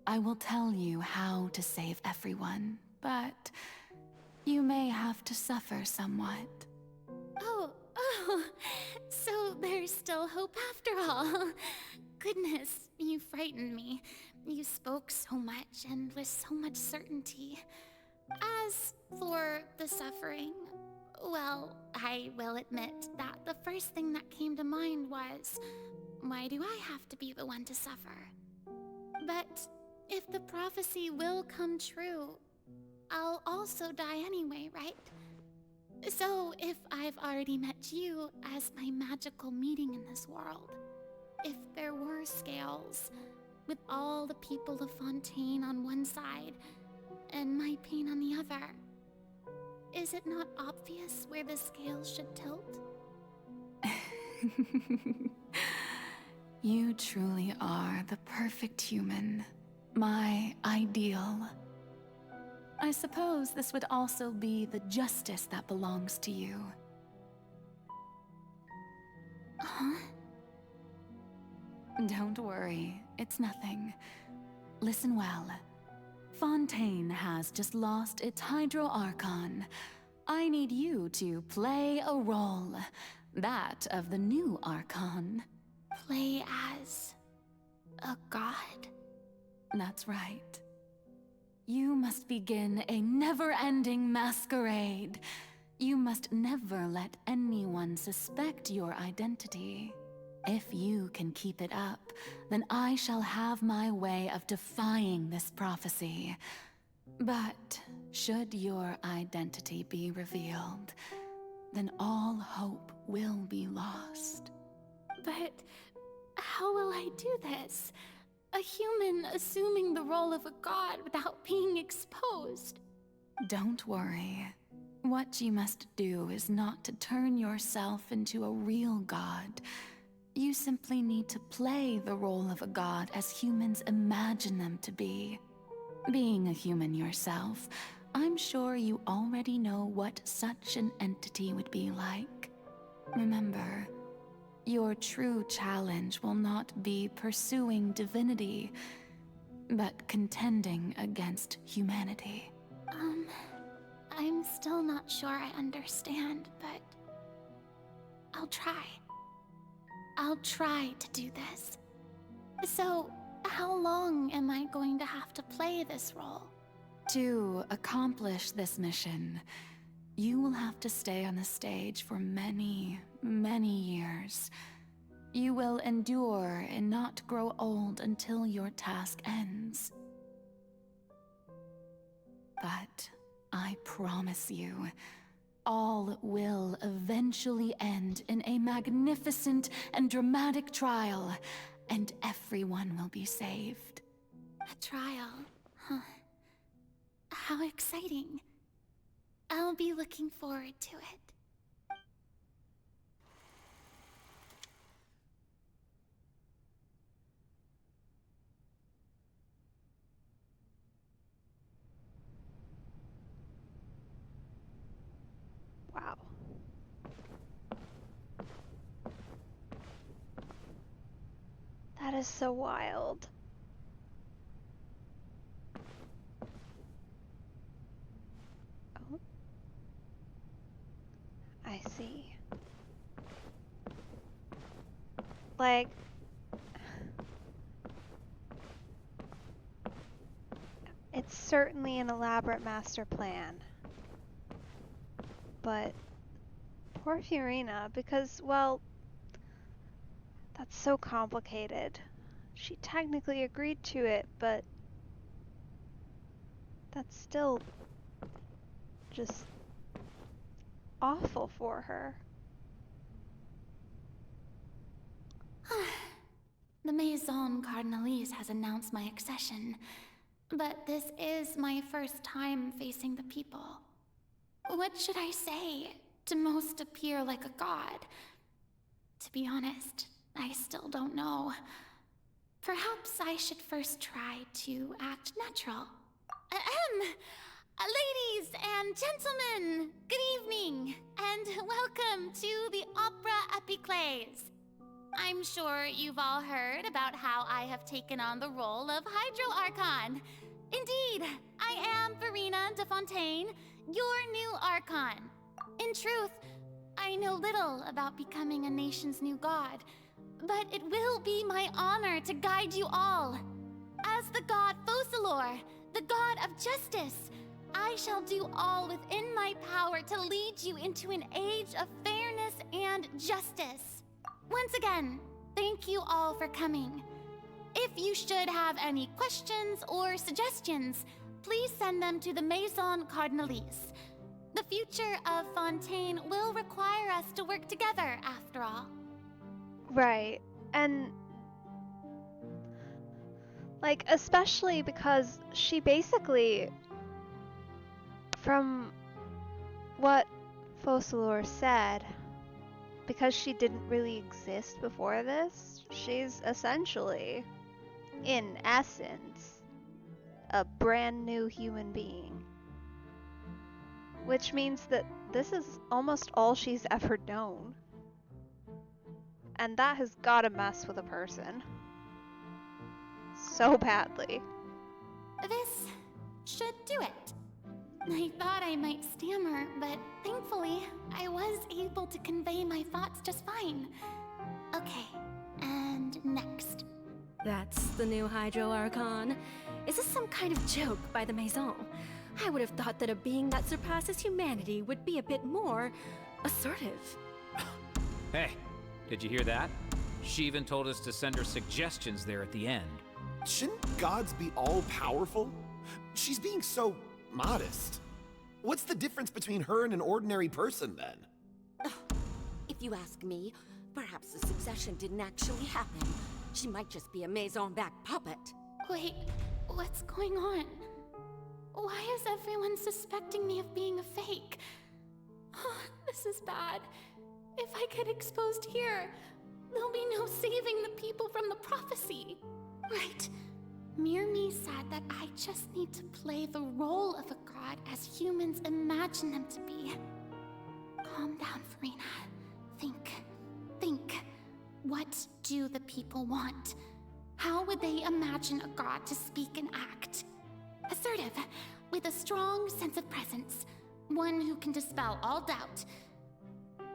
I will tell you how to save everyone, but you may have to suffer somewhat. Oh, so there's still hope after all. Goodness, you frightened me. You spoke so much and with so much certainty. As for the suffering, well, I will admit that the first thing that came to mind was, why do I have to be the one to suffer? But if the prophecy will come true, I'll also die anyway, right? So if I've already met you as my magical meeting in this world, if there were scales, with all the people of Fontaine on one side and my pain on the other, is it not obvious where the scales should tilt? You truly are the perfect human, my ideal. I suppose this would also be the justice that belongs to you. Huh? Don't worry, it's nothing. Listen well. Fontaine has just lost its Hydro Archon. I need you to play a role, that of the new Archon. Play as a god? That's right. You must begin a never-ending masquerade. You must never let anyone suspect your identity. If you can keep it up, then I shall have my way of defying this prophecy. But should your identity be revealed, then all hope will be lost. But how will I do this? A human assuming the role of a god without being exposed. Don't worry. What you must do is not to turn yourself into a real god. You simply need to play the role of a god as humans imagine them to be. Being a human yourself, I'm sure you already know what such an entity would be like. Remember, your true challenge will not be pursuing divinity, but contending against humanity. I'm still not sure I understand, but I'll try. I'll try to do this. So, how long am I going to have to play this role? To accomplish this mission, you will have to stay on the stage for many, many years. You will endure and not grow old until your task ends. But I promise you, all will eventually end in a magnificent and dramatic trial, and everyone will be saved. A trial, huh? How exciting. I'll be looking forward to it. Wow. That is so wild. Oh. I see. Like, it's certainly an elaborate master plan. But poor Fiorina, because, well, that's so complicated. She technically agreed to it, but that's still just awful for her. The Maison Cardinalise has announced my accession, but this is my first time facing the people. What should I say to most appear like a god? To be honest, I still don't know. Perhaps I should first try to act natural. Ladies and gentlemen, good evening, and welcome to the Opera Epiclese. I'm sure you've all heard about how I have taken on the role of Hydro Archon. Indeed, I am Farina de Fontaine, your new Archon. In truth, I know little about becoming a nation's new god, but it will be my honor to guide you all. As the god Focalor, the god of justice, I shall do all within my power to lead you into an age of fairness and justice. Once again, thank you all for coming. If you should have any questions or suggestions, please send them to the Maison Cardinalise. The future of Fontaine will require us to work together, after all. Right. And like, especially because she basically, from what Focalor said, because she didn't really exist before this, she's essentially, in essence, a brand new human being. Which means that this is almost all she's ever known. And that has gotta mess with a person. So badly. This should do it. I thought I might stammer, but thankfully, I was able to convey my thoughts just fine. Okay, and next. That's the new Hydro Archon. Is this some kind of joke by the Maison? I would have thought that a being that surpasses humanity would be a bit more assertive. Hey, did you hear that? She even told us to send her suggestions there at the end. Shouldn't gods be all-powerful? She's being so modest. What's the difference between her and an ordinary person, then? If you ask me, perhaps the succession didn't actually happen. She might just be a Maison-back puppet. Wait, what's going on? Why is everyone suspecting me of being a fake? Oh, this is bad. If I get exposed here, there'll be no saving the people from the prophecy. Right. Mirmi said that I just need to play the role of a god as humans imagine them to be. Calm down, Farina. Think. What do the people want? How would they imagine a god to speak and act? Assertive, with a strong sense of presence. One who can dispel all doubt.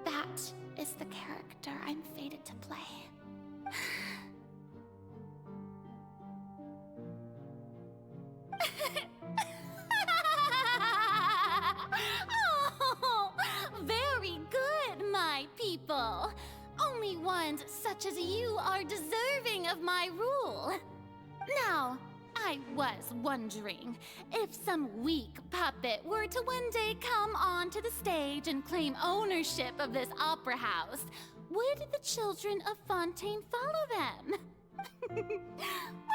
That is the character I'm fated to play. Oh, very good, my people. Only ones such as you are deserving of my rule. Now, I was wondering if some weak puppet were to one day come onto the stage and claim ownership of this opera house, would the children of Fontaine follow them?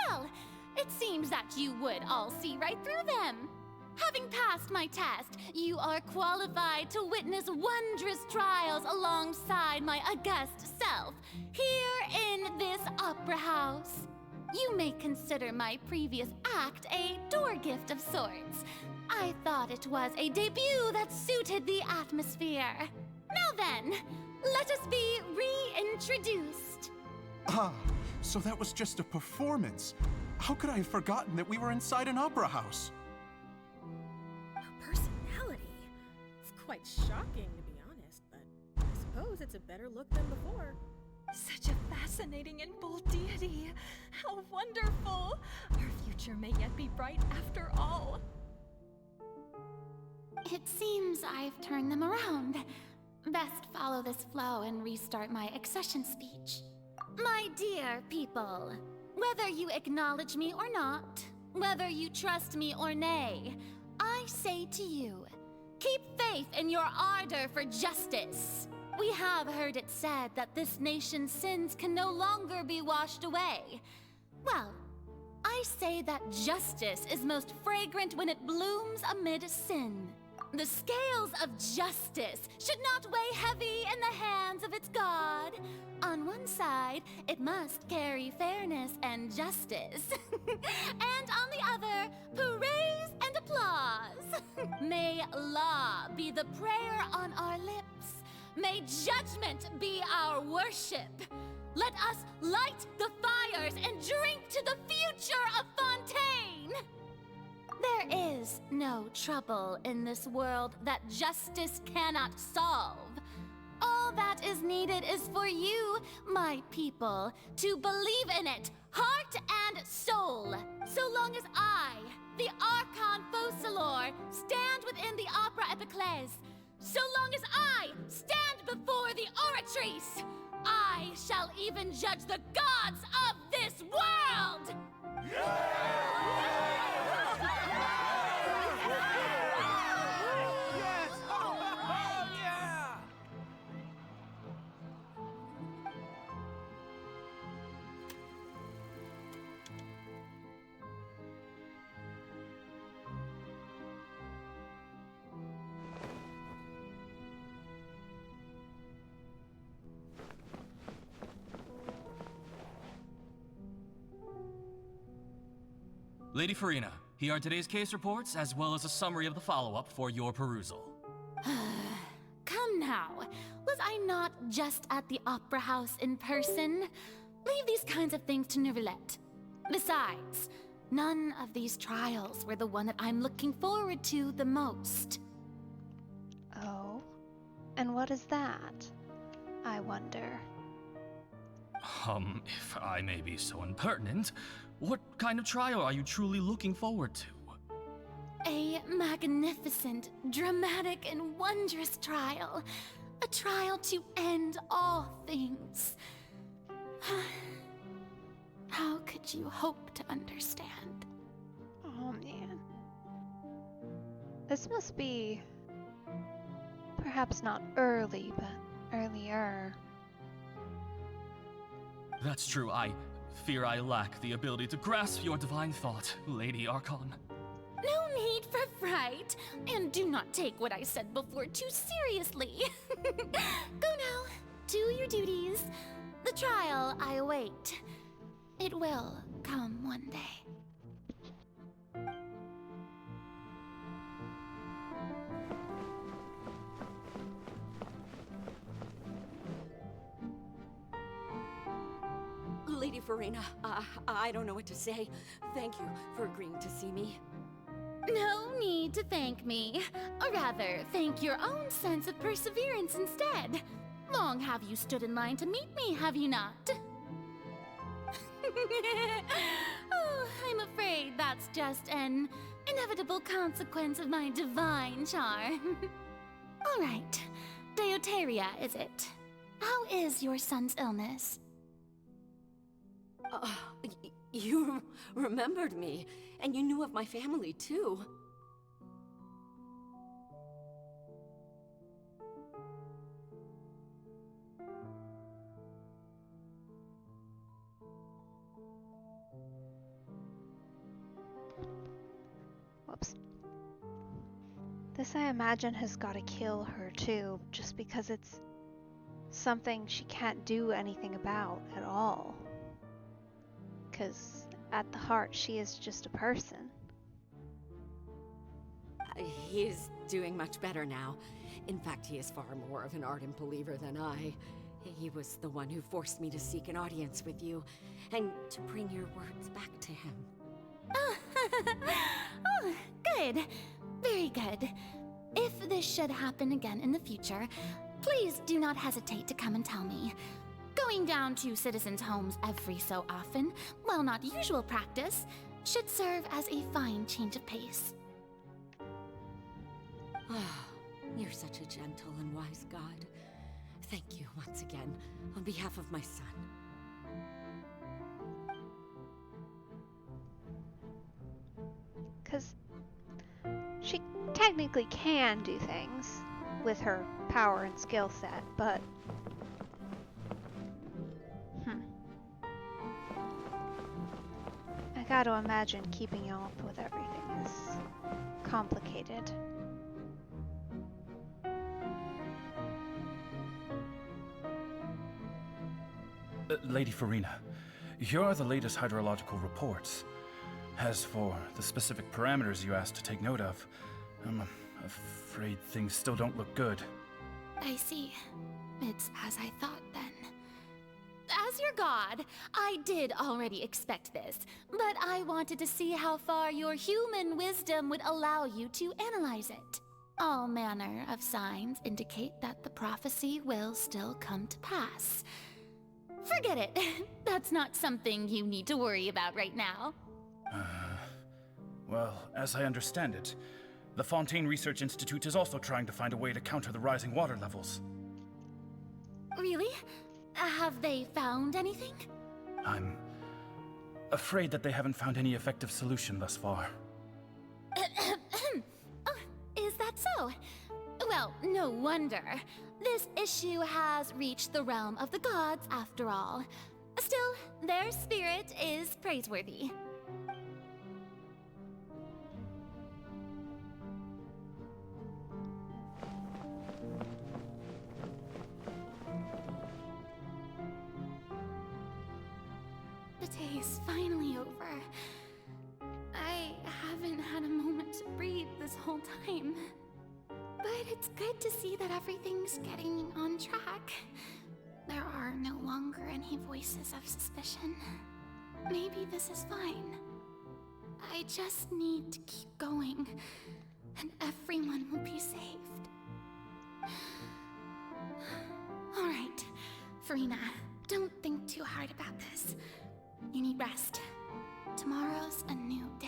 Well, it seems that you would all see right through them. Having passed my test, you are qualified to witness wondrous trials alongside my august self, here in this opera house. You may consider my previous act a door gift of sorts. I thought it was a debut that suited the atmosphere. Now then, let us be reintroduced. Ah, so that was just a performance. How could I have forgotten that we were inside an opera house? Personality? It's quite shocking, to be honest, but I suppose it's a better look than before. Such a fascinating and bold deity. How wonderful! Our future may yet be bright after all. It seems I've turned them around. Best follow this flow and restart my accession speech. My dear people, whether you acknowledge me or not, whether you trust me or nay, I say to you, keep faith in your ardor for justice. We have heard it said that this nation's sins can no longer be washed away. Well, I say that justice is most fragrant when it blooms amid sin. The scales of justice should not weigh heavy in the hands of its God. On one side, it must carry fairness and justice. And on the other, praise and applause. May law be the prayer on our lips. May judgment be our worship. Let us light the fires and drink to the future of Fontaine! There is no trouble in this world that justice cannot solve. All that is needed is for you, my people, to believe in it, heart and soul. So long as I, the Archon Focalor, stand within the Opera Epiclese, so long as I stand before the Oratrice, I shall even judge the gods of this world! Lady Farina, here are today's case reports, as well as a summary of the follow-up for your perusal. Come now, was I not just at the Opera House in person? Leave these kinds of things to Neuvillette. Besides, none of these trials were the one that I'm looking forward to the most. Oh? And what is that? I wonder. If I may be so impertinent, what kind of trial are you truly looking forward to? A magnificent, dramatic, and wondrous trial. A trial to end all things. How could you hope to understand? Oh man. This must be... perhaps not early, but earlier. That's true, I fear I lack the ability to grasp your divine thought, Lady Archon. No need for fright, and do not take what I said before too seriously. Go now, do your duties. The trial I await. It will come one day. Lady Farina, I don't know what to say. Thank you for agreeing to see me. No need to thank me. Or rather, thank your own sense of perseverance instead. Long have you stood in line to meet me, have you not? Oh, I'm afraid that's just an inevitable consequence of my divine charm. All right, Deoteria, is it? How is your son's illness? You remembered me, and you knew of my family, too. Whoops. This, I imagine, has got to kill her, too, just because it's something she can't do anything about at all. Because at the heart, she is just a person. He is doing much better now. In fact, he is far more of an ardent believer than I. He was the one who forced me to seek an audience with you, and to bring your words back to him. Oh, good. Very good. If this should happen again in the future, please do not hesitate to come and tell me. Going down to citizens' homes every so often, while not usual practice, should serve as a fine change of pace. You're such a gentle and wise God. Thank you once again, on behalf of my son. Because she technically can do things with her power and skill set, but... I gotta imagine keeping up with everything is complicated. Lady Farina, here are the latest hydrological reports. As for the specific parameters you asked to take note of, I'm afraid things still don't look good. I see. It's as I thought then. As as your god, I did already expect this, but I wanted to see how far your human wisdom would allow you to analyze it. All manner of signs indicate that the prophecy will still come to pass. Forget it. That's not something you need to worry about right now. Well, as I understand it, the Fontaine Research Institute is also trying to find a way to counter the rising water levels. Really? Have they found anything? I'm afraid that they haven't found any effective solution thus far. Oh, is that so? Well, no wonder. This issue has reached the realm of the gods, after all. Still, their spirit is praiseworthy. The day is finally over. I haven't had a moment to breathe this whole time. But it's good to see that everything's getting on track. There are no longer any voices of suspicion. Maybe this is fine. I just need to keep going, and everyone will be saved. Alright, Farina, don't think too hard about this. You need rest. Tomorrow's a new day.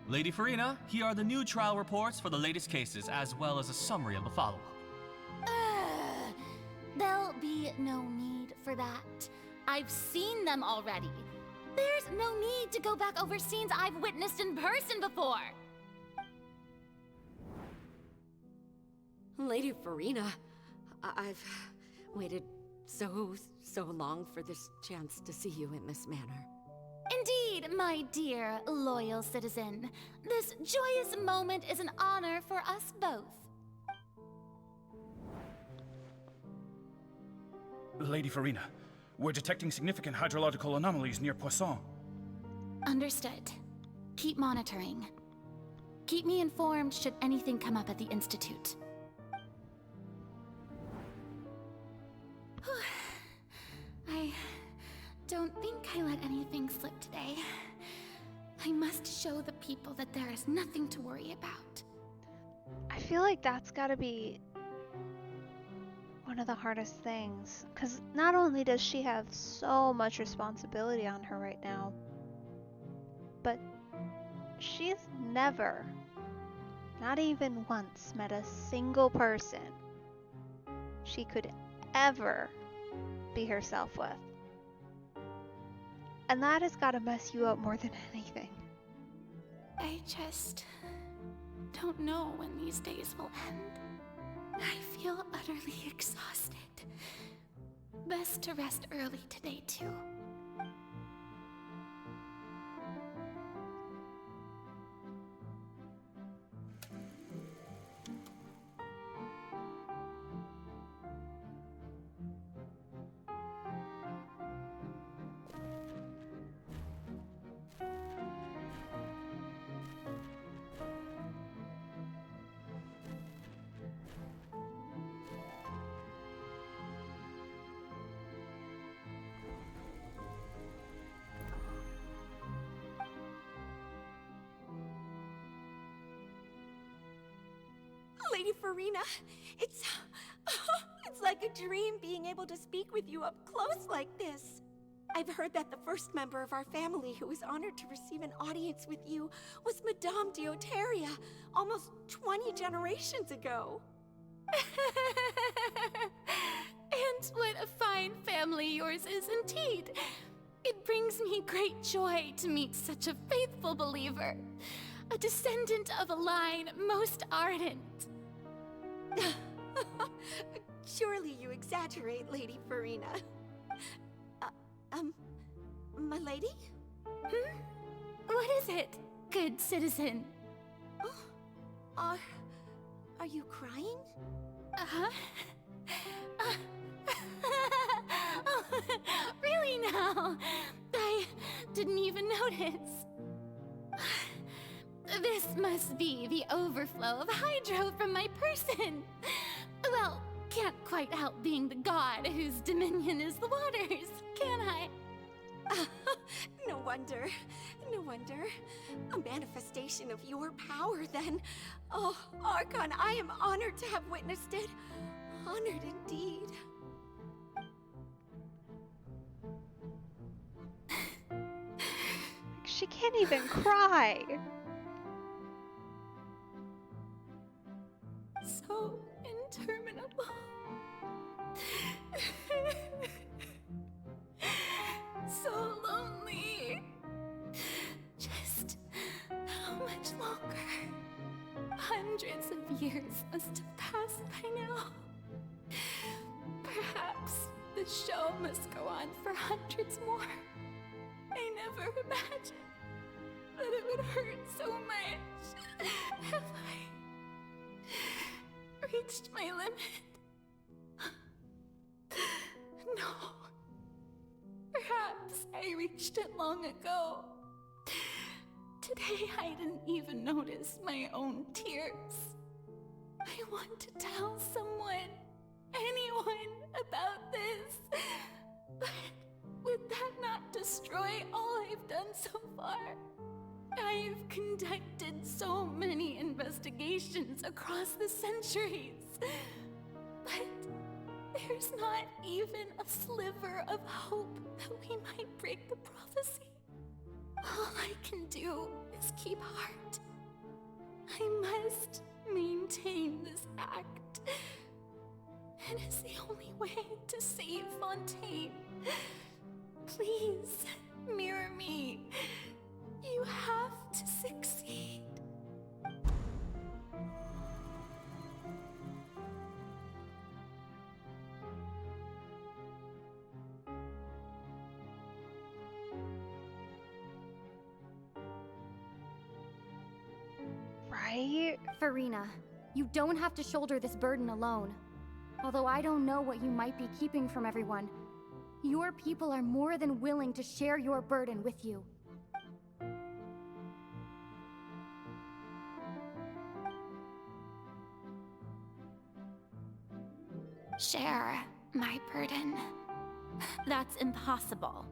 Lady Farina, here are the new trial reports for the latest cases, as well as a summary of the follow-up. There'll be no need for that. I've seen them already. There's no need to go back over scenes I've witnessed in person before. Lady Farina, I've waited so long for this chance to see you in this manner. Indeed, my dear, loyal citizen. This joyous moment is an honor for us both. Lady Farina, we're detecting significant hydrological anomalies near Poisson. Understood. Keep monitoring. Keep me informed should anything come up at the Institute. I don't think I let anything slip today. I must show the people that there is nothing to worry about. I feel like that's gotta be one of the hardest things, because not only does she have so much responsibility on her right now, but she's never, not even once, met a single person she could ever be herself with. And that has got to mess you up more than anything. I just don't know when these days will end. I feel utterly exhausted. Best to rest early today, too. Lady Farina, it's like a dream being able to speak with you up close like this. I've heard that the first member of our family who was honored to receive an audience with you was Madame Dioteria, almost 20 generations ago. And what a fine family yours is indeed. It brings me great joy to meet such a faithful believer, a descendant of a line most ardent. Surely you exaggerate, Lady Farina. My lady? What is it, good citizen? Oh, are you crying? Uh-huh. Oh, really now? I didn't even notice. This must be the overflow of hydro from my person. Well, can't quite help being the god whose dominion is the waters, can I? No wonder. No wonder. A manifestation of your power, then. Oh, Archon, I am honored to have witnessed it. Honored indeed. She can't even cry. So interminable. So lonely. Just how much longer? Hundreds of years must have passed by now. Perhaps the show must go on for hundreds more. I never imagined that it would hurt so much. Have I reached my limit? No. Perhaps I reached it long ago. Today I didn't even notice my own tears. I want to tell someone, anyone, about this. But would that not destroy all I've done so far? I've conducted so many investigations across the centuries. But there's not even a sliver of hope that we might break the prophecy. All I can do is keep heart. I must maintain this act. It is the only way to save Fontaine. Please, mirror me. You have to succeed. Right? Farina, you don't have to shoulder this burden alone. Although I don't know what you might be keeping from everyone, your people are more than willing to share your burden with you. Share my burden. That's impossible.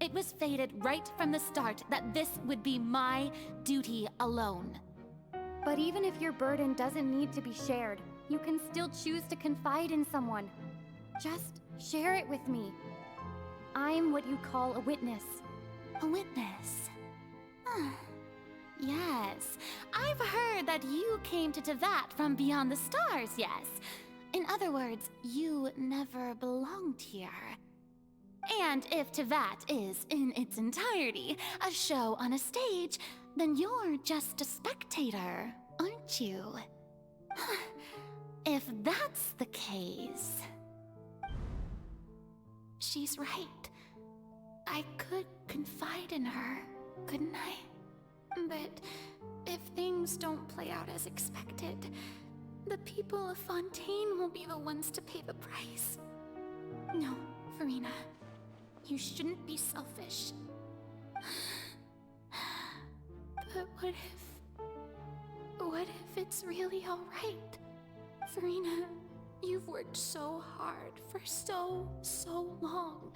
It was fated right from the start that this would be my duty alone. But even if your burden doesn't need to be shared, you can still choose to confide in someone. Just share it with me. I'm what you call a witness. A witness? Yes, I've heard that you came to Tevat from beyond the stars, yes. In other words, you never belonged here. And if Tevat is, in its entirety, a show on a stage, then you're just a spectator, aren't you? If that's the case... She's right. I could confide in her, couldn't I? But if things don't play out as expected, the people of Fontaine will be the ones to pay the price. No, Farina. You shouldn't be selfish. But what if it's really alright? Farina, you've worked so hard for so long.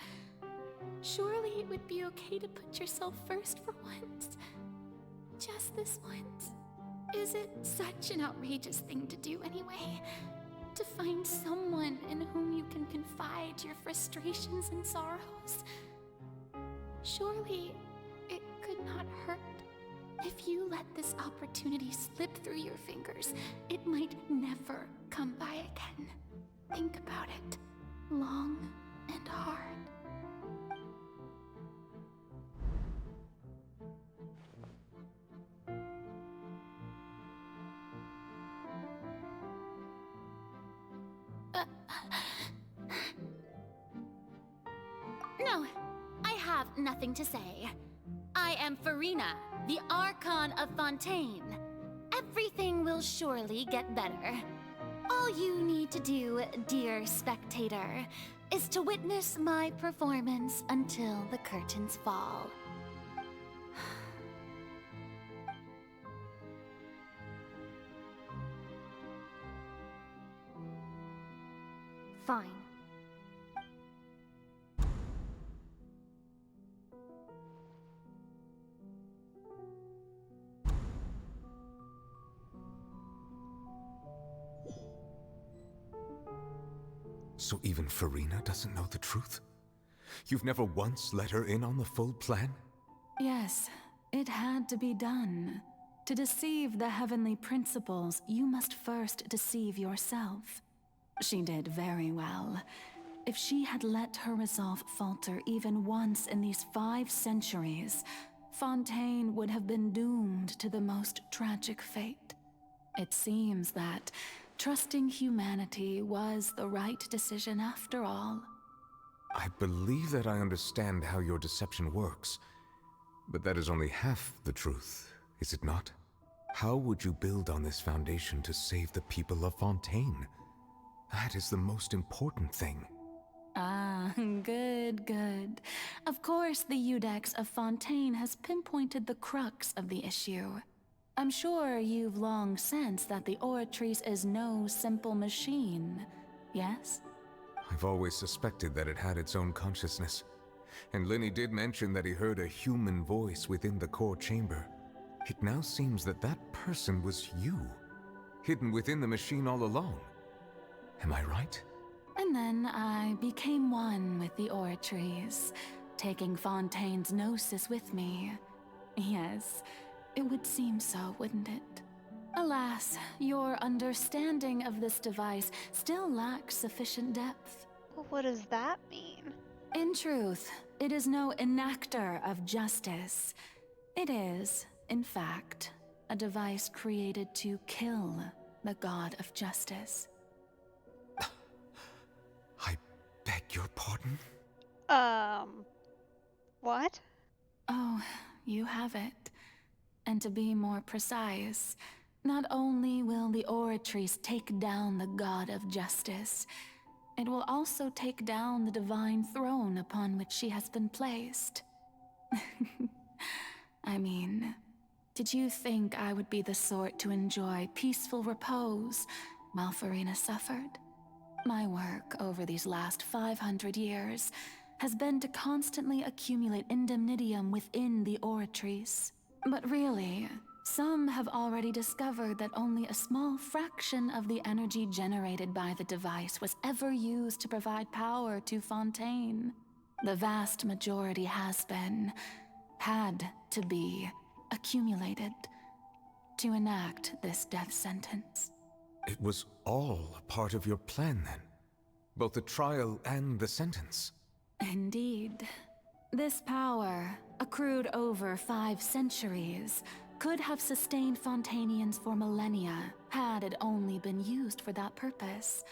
Surely it would be okay to put yourself first for once. Just this once. Is it such an outrageous thing to do anyway? To find someone in whom you can confide your frustrations and sorrows? Surely it could not hurt. If you let this opportunity slip through your fingers, it might never come by again. Think about it long and hard. No, I have nothing to say. I am Farina, the Archon of Fontaine. Everything will surely get better. All you need to do, dear spectator, is to witness my performance until the curtains fall. Fine. So even Farina doesn't know the truth? You've never once let her in on the full plan? Yes, it had to be done. To deceive the heavenly principles, you must first deceive yourself. She did very well. If she had let her resolve falter even once in these 5 centuries, Fontaine would have been doomed to the most tragic fate. It seems that trusting humanity was the right decision after all. I believe that I understand how your deception works, but that is only half the truth, is it not? How would you build on this foundation to save the people of Fontaine? That is the most important thing. Ah, good, good. Of course, the Iudex of Fontaine has pinpointed the crux of the issue. I'm sure you've long sensed that the Oratrice is no simple machine, yes? I've always suspected that it had its own consciousness. And Linny did mention that he heard a human voice within the core chamber. It now seems that that person was you, hidden within the machine all along. Am I right? And then I became one with the Oratrice, taking Fontaine's gnosis with me. Yes, it would seem so, wouldn't it? Alas, your understanding of this device still lacks sufficient depth. Well, what does that mean? In truth, it is no enactor of justice. It is, in fact, a device created to kill the god of justice. I beg your pardon? What? Oh, you have it. And to be more precise, not only will the Oratrice take down the god of justice, it will also take down the divine throne upon which she has been placed. I mean, did you think I would be the sort to enjoy peaceful repose while Farina suffered? My work over these last 500 years has been to constantly accumulate indemnitium within the Oratrice. But really, some have already discovered that only a small fraction of the energy generated by the device was ever used to provide power to Fontaine. The vast majority had to be, accumulated to enact this death sentence. It was all a part of your plan then? Both the trial and the sentence? Indeed. This power, accrued over 5 centuries, could have sustained Fontainians for millennia had it only been used for that purpose.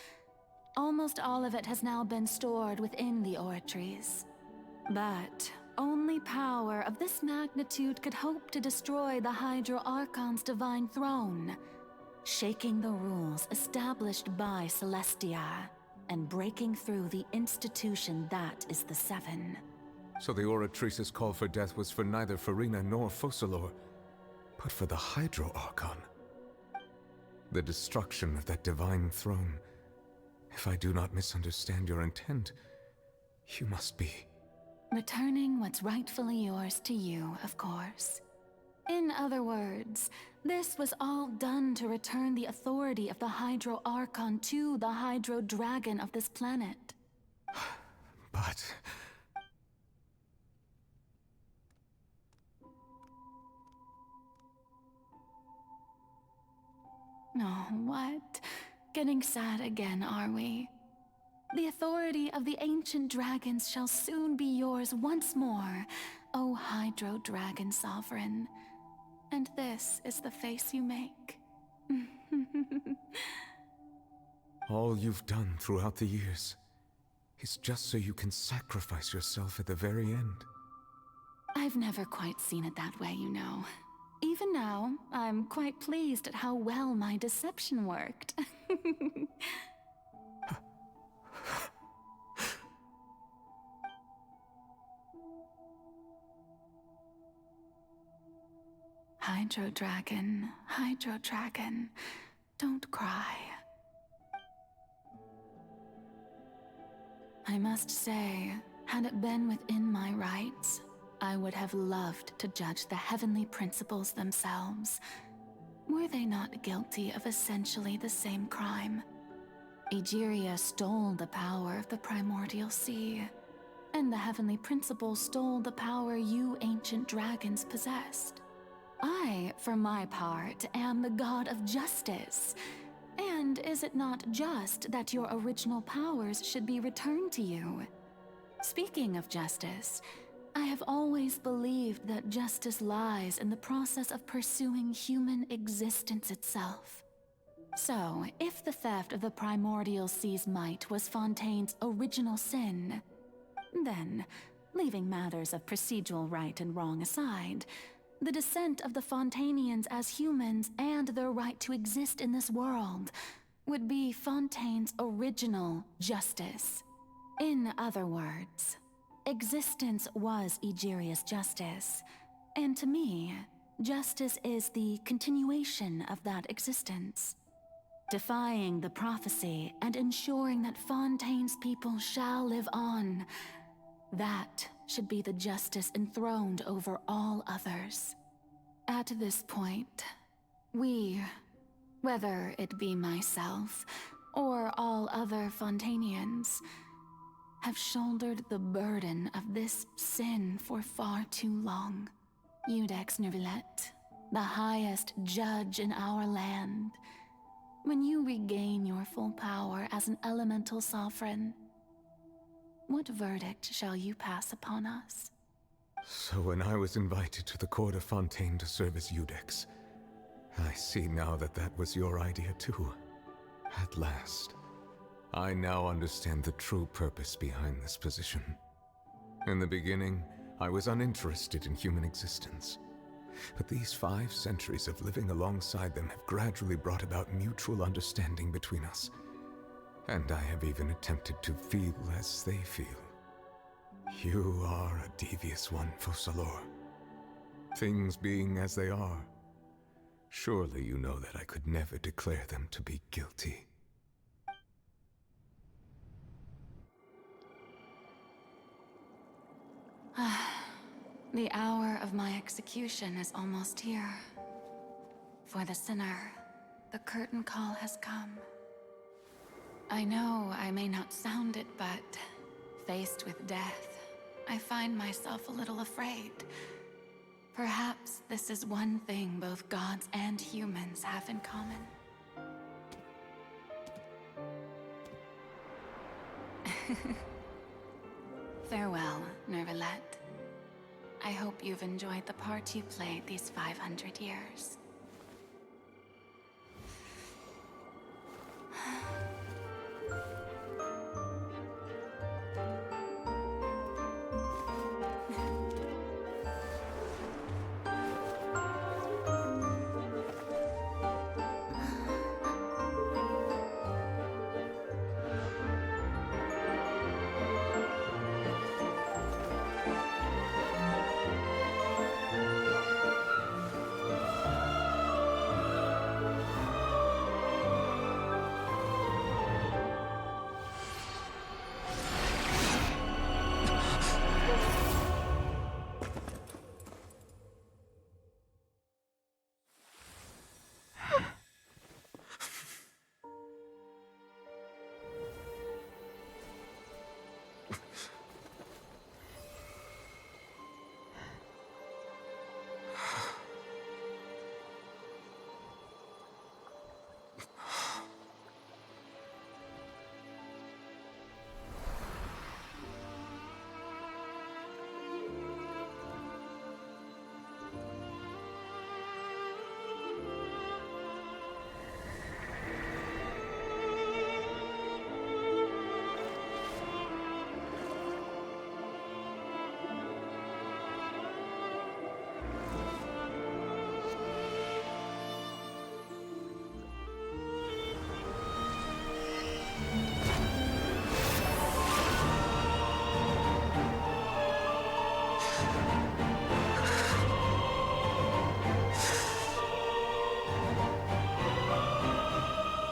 Almost all of it has now been stored within the Oratrice. But only power of this magnitude could hope to destroy the Hydro Archon's divine throne, shaking the rules established by Celestia, and breaking through the institution that is the Seven. So the Oratrice's call for death was for neither Farina nor Focalor, but for the Hydro Archon. The destruction of that divine throne. If I do not misunderstand your intent, you must be... Returning what's rightfully yours to you, of course. In other words, this was all done to return the authority of the Hydro Archon to the Hydro Dragon of this planet. But... Oh, what? Getting sad again, are we? The authority of the ancient dragons shall soon be yours once more, O Hydro Dragon Sovereign. And this is the face you make. all you've done throughout the years is just so you can sacrifice yourself at the very end. I've never quite seen it that way, you know. Even now, I'm quite pleased at how well my deception worked. Hydro Dragon, don't cry. I must say, had it been within my rights, I would have loved to judge the heavenly principles themselves. Were they not guilty of essentially the same crime? Egeria stole the power of the primordial sea, and the heavenly principles stole the power you ancient dragons possessed. I, for my part, am the god of justice. And is it not just that your original powers should be returned to you? Speaking of justice, I have always believed that justice lies in the process of pursuing human existence itself. So, if the theft of the primordial sea's might was Fontaine's original sin, then, leaving matters of procedural right and wrong aside, the descent of the Fontainians as humans and their right to exist in this world would be Fontaine's original justice. In other words, existence was Egeria's justice, and to me, justice is the continuation of that existence. Defying the prophecy and ensuring that Fontaine's people shall live on, that should be the justice enthroned over all others. At this point, we, whether it be myself or all other Fontainians, have shouldered the burden of this sin for far too long. Iudex Neuvillette, the highest judge in our land, when you regain your full power as an elemental sovereign, what verdict shall you pass upon us? So when I was invited to the court of Fontaine to serve as Iudex, I see now that that was your idea too. At last, I now understand the true purpose behind this position. In the beginning, I was uninterested in human existence. But these 5 centuries of living alongside them have gradually brought about mutual understanding between us. And I have even attempted to feel as they feel. You are a devious one, Focalors. Things being as they are, surely you know that I could never declare them to be guilty. The hour of my execution is almost here. For the sinner, the curtain call has come. I know I may not sound it, but faced with death, I find myself a little afraid. Perhaps this is one thing both gods and humans have in common. Farewell, Neuvillette. I hope you've enjoyed the part you played these 500 years.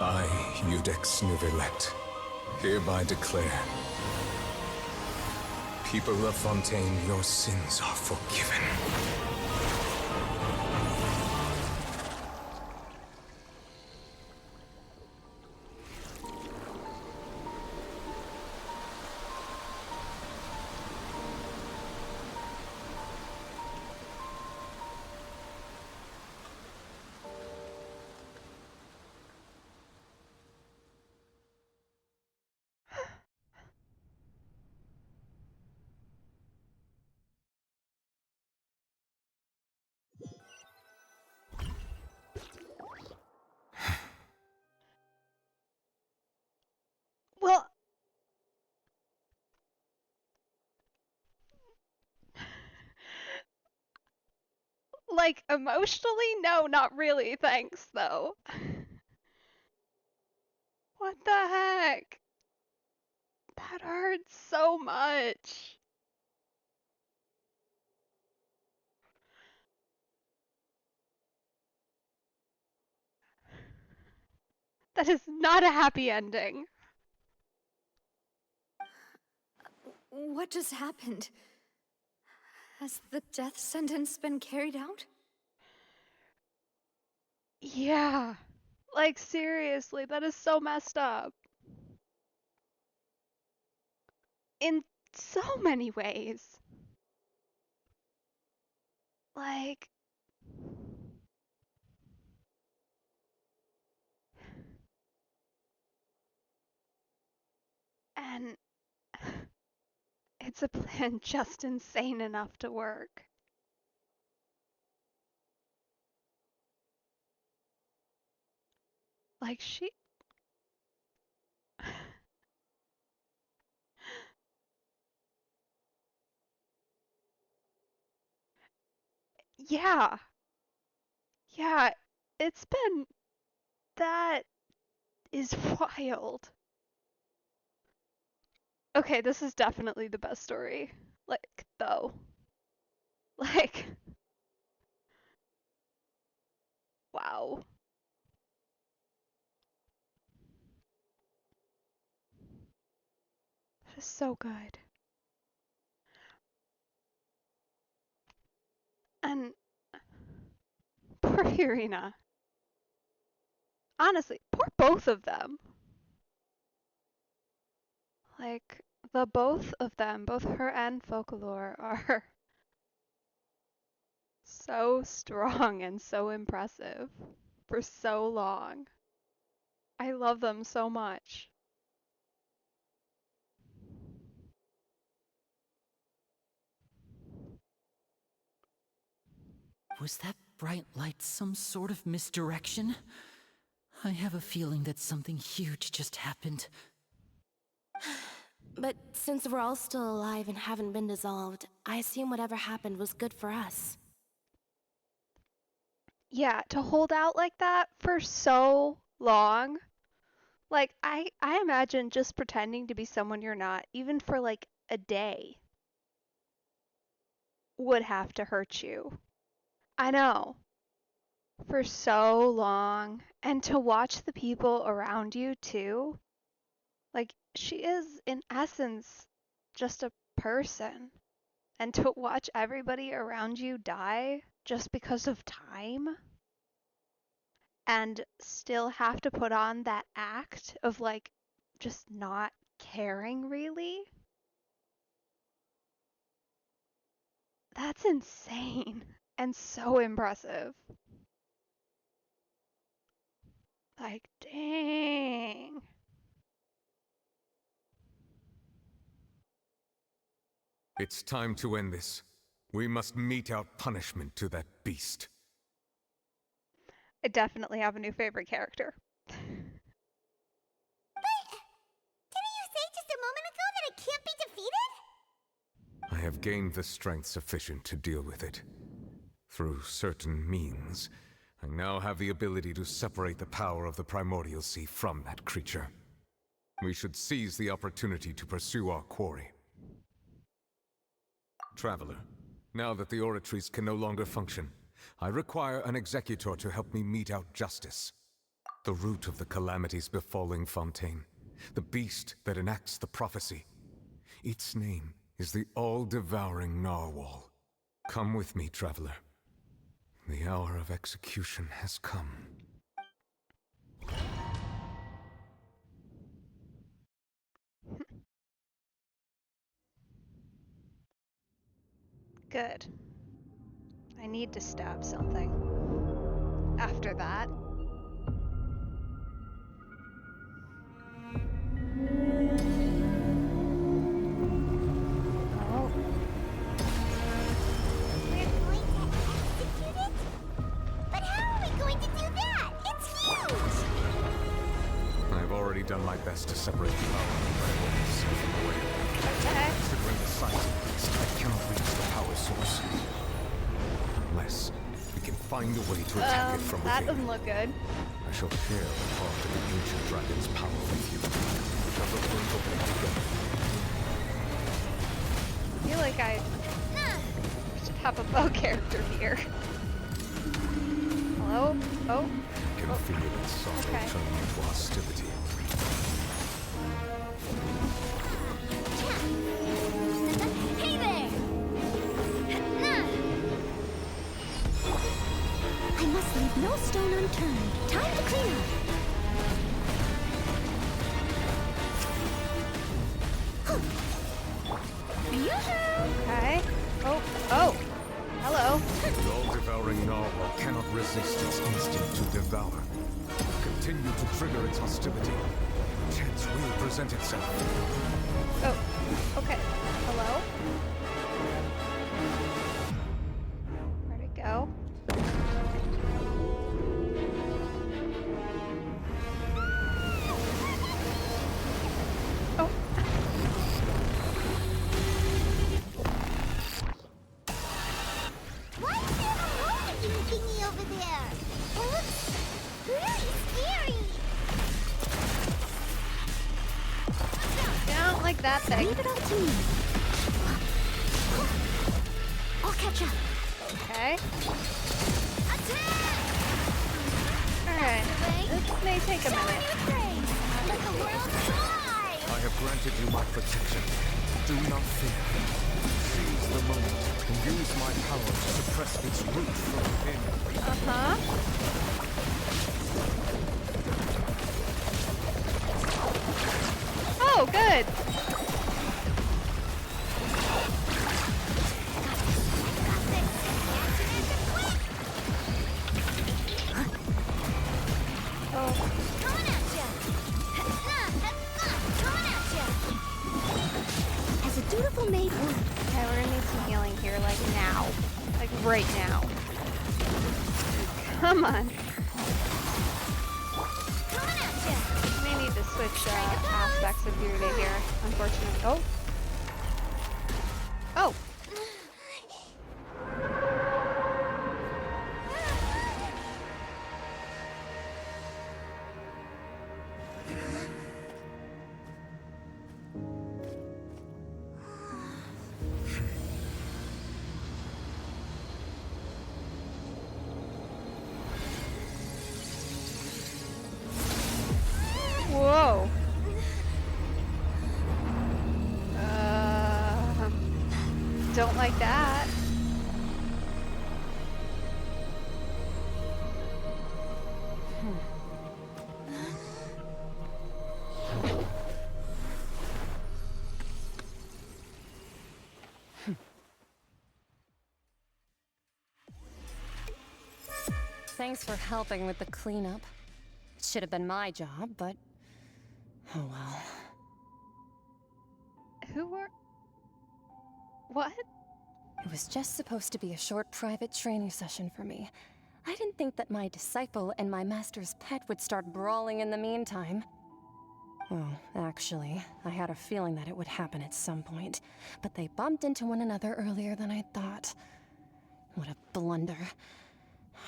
I, Iudex Neuvillette, hereby declare People of Fontaine, your sins are forgiven. Well, like, emotionally, no, not really, thanks, though. What the heck? That hurts so much. That is not a happy ending. What just happened? Has the death sentence been carried out? Yeah. Like, seriously, that is so messed up. In so many ways. Like... And... It's a plan just insane enough to work. Like, she... Yeah. Yeah, it's been... That is wild. Okay, this is definitely the best story. Like, though. Like... Wow. That is so good. And... Poor Irina. Honestly, poor both of them. Like, the both of them, both her and Folklore, are so strong and so impressive for so long. I love them so much. Was that bright light some sort of misdirection? I have a feeling that something huge just happened. But since we're all still alive and haven't been dissolved, I assume whatever happened was good for us. Yeah, to hold out like that for so long. Like, I imagine just pretending to be someone you're not, even for like a day, would have to hurt you. I know. For so long. And to watch the people around you too. Like, she is, in essence, just a person. And to watch everybody around you die just because of time. And still have to put on that act of, like, just not caring, really. That's insane. And so impressive. Like, dang. It's time to end this. We must mete out punishment to that beast. I definitely have a new favorite character. Didn't you say just a moment ago that it can't be defeated? I have gained the strength sufficient to deal with it. Through certain means, I now have the ability to separate the power of the Primordial Sea from that creature. We should seize the opportunity to pursue our quarry. Traveler, now that the oratories can no longer function, I require an executor to help me mete out justice. The root of the calamities befalling Fontaine, the beast that enacts the prophecy. Its name is the all-devouring narwhal. Come with me, traveler. The hour of execution has come. Good. I need to stab something. After that. Oh. We're going to execute it? But how are we going to do that? It's huge! I've already done my best to separate the power from the way. Okay. Considering the size of the beast, I cannot reach the power source. Unless we can find a way to attack it from that within. doesn't look good. I shall share a part of the ancient dragon's power with you. Whichever brings open together. I feel like I should have a bow character here. Hello? Oh. I can feel its sorrow turning into hostility. Hey there! I must leave no stone unturned. Time to clean up. Okay. Oh. Oh. Hello. The all-devouring narwhal cannot resist its instinct to devour. Continue to trigger its hostility. Chance will present itself. Oh. Okay. Hello? Where'd it go? Oh. What's that holding thingy over there? It looks really scary. I don't like that thing. Leave it up to me. I'll catch up. Okay. Alright. This may take a minute. I have granted you my protection. Do not fear. Seize the moment and use my power to suppress its root from within. Uh-huh. Oh, good. As a dutiful maid would. Okay, we're gonna need some healing here, like now. Like right now. Come on. We may need to switch aspects of Yurida here, unfortunately. Oh. Oh. Whoa. Don't like that. Thanks for helping with the cleanup. It should have been my job, but oh well. Who were... What? It was just supposed to be a short private training session for me. I didn't think that my disciple and my master's pet would start brawling in the meantime. Well, actually, I had a feeling that it would happen at some point, but they bumped into one another earlier than I thought. What a blunder.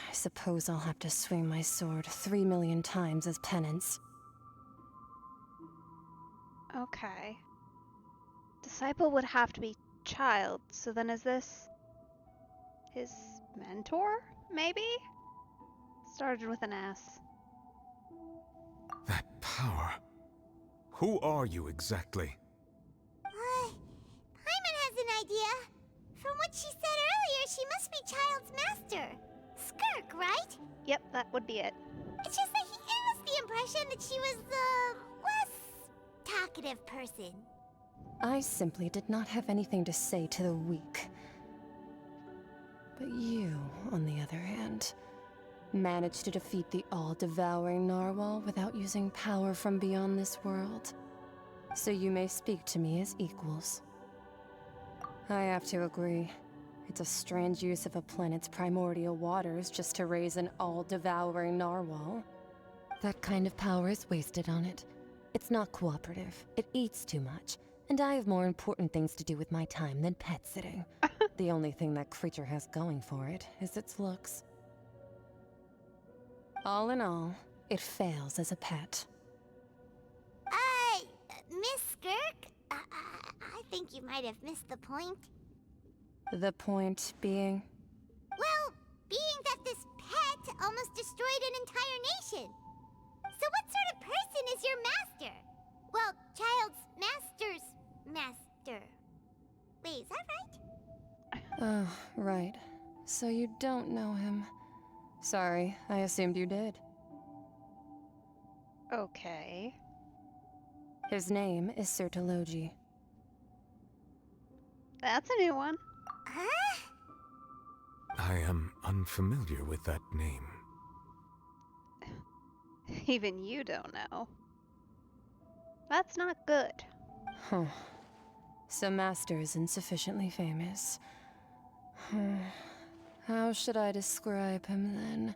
I suppose I'll have to swing my sword 3 million times as penance. Okay. Disciple would have to be child, so then is this his mentor, maybe? Started with an S. That power. Who are you exactly? Paimon what she said earlier, she must be Child's master. Skirk, right? Yep, that would be it. It's just that he gave us the impression that she was the less talkative person. I simply did not have anything to say to the weak. But you, on the other hand, managed to defeat the all-devouring narwhal without using power from beyond this world. So you may speak to me as equals. I have to agree. It's a strange use of a planet's primordial waters just to raise an all-devouring narwhal. That kind of power is wasted on it. It's not cooperative. It eats too much. And I have more important things to do with my time than pet sitting. The only thing that creature has going for it is its looks. All in all, it fails as a pet. Miss Skirk? I think you might have missed the point. The point being? Well, being that this pet almost destroyed an entire nation. So what sort of person is your master? Well, Child's master's master. Wait, is that right? Oh, right. So you don't know him. Sorry, I assumed you did. Okay. His name is Sertologi. That's a new one. Huh? I am unfamiliar with that name. Even you don't know. That's not good. Huh. So Master is insufficiently famous. How should I describe him then?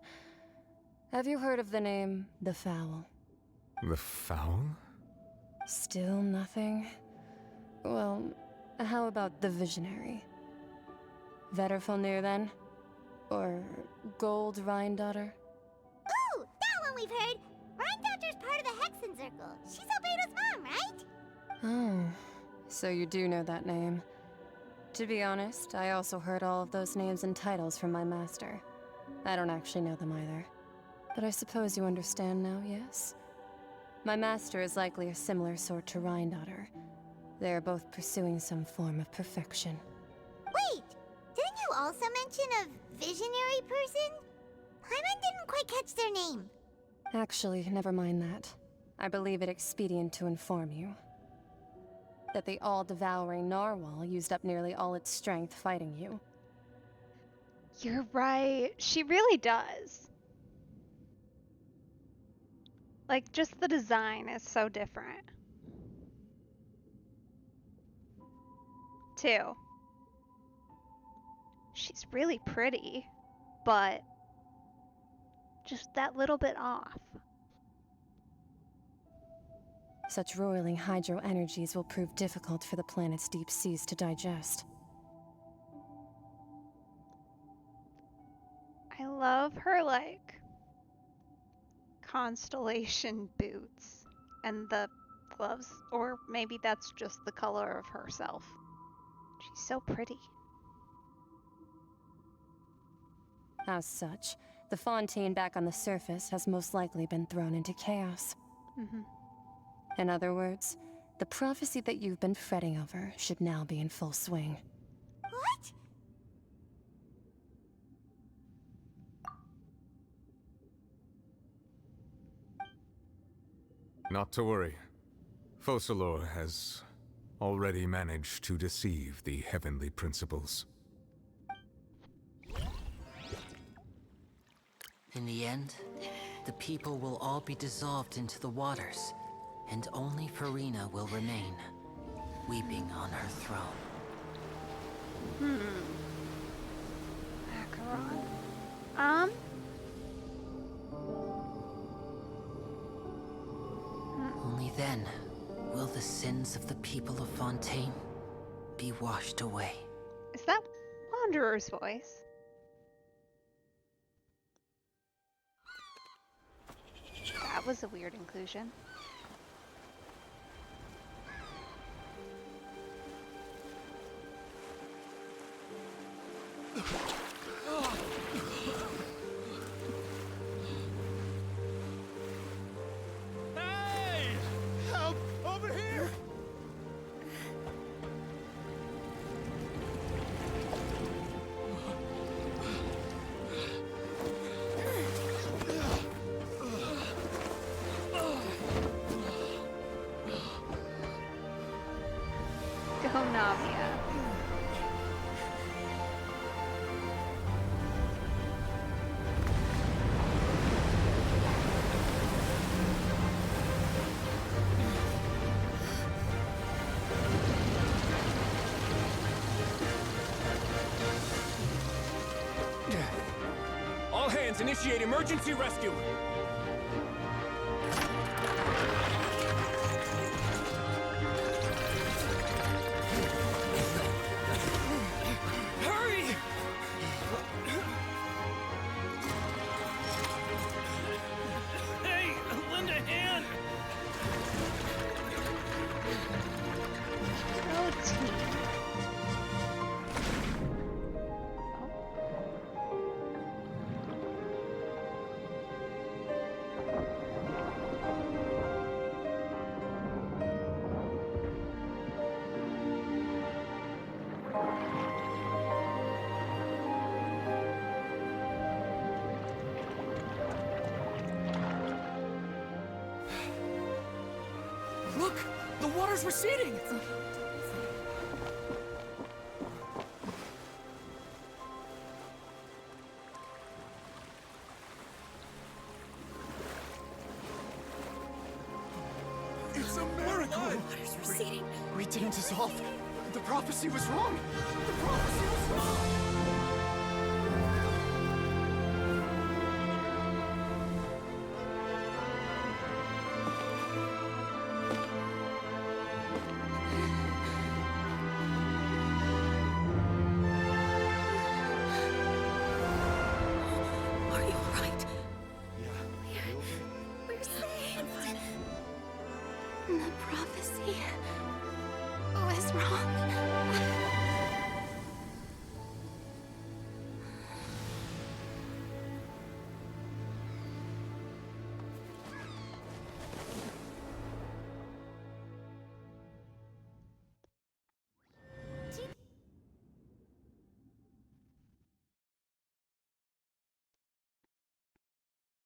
Have you heard of the name The Fowl? The Fowl? Still nothing? Well, how about the Visionary? Vetterfulnir then? Or Gold Rhine-daughter? Ooh, that one we've heard. Rhine-daughter's part of the Hexen Circle. She's Albedo's mom, right? Oh, so you do know that name. To be honest, I also heard all of those names and titles from my master. I don't actually know them either. But I suppose you understand now, yes? My master is likely a similar sort to Rhine-daughter. They are both pursuing some form of perfection. Wait, didn't you also mention a visionary person? Paimon didn't quite catch their name. Actually, never mind that. I believe it expedient to inform you that the all-devouring narwhal used up nearly all its strength fighting you. You're right. She really does. Like, just the design is so different. Too. She's really pretty, but just that little bit off. Such roiling hydro energies will prove difficult for the planet's deep seas to digest. I love her, like, constellation boots and the gloves, or maybe that's just the color of herself. She's so pretty. As such, the Fontaine back on the surface has most likely been thrown into chaos. In other words, the prophecy that you've been fretting over should now be in full swing. What? Not to worry. Focalor has already managed to deceive the heavenly principles. In the end, the people will all be dissolved into the waters, and only Farina will remain, weeping on her throne. Acheron. Only then will the sins of the people of Fontaine be washed away. Is that Wanderer's voice? That was a weird inclusion. Hey! Help! Over here! Lands, initiate emergency rescue! Hurry! Hey, lend a hand! Oh, team. Look! The water's receding! It's a miracle! Water's receding. We didn't dissolve. The prophecy was wrong! The prophecy was wrong! Are you alright? We're safe. The prophecy was wrong.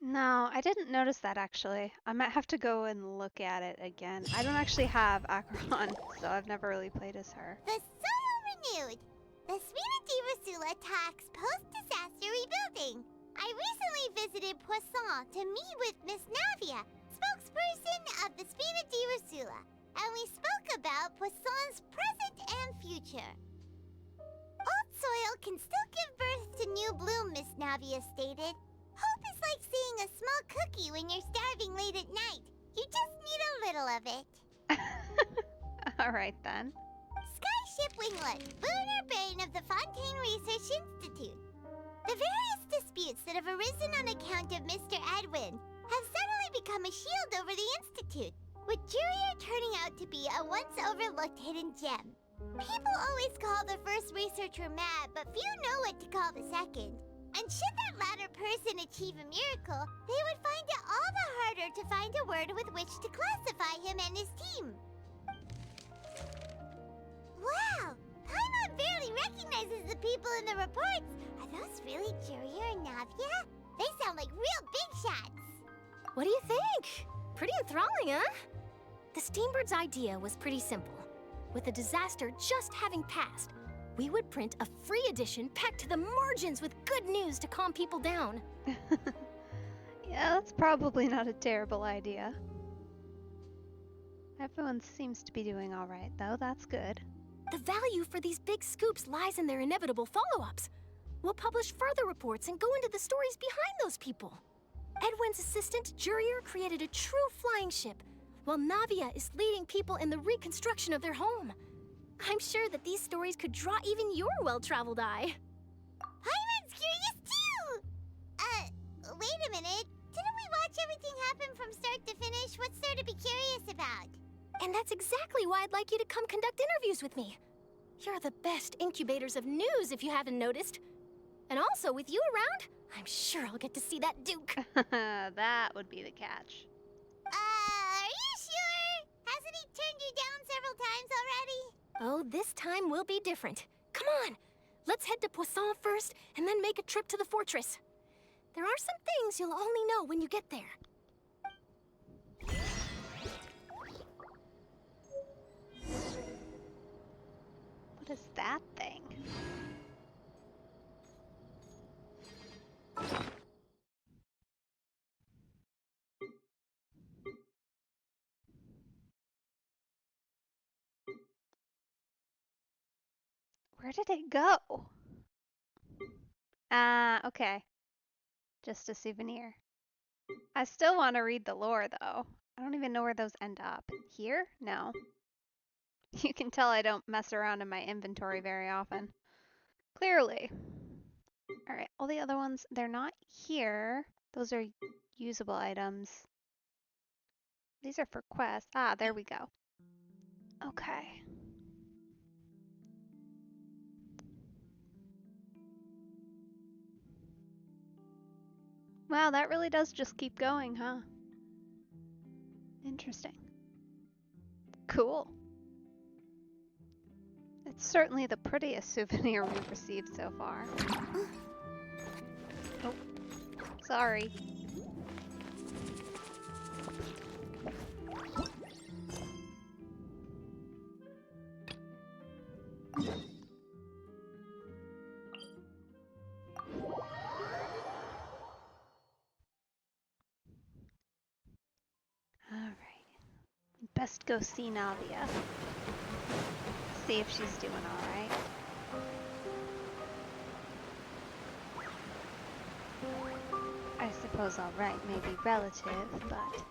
No, I didn't notice that actually. I might have to go and look at it again. I don't actually have Acheron, so I've never really played as her. The soil renewed. The Spina di Rasula talks post-disaster rebuilding. I recently visited Poisson to meet with Miss Navia, spokesperson of the Spina di Rasula, and we spoke about Poisson's present and future. Old soil can still give birth to new bloom, Miss Navia stated. Hope is like seeing a small cookie when you're starving late at night. You just need a little of it. Alright then. Skyship Winglet, lunar brain of the Fontaine Research Institute. The various disputes that have arisen on account of Mr. Edwin have suddenly become a shield over the Institute, with Jurier turning out to be a once-overlooked hidden gem. People always call the first researcher mad, but few know what to call the second. And should that latter person achieve a miracle, they would find it all the harder to find a word with which to classify him and his team. Wow! Paimon barely recognizes the people in the reports. Are those really Jurier and Navia? They sound like real big shots. What do you think? Pretty enthralling, huh? The Steambird's idea was pretty simple. With the disaster just having passed, we would print a free edition packed to the margins with good news to calm people down. Yeah, that's probably not a terrible idea. Everyone seems to be doing alright though, that's good. The value for these big scoops lies in their inevitable follow-ups. We'll publish further reports and go into the stories behind those people. Edwin's assistant, Jurier, created a true flying ship, while Navia is leading people in the reconstruction of their home. I'm sure that these stories could draw even your well-traveled eye. Paimon's curious too! Wait a minute. Didn't we watch everything happen from start to finish? What's there to be curious about? And that's exactly why I'd like you to come conduct interviews with me. You're the best incubators of news, if you haven't noticed. And also, with you around, I'm sure I'll get to see that Duke. That would be the catch. Are you sure? Hasn't he turned you down several times already? Oh, this time will be different. Come on, let's head to Poisson first, and then make a trip to the fortress. There are some things you'll only know when you get there. What is that thing? Where did it go? Okay. Just a souvenir. I still want to read the lore, though. I don't even know where those end up. Here? No. You can tell I don't mess around in my inventory very often. Clearly. Alright, all the other ones, they're not here. Those are usable items. These are for quests. Ah, there we go. Okay. Wow, that really does just keep going, huh? Interesting. Cool. It's certainly the prettiest souvenir we've received so far. Oh, sorry. Alright. Best go see Navia. See if she's doing alright. I suppose alright may be relative, but...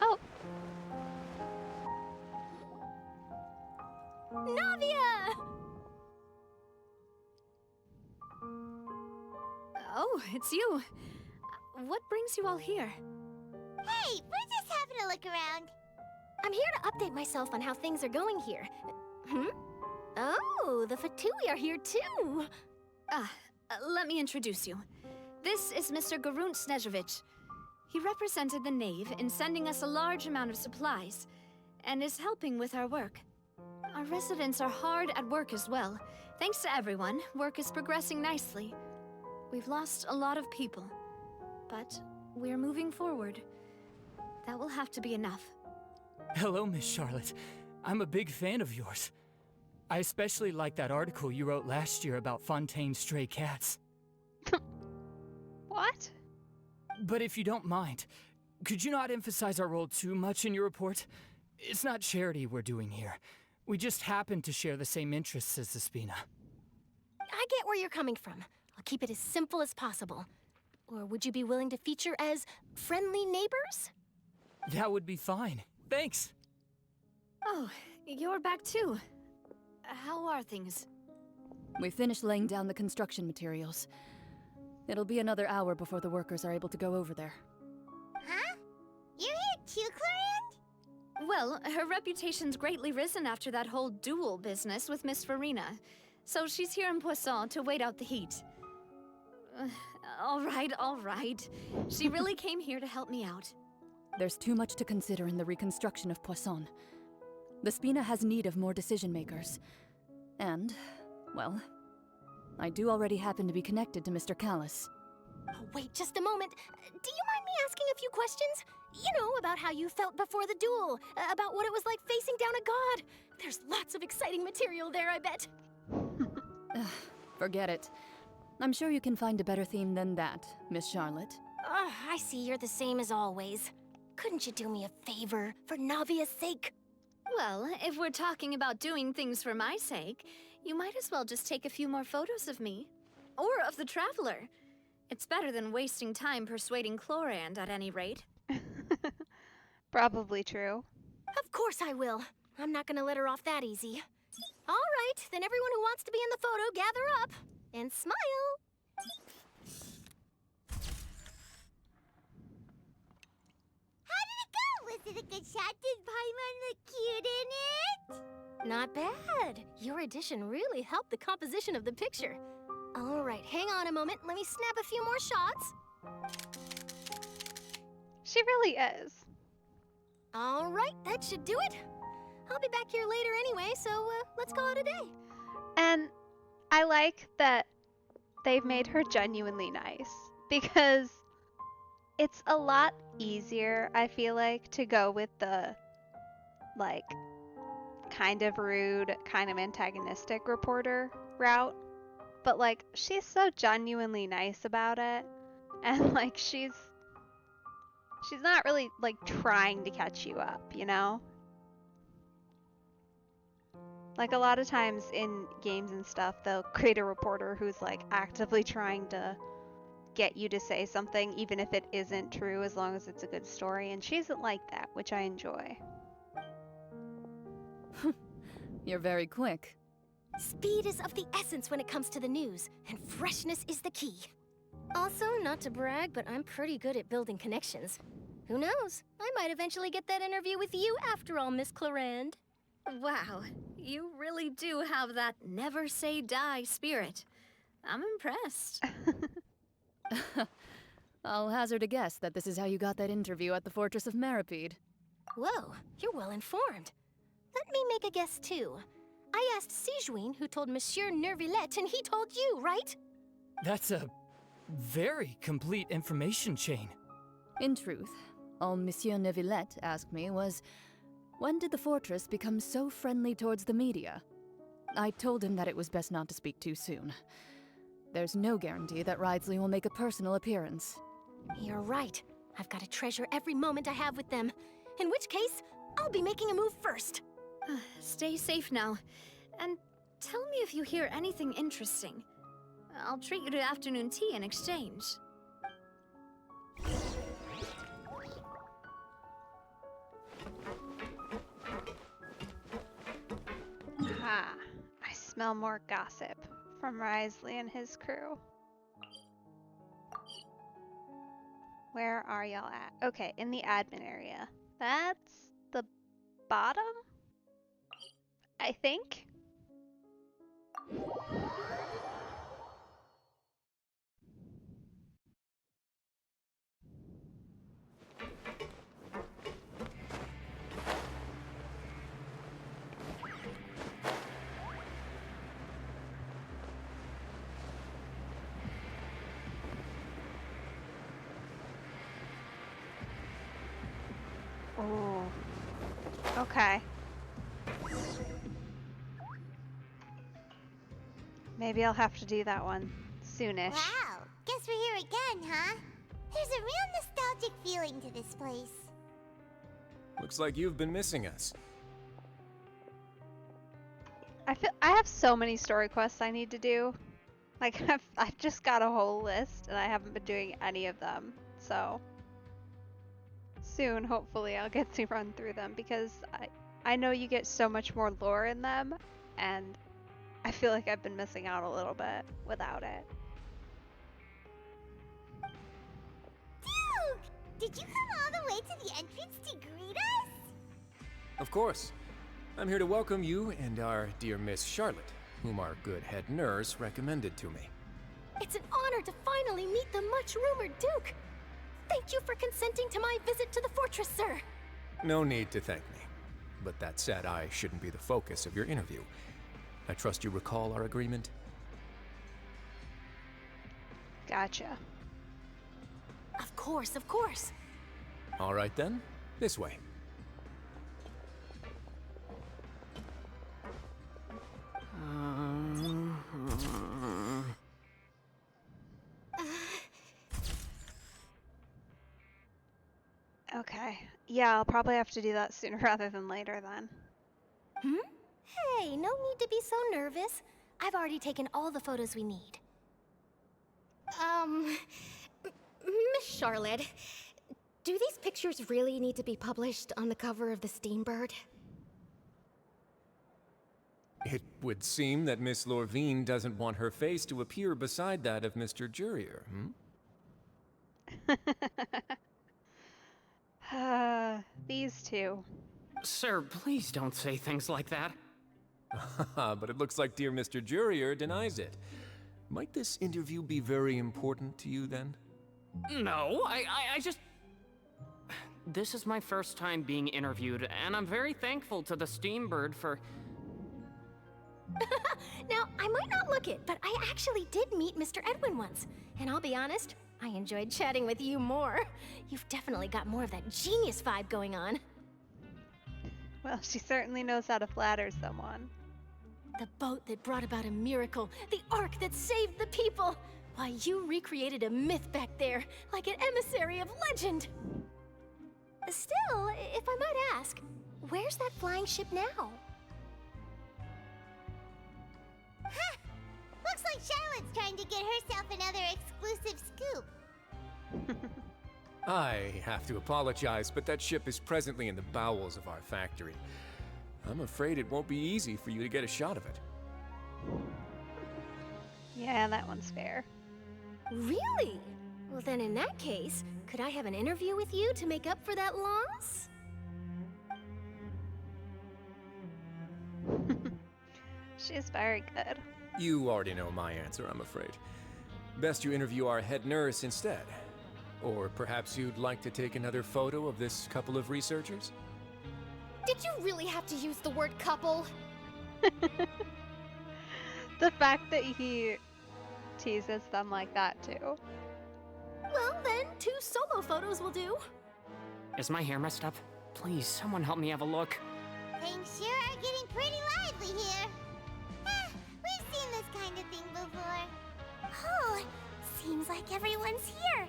Oh! Navia! Oh, it's you. What brings you all here? Hey, we're just having a look around. I'm here to update myself on how things are going here. Oh, the Fatui are here too. Let me introduce you. This is Mr. Garunt Snezhevich. He represented the Knave in sending us a large amount of supplies, and is helping with our work. Our residents are hard at work as well. Thanks to everyone, work is progressing nicely. We've lost a lot of people, but we're moving forward. That will have to be enough. Hello, Miss Charlotte. I'm a big fan of yours. I especially like that article you wrote last year about Fontaine's stray cats. What? But if you don't mind, could you not emphasize our role too much in your report? It's not charity we're doing here. We just happen to share the same interests as the Spina. I get where you're coming from. I'll keep it as simple as possible. Or would you be willing to feature as friendly neighbors? That would be fine. Thanks. Oh, you're back too. How are things? We finished laying down the construction materials. It'll be another hour before the workers are able to go over there. Huh? You're here too, Clarand? Well, her reputation's greatly risen after that whole duel business with Miss Farina. So she's here in Poisson to wait out the heat. All right. She really came here to help me out. There's too much to consider in the reconstruction of Poisson. The Spina has need of more decision-makers. And, well, I do already happen to be connected to Mr. Callis. Oh, wait just a moment. Do you mind me asking a few questions? You know, about how you felt before the duel, about what it was like facing down a god. There's lots of exciting material there, I bet. Forget it. I'm sure you can find a better theme than that, Miss Charlotte. I see you're the same as always. Couldn't you do me a favor, for Navia's sake? Well, if we're talking about doing things for my sake, you might as well just take a few more photos of me. Or of the Traveler. It's better than wasting time persuading Chlorand, at any rate. Probably true. Of course I will. I'm not gonna let her off that easy. All right, then everyone who wants to be in the photo, gather up. And smile! How did it go? Was it a good shot? Did Paimon look cute in it? Not bad. Your addition really helped the composition of the picture. All right, hang on a moment. Let me snap a few more shots. She really is. All right, that should do it. I'll be back here later anyway, so let's call it a day. And I like that they've made her genuinely nice, because it's a lot easier, I feel like, to go with the, like, kind of rude, kind of antagonistic reporter route. But, like, she's so genuinely nice about it, and, like, she's not really, like, trying to catch you up, you know? Like a lot of times in games and stuff, they'll create a reporter who's like actively trying to get you to say something even if it isn't true, as long as it's a good story, and she isn't like that, which I enjoy. You're very quick. Speed is of the essence when it comes to the news, and freshness is the key. Also, not to brag, but I'm pretty good at building connections. Who knows? I might eventually get that interview with you after all, Miss Clarand. Wow, you really do have that never say die spirit. I'm impressed. I'll hazard a guess that this is how you got that interview at the Fortress of Meripede. Whoa, you're well informed. Let me make a guess too. I asked Sijuin, who told Monsieur Nervillette, and he told you, right? That's a very complete information chain. In truth, all Monsieur Neuvillette asked me was, when did the fortress become so friendly towards the media? I told him that it was best not to speak too soon. There's no guarantee that Ridesley will make a personal appearance. You're right. I've got to treasure every moment I have with them. In which case, I'll be making a move first. Stay safe now, and tell me if you hear anything interesting. I'll treat you to afternoon tea in exchange. Ha! I smell more gossip from Risley and his crew. Where are y'all at? Okay, in the admin area. That's the bottom? I think? Oh. Okay. Maybe I'll have to do that one soonish. Wow, guess we're here again, huh? There's a real nostalgic feeling to this place. Looks like you've been missing us. I have so many story quests I need to do. Like I've just got a whole list and I haven't been doing any of them. So soon, hopefully, I'll get to run through them because I know you get so much more lore in them, and I feel like I've been missing out a little bit without it. Duke! Did you come all the way to the entrance to greet us? Of course. I'm here to welcome you and our dear Miss Charlotte, whom our good head nurse recommended to me. It's an honor to finally meet the much-rumored Duke. Thank you for consenting to my visit to the fortress, sir. No need to thank me. But that said, I shouldn't be the focus of your interview. I trust you recall our agreement? Gotcha. Of course, of course. All right then, this way. Okay. Yeah, I'll probably have to do that sooner rather than later then. Hey, no need to be so nervous. I've already taken all the photos we need. Miss Charlotte, do these pictures really need to be published on the cover of the Steambird? It would seem that Miss Lorvine doesn't want her face to appear beside that of Mr. Jurier, These two. Sir, please don't say things like that. But it looks like dear Mr. Jurier denies it. Might this interview be very important to you then? No, I just... This is my first time being interviewed, and I'm very thankful to the Steambird for... Now, I might not look it, but I actually did meet Mr. Edwin once. And I'll be honest, I enjoyed chatting with you more. You've definitely got more of that genius vibe going on. Well, she certainly knows how to flatter someone. The boat that brought about a miracle, the ark that saved the people. Why, you recreated a myth back there, like an emissary of legend. Still, if I might ask, where's that flying ship now? Looks like Charlotte's trying to get herself another exclusive scoop. I have to apologize, but that ship is presently in the bowels of our factory. I'm afraid it won't be easy for you to get a shot of it. Yeah, that one's fair. Really? Well, then in that case, could I have an interview with you to make up for that loss? She's very good. You already know my answer, I'm afraid. Best you interview our head nurse instead. Or perhaps you'd like to take another photo of this couple of researchers? Did you really have to use the word couple? The fact that he teases them like that too. Well, then 2 solo photos will do. Is my hair messed up? Please, someone help me have a look. Things sure are getting pretty lively here. We've seen this kind of thing before. Oh, seems like everyone's here.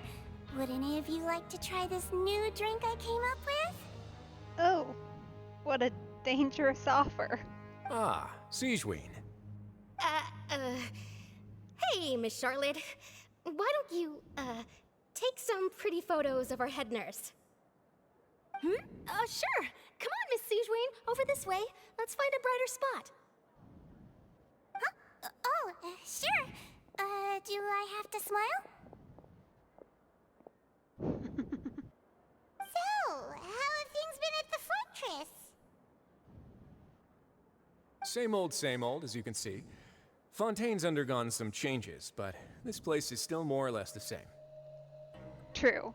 Would any of you like to try this new drink I came up with? Oh, what a dangerous offer. Ah, Siegeween. Hey, Miss Charlotte. Why don't you, take some pretty photos of our head nurse? Sure. Come on, Miss Siegeween. Over this way. Let's find a brighter spot. Huh? Sure. Do I have to smile? So, how have things been at the fortress? Same old, as you can see. Fontaine's undergone some changes, but this place is still more or less the same. True.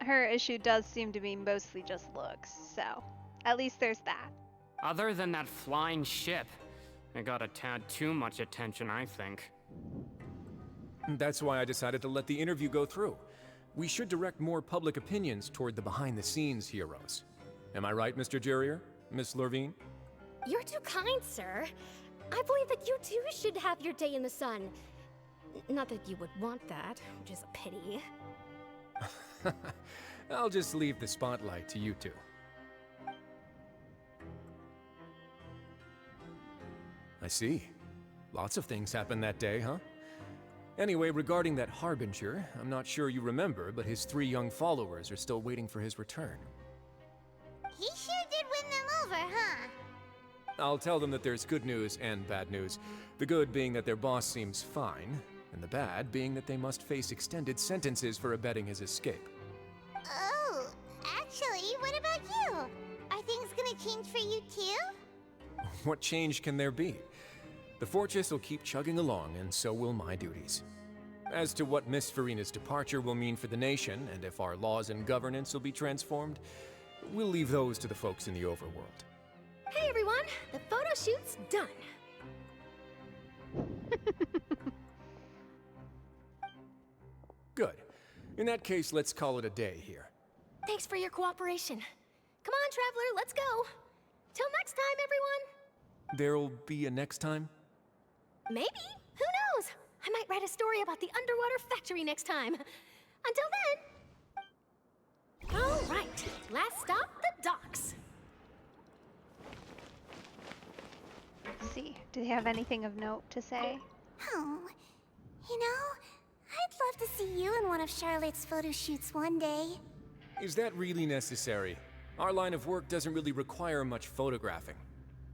Her issue does seem to be mostly just looks, so at least there's that. Other than that flying ship, it got a tad too much attention, I think. That's why I decided to let the interview go through. We should direct more public opinions toward the behind-the-scenes heroes. Am I right, Mr. Jurier? Miss Lorvine? You're too kind, sir. I believe that you too should have your day in the sun. Not that you would want that, which is a pity. I'll just leave the spotlight to you two. I see. Lots of things happened that day, huh? Anyway, regarding that Harbinger, I'm not sure you remember, but his 3 young followers are still waiting for his return. He sure did win them over, huh? I'll tell them that there's good news and bad news. The good being that their boss seems fine, and the bad being that they must face extended sentences for abetting his escape. Oh, actually, what about you? Are things gonna change for you too? What change can there be? The fortress will keep chugging along, and so will my duties. As to what Miss Farina's departure will mean for the nation, and if our laws and governance will be transformed, we'll leave those to the folks in the overworld. Hey everyone, the photo shoot's done. Good. In that case, let's call it a day here. Thanks for your cooperation. Come on, Traveler, let's go. Till next time, everyone. There'll be a next time? Maybe. Who knows? I might write a story about the underwater factory next time. Until then. All right, last stop, the docks. Let's see, do they have anything of note to say? Oh, you know, I'd love to see you in one of Charlotte's photo shoots one day. Is that really necessary? Our line of work doesn't really require much photographing.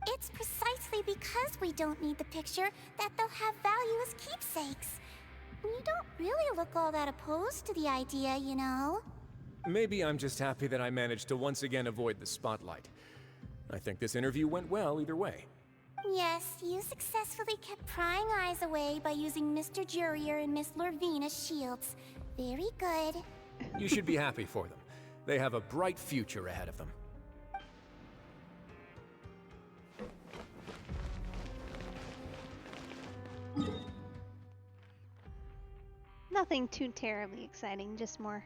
It's precisely because we don't need the picture that they'll have value as keepsakes. You don't really look all that opposed to the idea, you know. Maybe I'm just happy that I managed to once again avoid the spotlight. I think this interview went well either way. Yes, you successfully kept prying eyes away by using Mr. Jurier and Miss Lorvine as shields. Very good. You should be happy for them. They have a bright future ahead of them. Nothing too terribly exciting, just more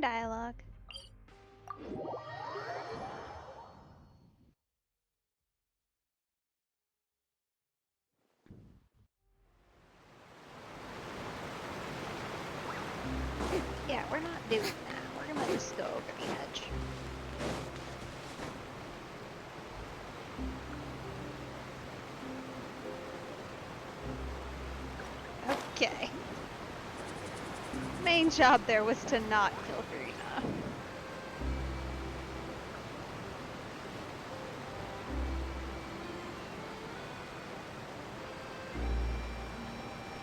dialogue. Yeah, we're not doing that. We're gonna just go over the edge. Okay. Main job there was to not kill Farina.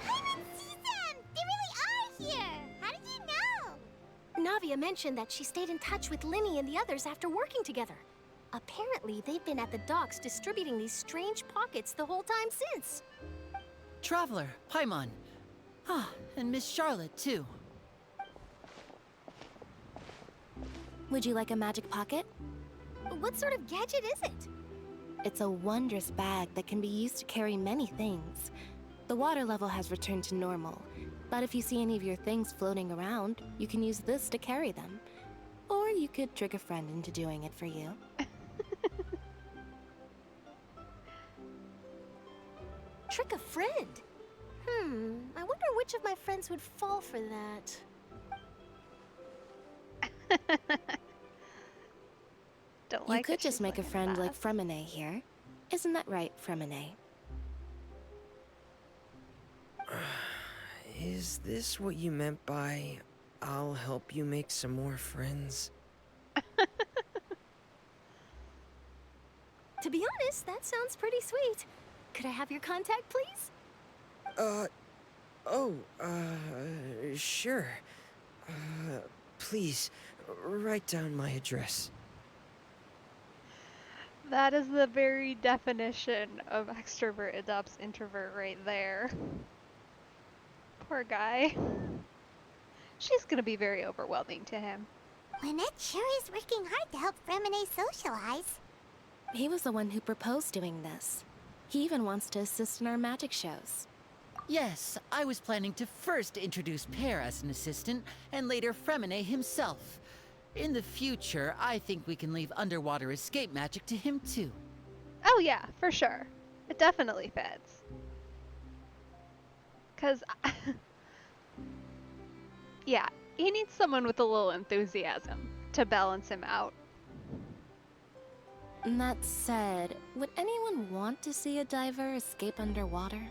I didn't see them! They really are here! How did you know? Navia mentioned that she stayed in touch with Linny and the others after working together. Apparently, they've been at the docks distributing these strange pockets the whole time since. Traveler, Paimon. Ah, and Miss Charlotte, too. Would you like a magic pocket? What sort of gadget is it? It's a wondrous bag that can be used to carry many things. The water level has returned to normal, but if you see any of your things floating around, you can use this to carry them. Or you could trick a friend into doing it for you. Trick a friend? I wonder which of my friends would fall for that. You could just make a friend like Fremine here. Isn't that right, Fremine? Is this what you meant by, I'll help you make some more friends? To be honest, that sounds pretty sweet. Could I have your contact, please? Sure. Please, write down my address. That is the very definition of extrovert adopts introvert right there. Poor guy. She's gonna be very overwhelming to him. Lynette sure is working hard to help Fremine socialize. He was the one who proposed doing this. He even wants to assist in our magic shows. Yes, I was planning to first introduce Pear as an assistant, and later Fremine himself. In the future, I think we can leave underwater escape magic to him too. Oh yeah, for sure. It definitely fits. 'Cause... yeah, he needs someone with a little enthusiasm to balance him out. That said, would anyone want to see a diver escape underwater?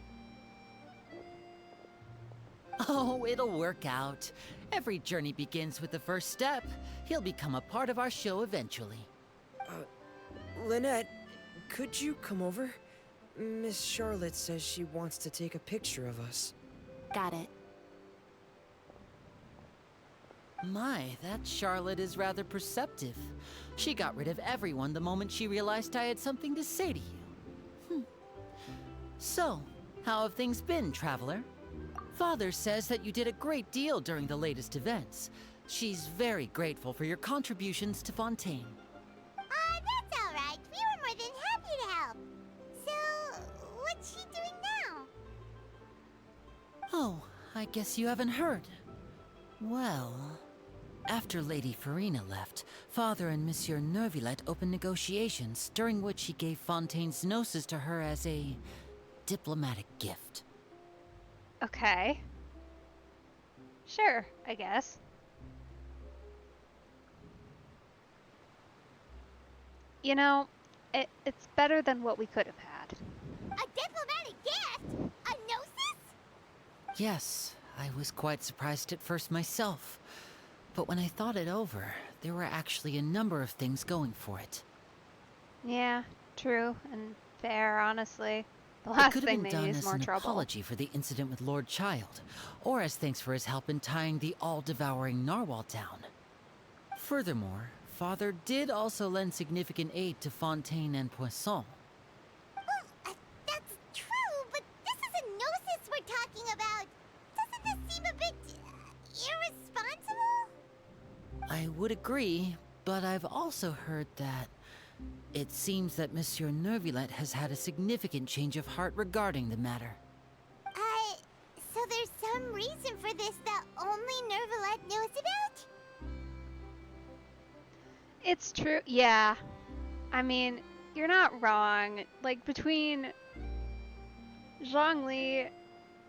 Oh, it'll work out. Every journey begins with the first step. He'll become a part of our show eventually. Lynette, could you come over? Miss Charlotte says she wants to take a picture of us. Got it. My, that Charlotte is rather perceptive. She got rid of everyone the moment she realized I had something to say to you. So, how have things been, Traveler? Father says that you did a great deal during the latest events. She's very grateful for your contributions to Fontaine. That's alright. We were more than happy to help. So, what's she doing now? Oh, I guess you haven't heard. Well, after Lady Farina left, Father and Monsieur Neuvillette opened negotiations, during which he gave Fontaine's gnosis to her as a diplomatic gift. Okay. Sure, I guess. You know, it's better than what we could have had. A diplomatic gift? A gnosis? Yes, I was quite surprised at first myself. But when I thought it over, there were actually a number of things going for it. Yeah, true and fair, honestly. The It last could have thing been they done need is as more an trouble. apology for the incident with Lord Child, or as thanks for his help in tying the all-devouring narwhal down. Furthermore, Father did also lend significant aid to Fontaine and Poisson. That's true, but this is a gnosis we're talking about. Doesn't this seem a bit irresponsible? I would agree, but I've also heard that it seems that Monsieur Neuvillette has had a significant change of heart regarding the matter. So there's some reason for this that only Neuvillette knows about? It's true, yeah. I mean, you're not wrong. Like, between Zhongli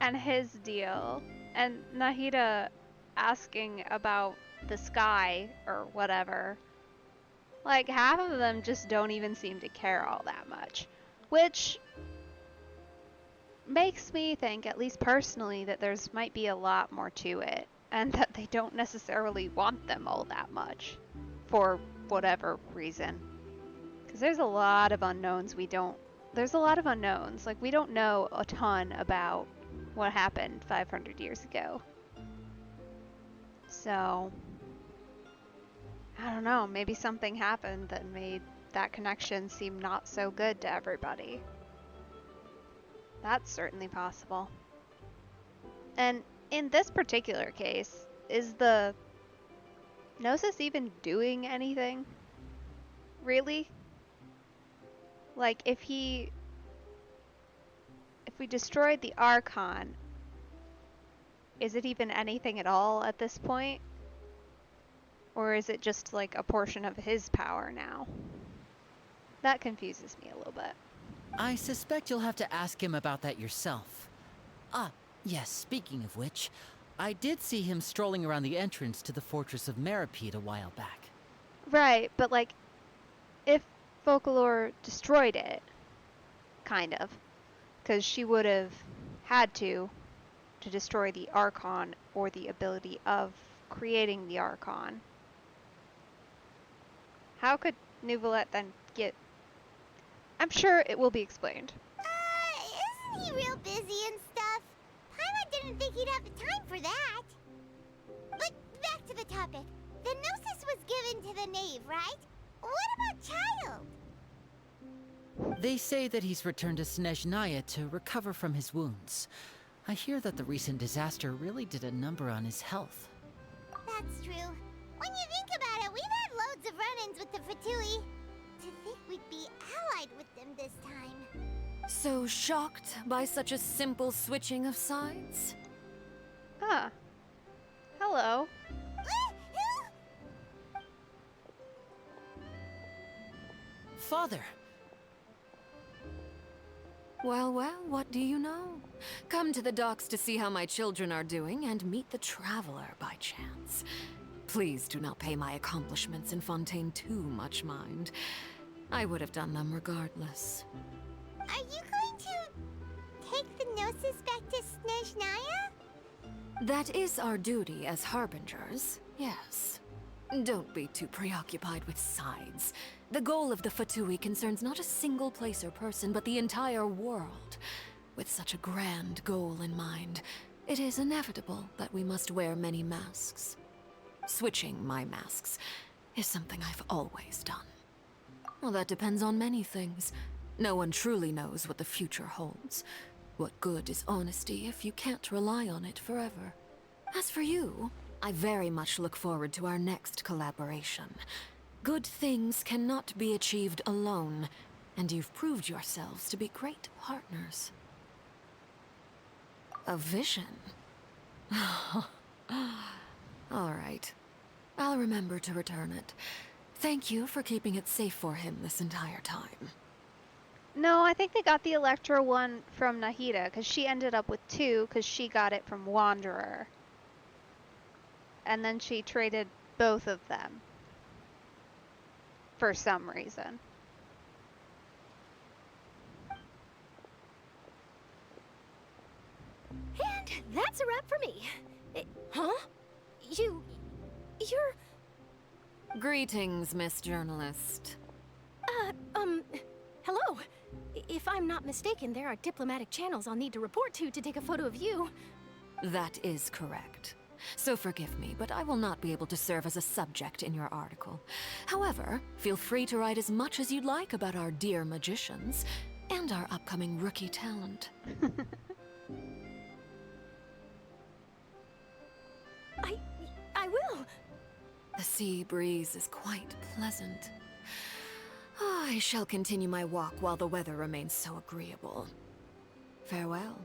and his deal, and Nahida asking about the sky or whatever, like, half of them just don't even seem to care all that much. Which makes me think, at least personally, that there's might be a lot more to it, and that they don't necessarily want them all that much, for whatever reason. Because there's a lot of unknowns there's a lot of unknowns. Like, we don't know a ton about what happened 500 years ago. So, I don't know, maybe something happened that made that connection seem not so good to everybody. That's certainly possible. And in this particular case, is the Gnosis even doing anything? Really? Like, if we destroyed the Archon, is it even anything at all at this point? Or is it just like a portion of his power now? That confuses me a little bit. I suspect you'll have to ask him about that yourself. Ah, yes, speaking of which, I did see him strolling around the entrance to the Fortress of Meripede a while back. Right, but like, if Folklore destroyed it, kind of, because she would have had to destroy the Archon or the ability of creating the Archon. How could Neuvillette then get... I'm sure it will be explained. Isn't he real busy and stuff? Paimon didn't think he'd have the time for that. But back to the topic. The Gnosis was given to the knave, right? What about Child? They say that he's returned to Snezhnaya to recover from his wounds. I hear that the recent disaster really did a number on his health. That's true. When you think about it, we've had loads of run-ins with the Fatui. To think we'd be allied with them this time. So shocked by such a simple switching of sides? Ah. Hello. Father! Well, what do you know? Come to the docks to see how my children are doing and meet the Traveler by chance. Please do not pay my accomplishments in Fontaine too much mind. I would have done them regardless. Are you going to take the Gnosis back to Snezhnaya? That is our duty as Harbingers, yes. Don't be too preoccupied with sides. The goal of the Fatui concerns not a single place or person, but the entire world. With such a grand goal in mind, it is inevitable that we must wear many masks. Switching my masks is something I've always done. Well, that depends on many things. No one truly knows what the future holds. What good is honesty if you can't rely on it forever? As for you, I very much look forward to our next collaboration. Good things cannot be achieved alone, and you've proved yourselves to be great partners. A vision? All right. I'll remember to return it. Thank you for keeping it safe for him this entire time. No, I think they got the Electro one from Nahida, because she ended up with 2, because she got it from Wanderer. And then she traded both of them. For some reason. And that's a wrap for me. Huh? You're... Greetings, Miss Journalist. Hello. If I'm not mistaken, there are diplomatic channels I'll need to report to take a photo of you. That is correct. So forgive me, but I will not be able to serve as a subject in your article. However, feel free to write as much as you'd like about our dear magicians and our upcoming rookie talent. I will. The sea breeze is quite pleasant. I shall continue my walk while the weather remains so agreeable. Farewell.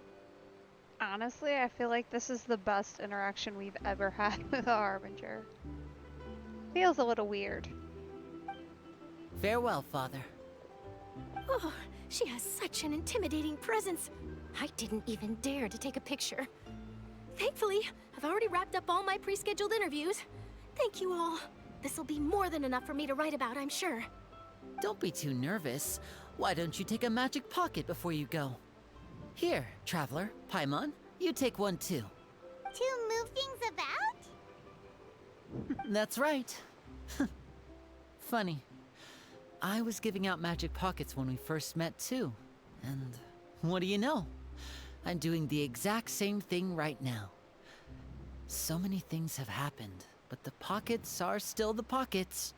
Honestly, I feel like this is the best interaction we've ever had with a Harbinger. Feels a little weird. Farewell, Father. Oh, she has such an intimidating presence. I didn't even dare to take a picture. Thankfully, I've already wrapped up all my pre-scheduled interviews. Thank you all. This'll be more than enough for me to write about, I'm sure. Don't be too nervous. Why don't you take a magic pocket before you go? Here, Traveler, Paimon, you take one too. To move things about? That's right. Funny. I was giving out magic pockets when we first met too. And what do you know? I'm doing the exact same thing right now. So many things have happened, but the pockets are still the pockets.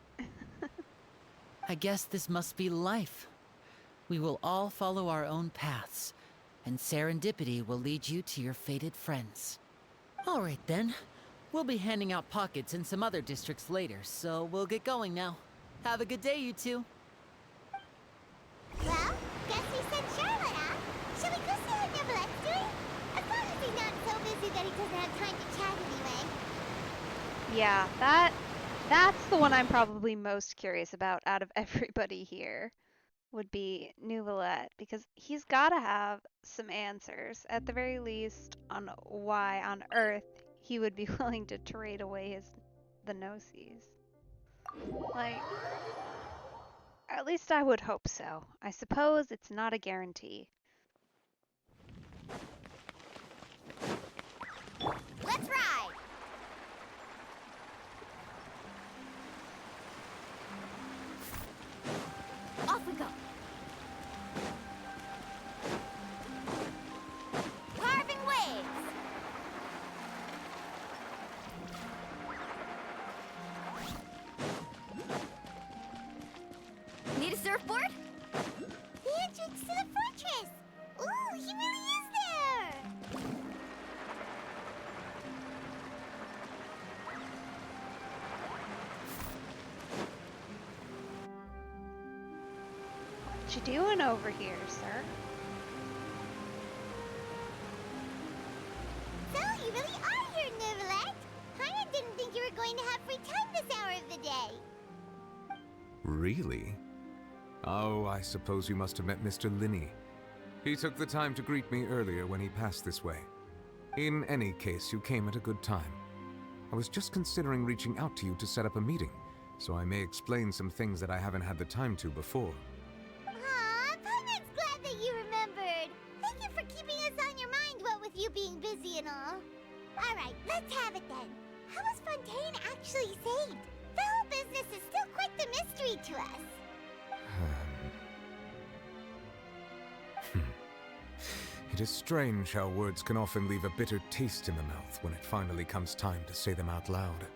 I guess this must be life. We will all follow our own paths, and serendipity will lead you to your fated friends. All right then. We'll be handing out pockets in some other districts later, so we'll get going now. Have a good day, you two. Well, guess we sent Charlotte off. Shall we go see how Neverlette's doing? As long as he's not so busy that he doesn't have time to chat anyway. Yeah, that's the one I'm probably most curious about out of everybody here, would be Neuvillette, because he's got to have some answers, at the very least, on why on Earth he would be willing to trade away the Gnosis. Like, at least I would hope so. I suppose it's not a guarantee. Let's ride! Off we go. Carving waves! Need a surfboard? The entrance to the fortress! Ooh, he really is there! What you doing over here, sir? So, you really are here, Neuvillette! Paimon didn't think you were going to have free time this hour of the day. Really? Oh, I suppose you must have met Mr. Linney. He took the time to greet me earlier when he passed this way. In any case, you came at a good time. I was just considering reaching out to you to set up a meeting, so I may explain some things that I haven't had the time to before. Aw, Paimon's glad that you remembered. Thank you for keeping us on your mind, what with you being busy and all. Alright, let's have it then. How was Fontaine actually saved? The whole business is still quite the mystery to us. It is strange how words can often leave a bitter taste in the mouth when it finally comes time to say them out loud.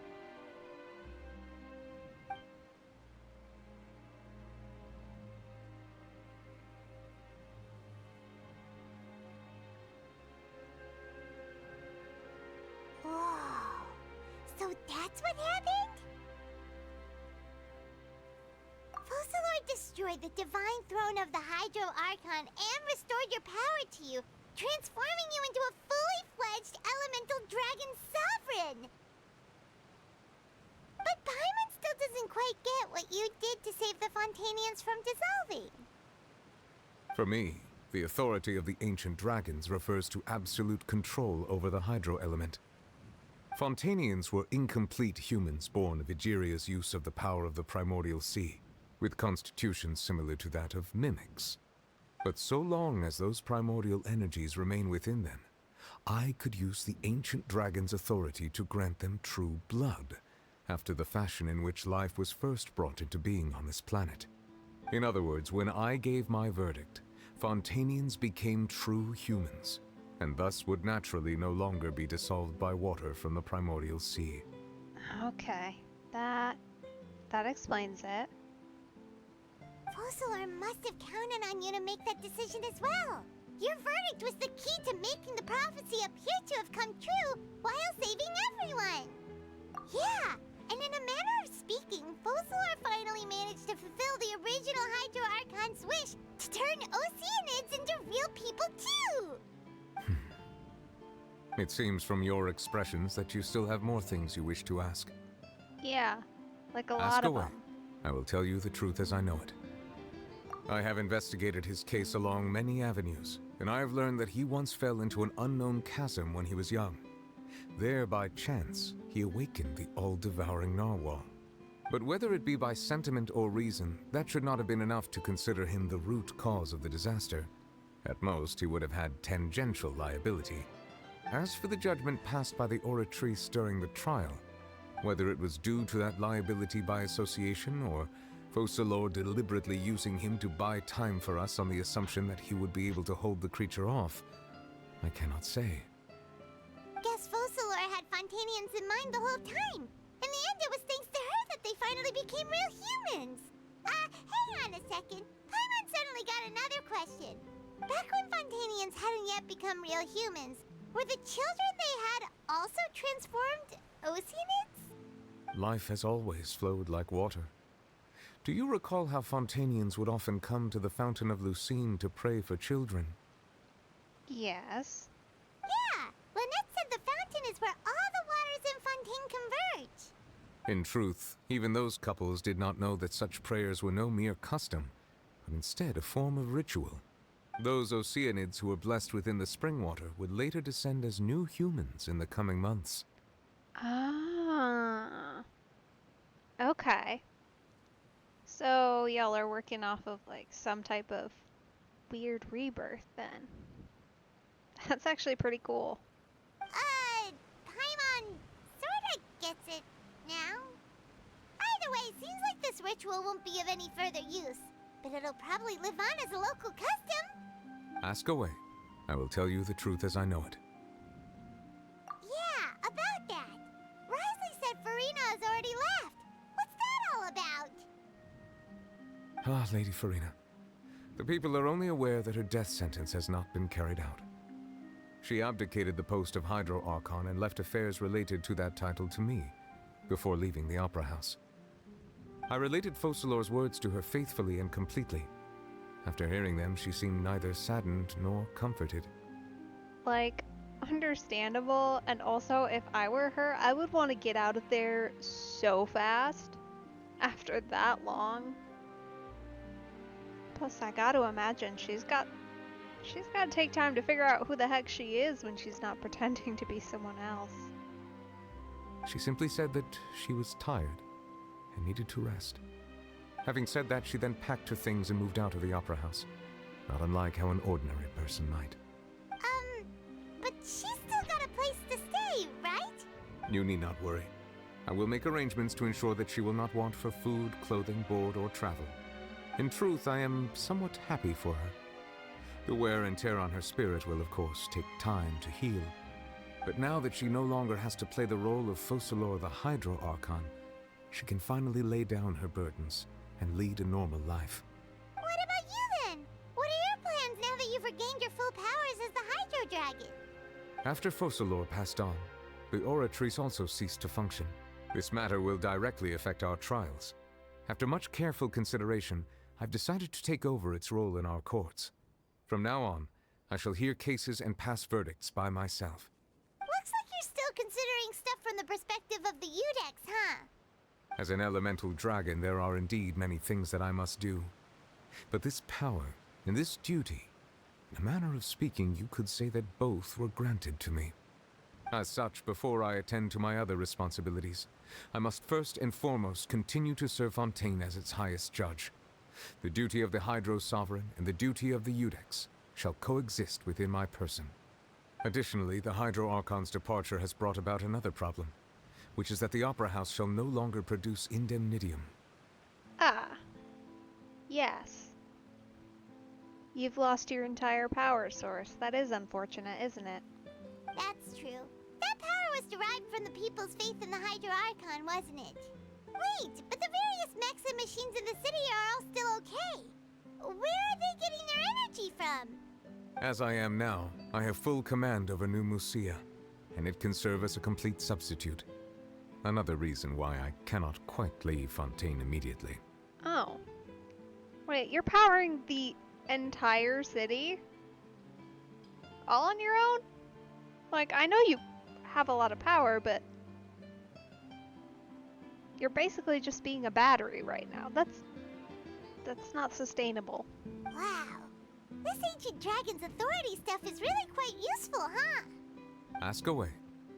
Whoa. So that's what happened? Focalor destroyed the divine throne of the Hydro Archon and restored your power to you, transforming you into a fully fledged elemental dragon sovereign! But Paimon still doesn't quite get what you did to save the Fontainians from dissolving. For me, the authority of the ancient dragons refers to absolute control over the hydro element. Fontainians were incomplete humans born of Egeria's use of the power of the primordial sea, with constitutions similar to that of mimics. But so long as those primordial energies remain within them, I could use the ancient dragon's authority to grant them true blood, after the fashion in which life was first brought into being on this planet. In other words, when I gave my verdict, Fontainians became true humans, and thus would naturally no longer be dissolved by water from the primordial sea. Okay, that explains it. Focalor must have counted on you to make that decision as well. Your verdict was the key to making the prophecy appear to have come true while saving everyone. Yeah, and in a manner of speaking, Focalor finally managed to fulfill the original Hydro Archon's wish to turn Oceanids into real people too! It seems from your expressions that you still have more things you wish to ask. Yeah, like a Ask lot of away. them. I will tell you the truth as I know it. I have investigated his case along many avenues, and I have learned that he once fell into an unknown chasm when he was young. There, by chance, he awakened the all-devouring narwhal. But whether it be by sentiment or reason, that should not have been enough to consider him the root cause of the disaster. At most, he would have had tangential liability. As for the judgment passed by the Oratrice during the trial, whether it was due to that liability by association or Focalors deliberately using him to buy time for us on the assumption that he would be able to hold the creature off, I cannot say. Guess Focalors had Fontainians in mind the whole time. In the end, it was thanks to her that they finally became real humans. Hang on a second. Paimon suddenly got another question. Back when Fontainians hadn't yet become real humans, were the children they had also transformed Oceanids? Life has always flowed like water. Do you recall how Fontainians would often come to the Fountain of Lucine to pray for children? Yes. Yeah, Lynette said the fountain is where all the waters in Fontaine converge. In truth, even those couples did not know that such prayers were no mere custom, but instead a form of ritual. Those Oceanids who were blessed within the spring water would later descend as new humans in the coming months. Ah. Okay. So y'all are working off of like some type of weird rebirth then. That's actually pretty cool. Paimon sorta gets it now. Either way, seems like this ritual won't be of any further use, but it'll probably live on as a local custom. Ask away. I will tell you the truth as I know it. Yeah, about that. Risley said Farina has already left. What's that all about? Ah, Lady Farina. The people are only aware that her death sentence has not been carried out. She abdicated the post of Hydro Archon and left affairs related to that title to me, before leaving the Opera House. I related Focalors' words to her faithfully and completely. After hearing them, she seemed neither saddened nor comforted. Like, understandable, and also if I were her, I would want to get out of there so fast after that long. Plus, I gotta imagine she's got to take time to figure out who the heck she is when she's not pretending to be someone else. She simply said that she was tired and needed to rest. Having said that, she then packed her things and moved out of the Opera House, not unlike how an ordinary person might. But she's still got a place to stay, right? You need not worry. I will make arrangements to ensure that she will not want for food, clothing, board, or travel. In truth, I am somewhat happy for her. The wear and tear on her spirit will, of course, take time to heal. But now that she no longer has to play the role of Focalors the Hydro Archon, she can finally lay down her burdens and lead a normal life. What about you then? What are your plans now that you've regained your full powers as the Hydro Dragon? After Focalors passed on, the Oratrice also ceased to function. This matter will directly affect our trials. After much careful consideration, I've decided to take over its role in our courts. From now on, I shall hear cases and pass verdicts by myself. Looks like you're still considering stuff from the perspective of the Udex, huh? As an elemental dragon, there are indeed many things that I must do. But this power and this duty, in a manner of speaking, you could say that both were granted to me. As such, before I attend to my other responsibilities, I must first and foremost continue to serve Fontaine as its highest judge. The duty of the Hydro Sovereign and the duty of the Udex shall coexist within my person. Additionally, the Hydro Archon's departure has brought about another problem, which is that the Opera House shall no longer produce indemnitium. Ah. Yes. You've lost your entire power source. That is unfortunate, isn't it? That's true. That power was derived from the people's faith in the Hydro Archon, wasn't it? Wait, but the various mechs and machines in the city are all still okay. Where are they getting their energy from? As I am now, I have full command over New Musia, and it can serve as a complete substitute. Another reason why I cannot quite leave Fontaine immediately. Oh. Wait, you're powering the entire city? All on your own? Like, I know you have a lot of power, but you're basically just being a battery right now. That's not sustainable. Wow. This ancient dragon's authority stuff is really quite useful, huh? Ask away.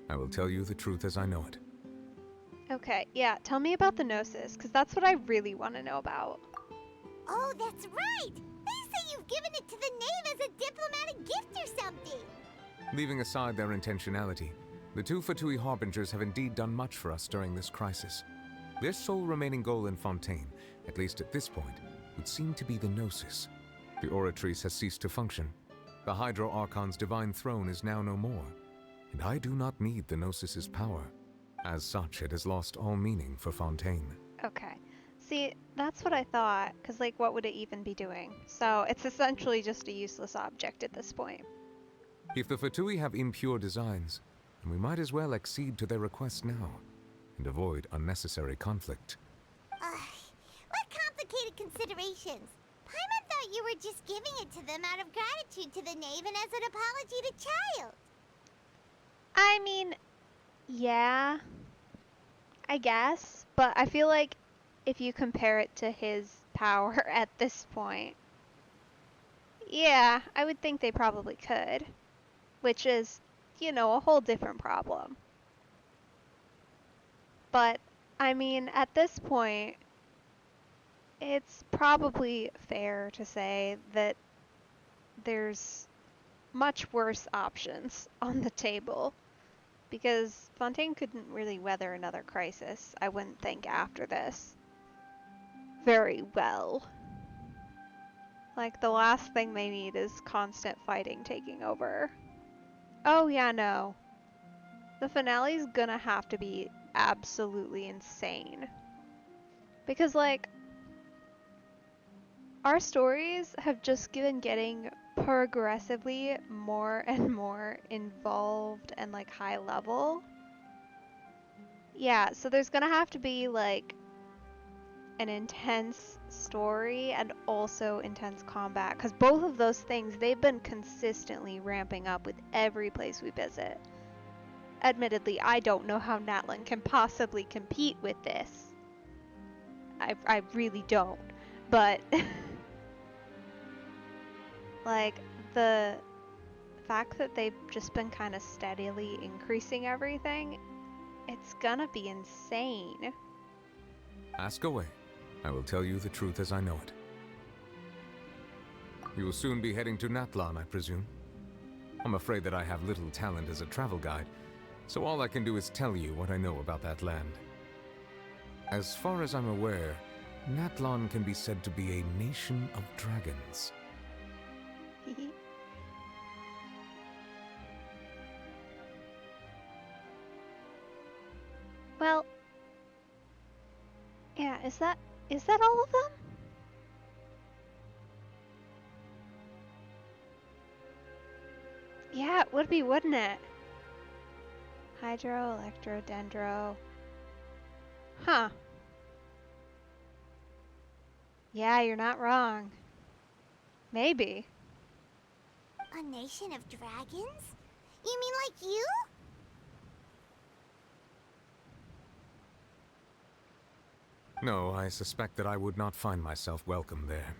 I will tell you the truth as I know it. Okay, yeah, tell me about the Gnosis, because that's what I really want to know about. Oh, that's right! They say you've given it to the Knave as a diplomatic gift or something. Leaving aside their intentionality, the two Fatui Harbingers have indeed done much for us during this crisis. Their sole remaining goal in Fontaine, at least at this point, would seem to be the Gnosis. The Oratrice has ceased to function. The Hydro Archon's divine throne is now no more, and I do not need the Gnosis's power. As such, it has lost all meaning for Fontaine. Okay. See, that's what I thought, because, like, what would it even be doing? So, it's essentially just a useless object at this point. If the Fatui have impure designs, then we might as well accede to their request now, and avoid unnecessary conflict. What complicated considerations? Paimon thought you were just giving it to them out of gratitude to the Knave and as an apology to Child. I mean, yeah, I guess, but I feel like if you compare it to his power at this point, yeah, I would think they probably could, which is, you know, a whole different problem. But, I mean, at this point, it's probably fair to say that there's much worse options on the table. Because Fontaine couldn't really weather another crisis, I wouldn't think, after this. Very well. Like, the last thing they need is constant fighting taking over. Oh yeah, no. The finale's gonna have to be absolutely insane. Because, like, our stories have just been getting progressively more and more involved and, like, high level. Yeah, so there's gonna have to be, like, an intense story and also intense combat, because both of those things, they've been consistently ramping up with every place we visit. Admittedly, I don't know how Natlan can possibly compete with this. I really don't. But like, the fact that they've just been kind of steadily increasing everything, it's gonna be insane. Ask away. I will tell you the truth as I know it. You will soon be heading to Natlan, I presume? I'm afraid that I have little talent as a travel guide, so all I can do is tell you what I know about that land. As far as I'm aware, Natlan can be said to be a nation of dragons. Well, yeah, is that all of them? Yeah, it would be, wouldn't it? Hydro, Electro, Dendro. Huh. Yeah, you're not wrong. Maybe. A nation of dragons? You mean like you? No, I suspect that I would not find myself welcome there.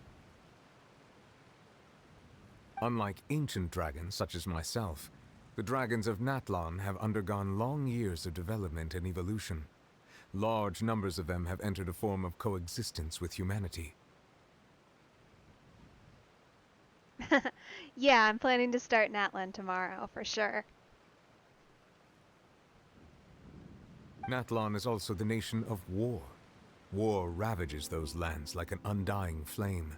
Unlike ancient dragons such as myself, the dragons of Natlan have undergone long years of development and evolution. Large numbers of them have entered a form of coexistence with humanity. Yeah, I'm planning to start Natlan tomorrow, for sure. Natlan is also the nation of war. War ravages those lands like an undying flame.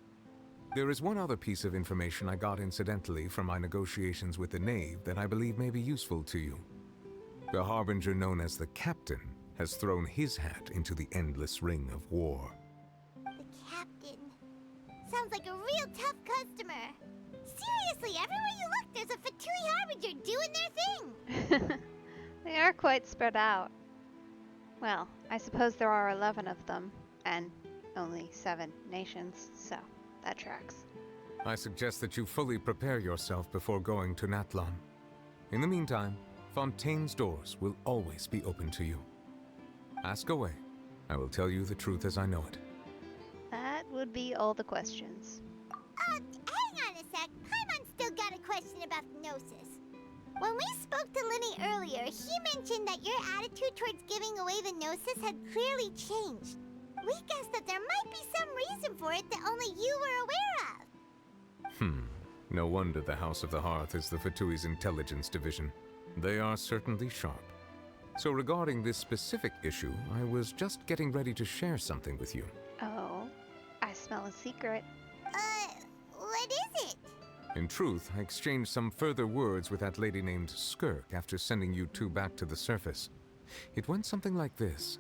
There is one other piece of information I got incidentally from my negotiations with the Knave that I believe may be useful to you. The Harbinger known as the Captain has thrown his hat into the endless ring of war. The Captain. Sounds like a real tough customer. Seriously, everywhere you look, there's a Fatui Harbinger doing their thing. They are quite spread out. Well, I suppose there are 11 of them, and only 7 nations, so that tracks. I suggest that you fully prepare yourself before going to Natlan. In the meantime, Fontaine's doors will always be open to you. Ask away. I will tell you the truth as I know it. That would be all the questions. Hang on a sec. Paimon's still got a question about the Gnosis. When we spoke to Linny earlier, he mentioned that your attitude towards giving away the Gnosis had clearly changed. We guessed that there might be some reason for it that only you were aware of. No wonder the House of the Hearth is the Fatui's intelligence division. They are certainly sharp. So regarding this specific issue, I was just getting ready to share something with you. Oh, I smell a secret. What is it? In truth, I exchanged some further words with that lady named Skirk after sending you two back to the surface. It went something like this.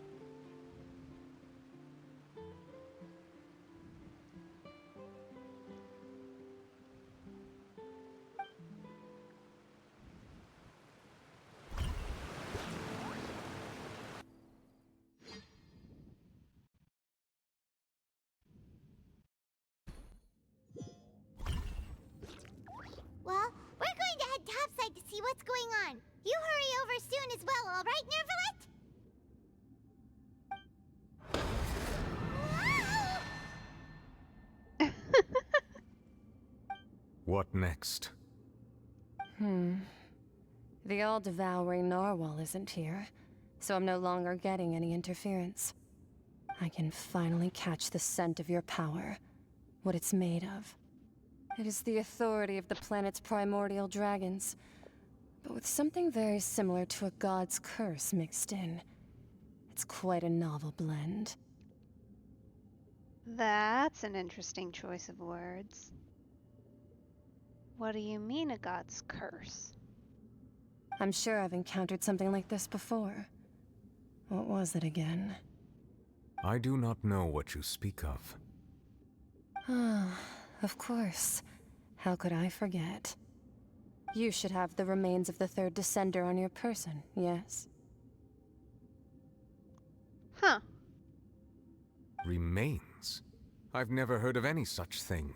Well, we're going to head topside to see what's going on. You hurry over soon as well, all right, Nervalet? What next? The all-devouring narwhal isn't here, so I'm no longer getting any interference. I can finally catch the scent of your power, what it's made of. It is the authority of the planet's primordial dragons, but with something very similar to a god's curse mixed in. It's quite a novel blend. That's an interesting choice of words. What do you mean, a god's curse? I'm sure I've encountered something like this before. What was it again? I do not know what you speak of. Ah, of course. How could I forget? You should have the remains of the third descender on your person, yes? Huh. Remains? I've never heard of any such thing.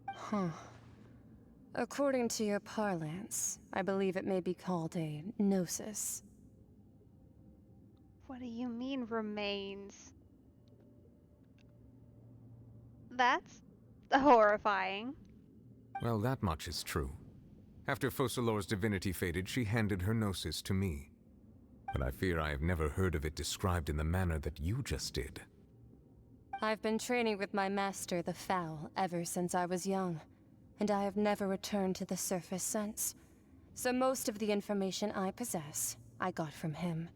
Huh. According to your parlance, I believe it may be called a gnosis. What do you mean, remains? That's horrifying. Well, that much is true. After Focalor's divinity faded, she handed her gnosis to me. But I fear I have never heard of it described in the manner that you just did. I've been training with my master, the Foul, ever since I was young, and I have never returned to the surface since. So most of the information I possess, I got from him.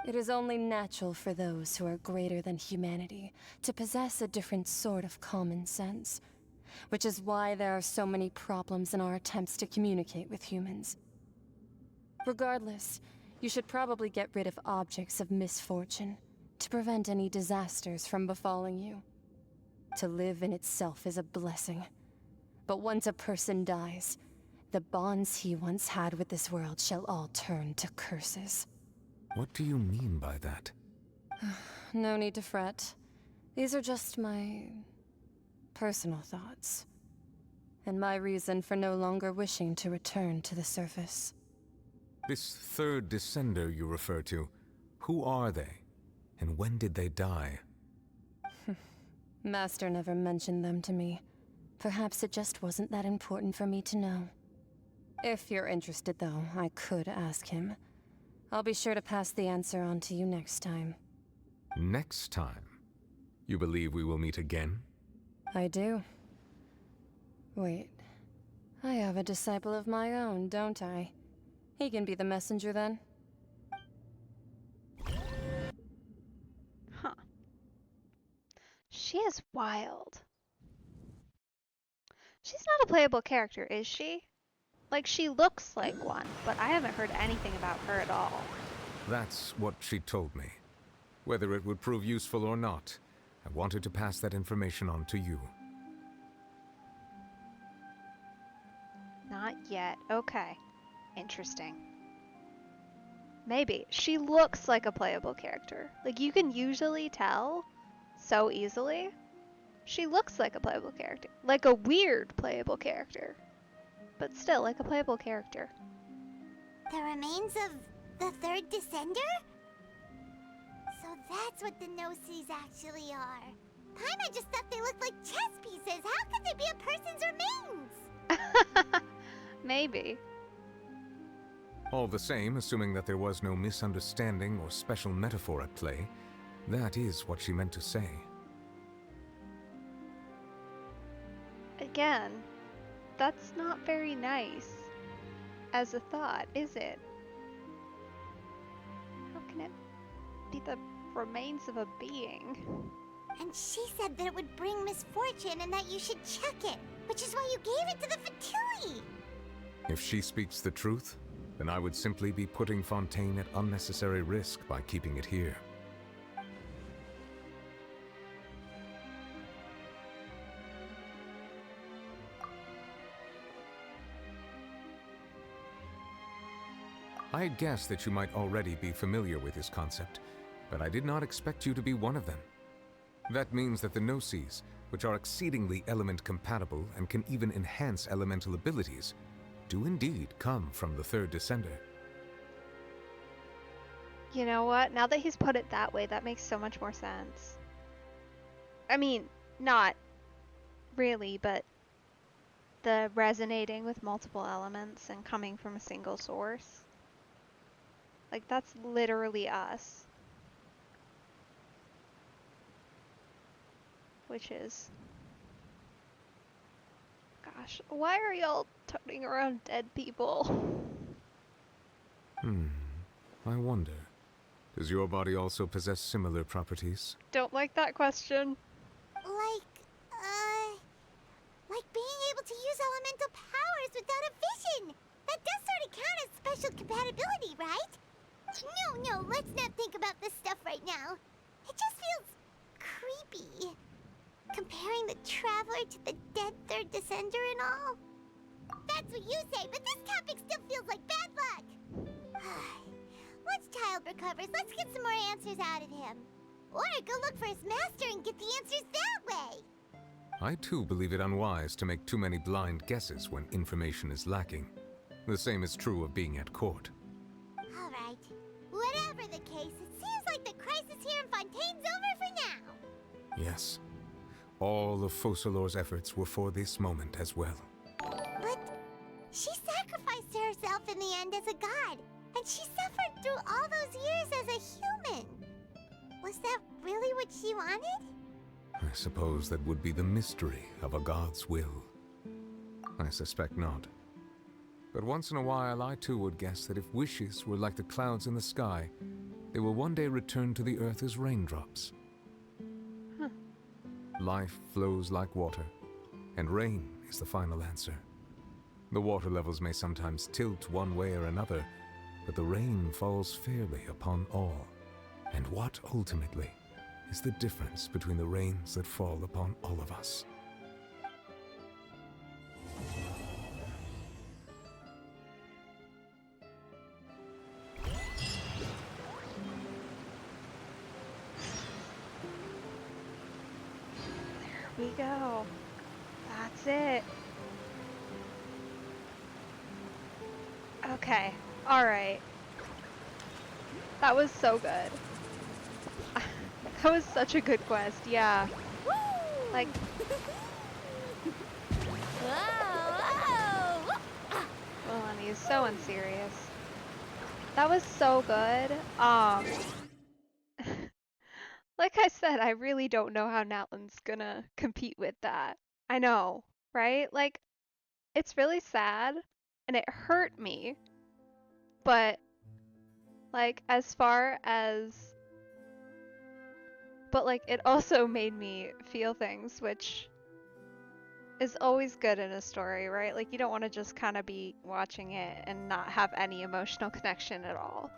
It is only natural for those who are greater than humanity to possess a different sort of common sense, which is why there are so many problems in our attempts to communicate with humans. Regardless, you should probably get rid of objects of misfortune to prevent any disasters from befalling you. To live in itself is a blessing, but once a person dies, the bonds he once had with this world shall all turn to curses. What do you mean by that? No need to fret. These are just my personal thoughts, and my reason for no longer wishing to return to the surface. This third descender you refer to, who are they? And when did they die? Master never mentioned them to me. Perhaps it just wasn't that important for me to know. If you're interested, though, I could ask him. I'll be sure to pass the answer on to you next time. Next time? You believe we will meet again? I do. Wait. I have a disciple of my own, don't I? He can be the messenger then. Huh. She is wild. She's not a playable character, is she? Like, she looks like one, but I haven't heard anything about her at all. That's what she told me. Whether it would prove useful or not, I wanted to pass that information on to you. Not yet. Okay. Interesting. Maybe. She looks like a playable character. Like, you can usually tell so easily. She looks like a playable character. Like a weird playable character. But still, like a playable character. The remains of the third descender? So that's what the Gnosis actually are. Paimon just thought they looked like chess pieces. How could they be a person's remains? Maybe. All the same, assuming that there was no misunderstanding or special metaphor at play, that is what she meant to say. again, that's not very nice as a thought, is it? How can it be the remains of a being? And she said that it would bring misfortune and that you should check it, which is why you gave it to the Fatui! If she speaks the truth, then I would simply be putting Fontaine at unnecessary risk by keeping it here. I had guessed that you might already be familiar with this concept, but I did not expect you to be one of them. That means that the Gnosis, which are exceedingly element compatible and can even enhance elemental abilities, do indeed come from the third descender. You know what? Now that he's put it that way, that makes so much more sense. I mean, not really, but the resonating with multiple elements and coming from a single source. Like, that's literally us. Which is... Gosh, why are y'all toting around dead people? I wonder. Does your body also possess similar properties? Don't like that question. Like being able to use elemental powers without a vision! That does sort of count as special compatibility, right? No, let's not think about this stuff right now. It just feels creepy. Comparing the Traveler to the dead third descender and all. That's what you say, but this topic still feels like bad luck. Once Child recovers, let's get some more answers out of him. Or go look for his master and get the answers that way. I too believe it unwise to make too many blind guesses when information is lacking. The same is true of being at court. Alright. Whatever the case, it seems like the crisis here in Fontaine's over for now. Yes. All of Focalor's efforts were for this moment as well. But she sacrificed herself in the end as a god, and she suffered through all those years as a human. Was that really what she wanted? I suppose that would be the mystery of a god's will. I suspect not. But once in a while, I too would guess that if wishes were like the clouds in the sky, they will one day return to the earth as raindrops. Life flows like water, and rain is the final answer. The water levels may sometimes tilt one way or another, but the rain falls fairly upon all. And what, ultimately, is the difference between the rains that fall upon all of us? There we go. That's it. Okay. Alright. That was so good. That was such a good quest, yeah. Like... Melanie is so unserious. That was so good. Like I said, I really don't know how Natlan's gonna compete with that. I know, right? Like, it's really sad, and it hurt me. But, like, as far as... But, like, it also made me feel things, which is always good in a story, right? Like, you don't want to just kind of be watching it and not have any emotional connection at all.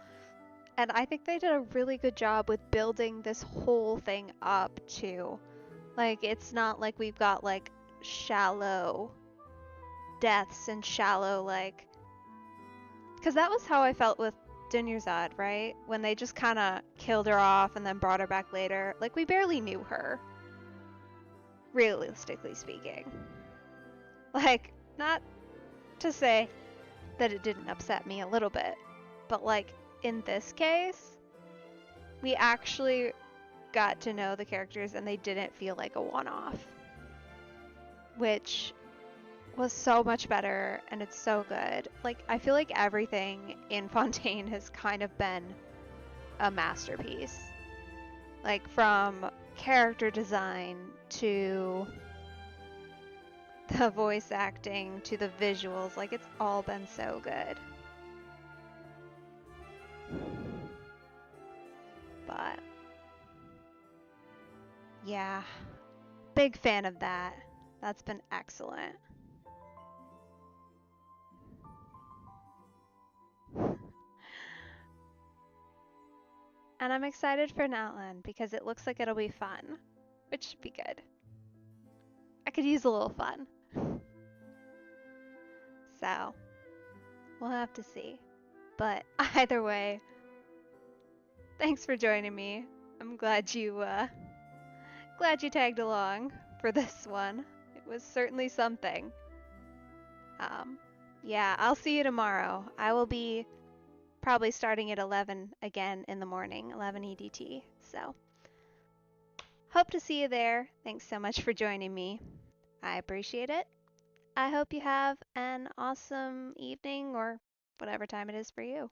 And I think they did a really good job with building this whole thing up, too. Like, it's not like we've got, like, shallow deaths and shallow, like... Because that was how I felt with Dunyarzad, right? When they just kind of killed her off and then brought her back later. Like, we barely knew her. Realistically speaking. Like, not to say that it didn't upset me a little bit. But, like, in this case, we actually got to know the characters and they didn't feel like a one-off. Which was so much better, and it's so good. Like, I feel like everything in Fontaine has kind of been a masterpiece. Like, from character design to the voice acting to the visuals. Like, it's all been so good. But yeah, big fan of that. That's been excellent. And I'm excited for Natlan because it looks like it'll be fun, which should be good. I could use a little fun. So, we'll have to see. But either way, thanks for joining me. I'm glad you tagged along for this one. It was certainly something. Yeah, I'll see you tomorrow. I will be probably starting at 11 again in the morning, 11 EDT. So, hope to see you there. Thanks so much for joining me. I appreciate it. I hope you have an awesome evening or whatever time it is for you.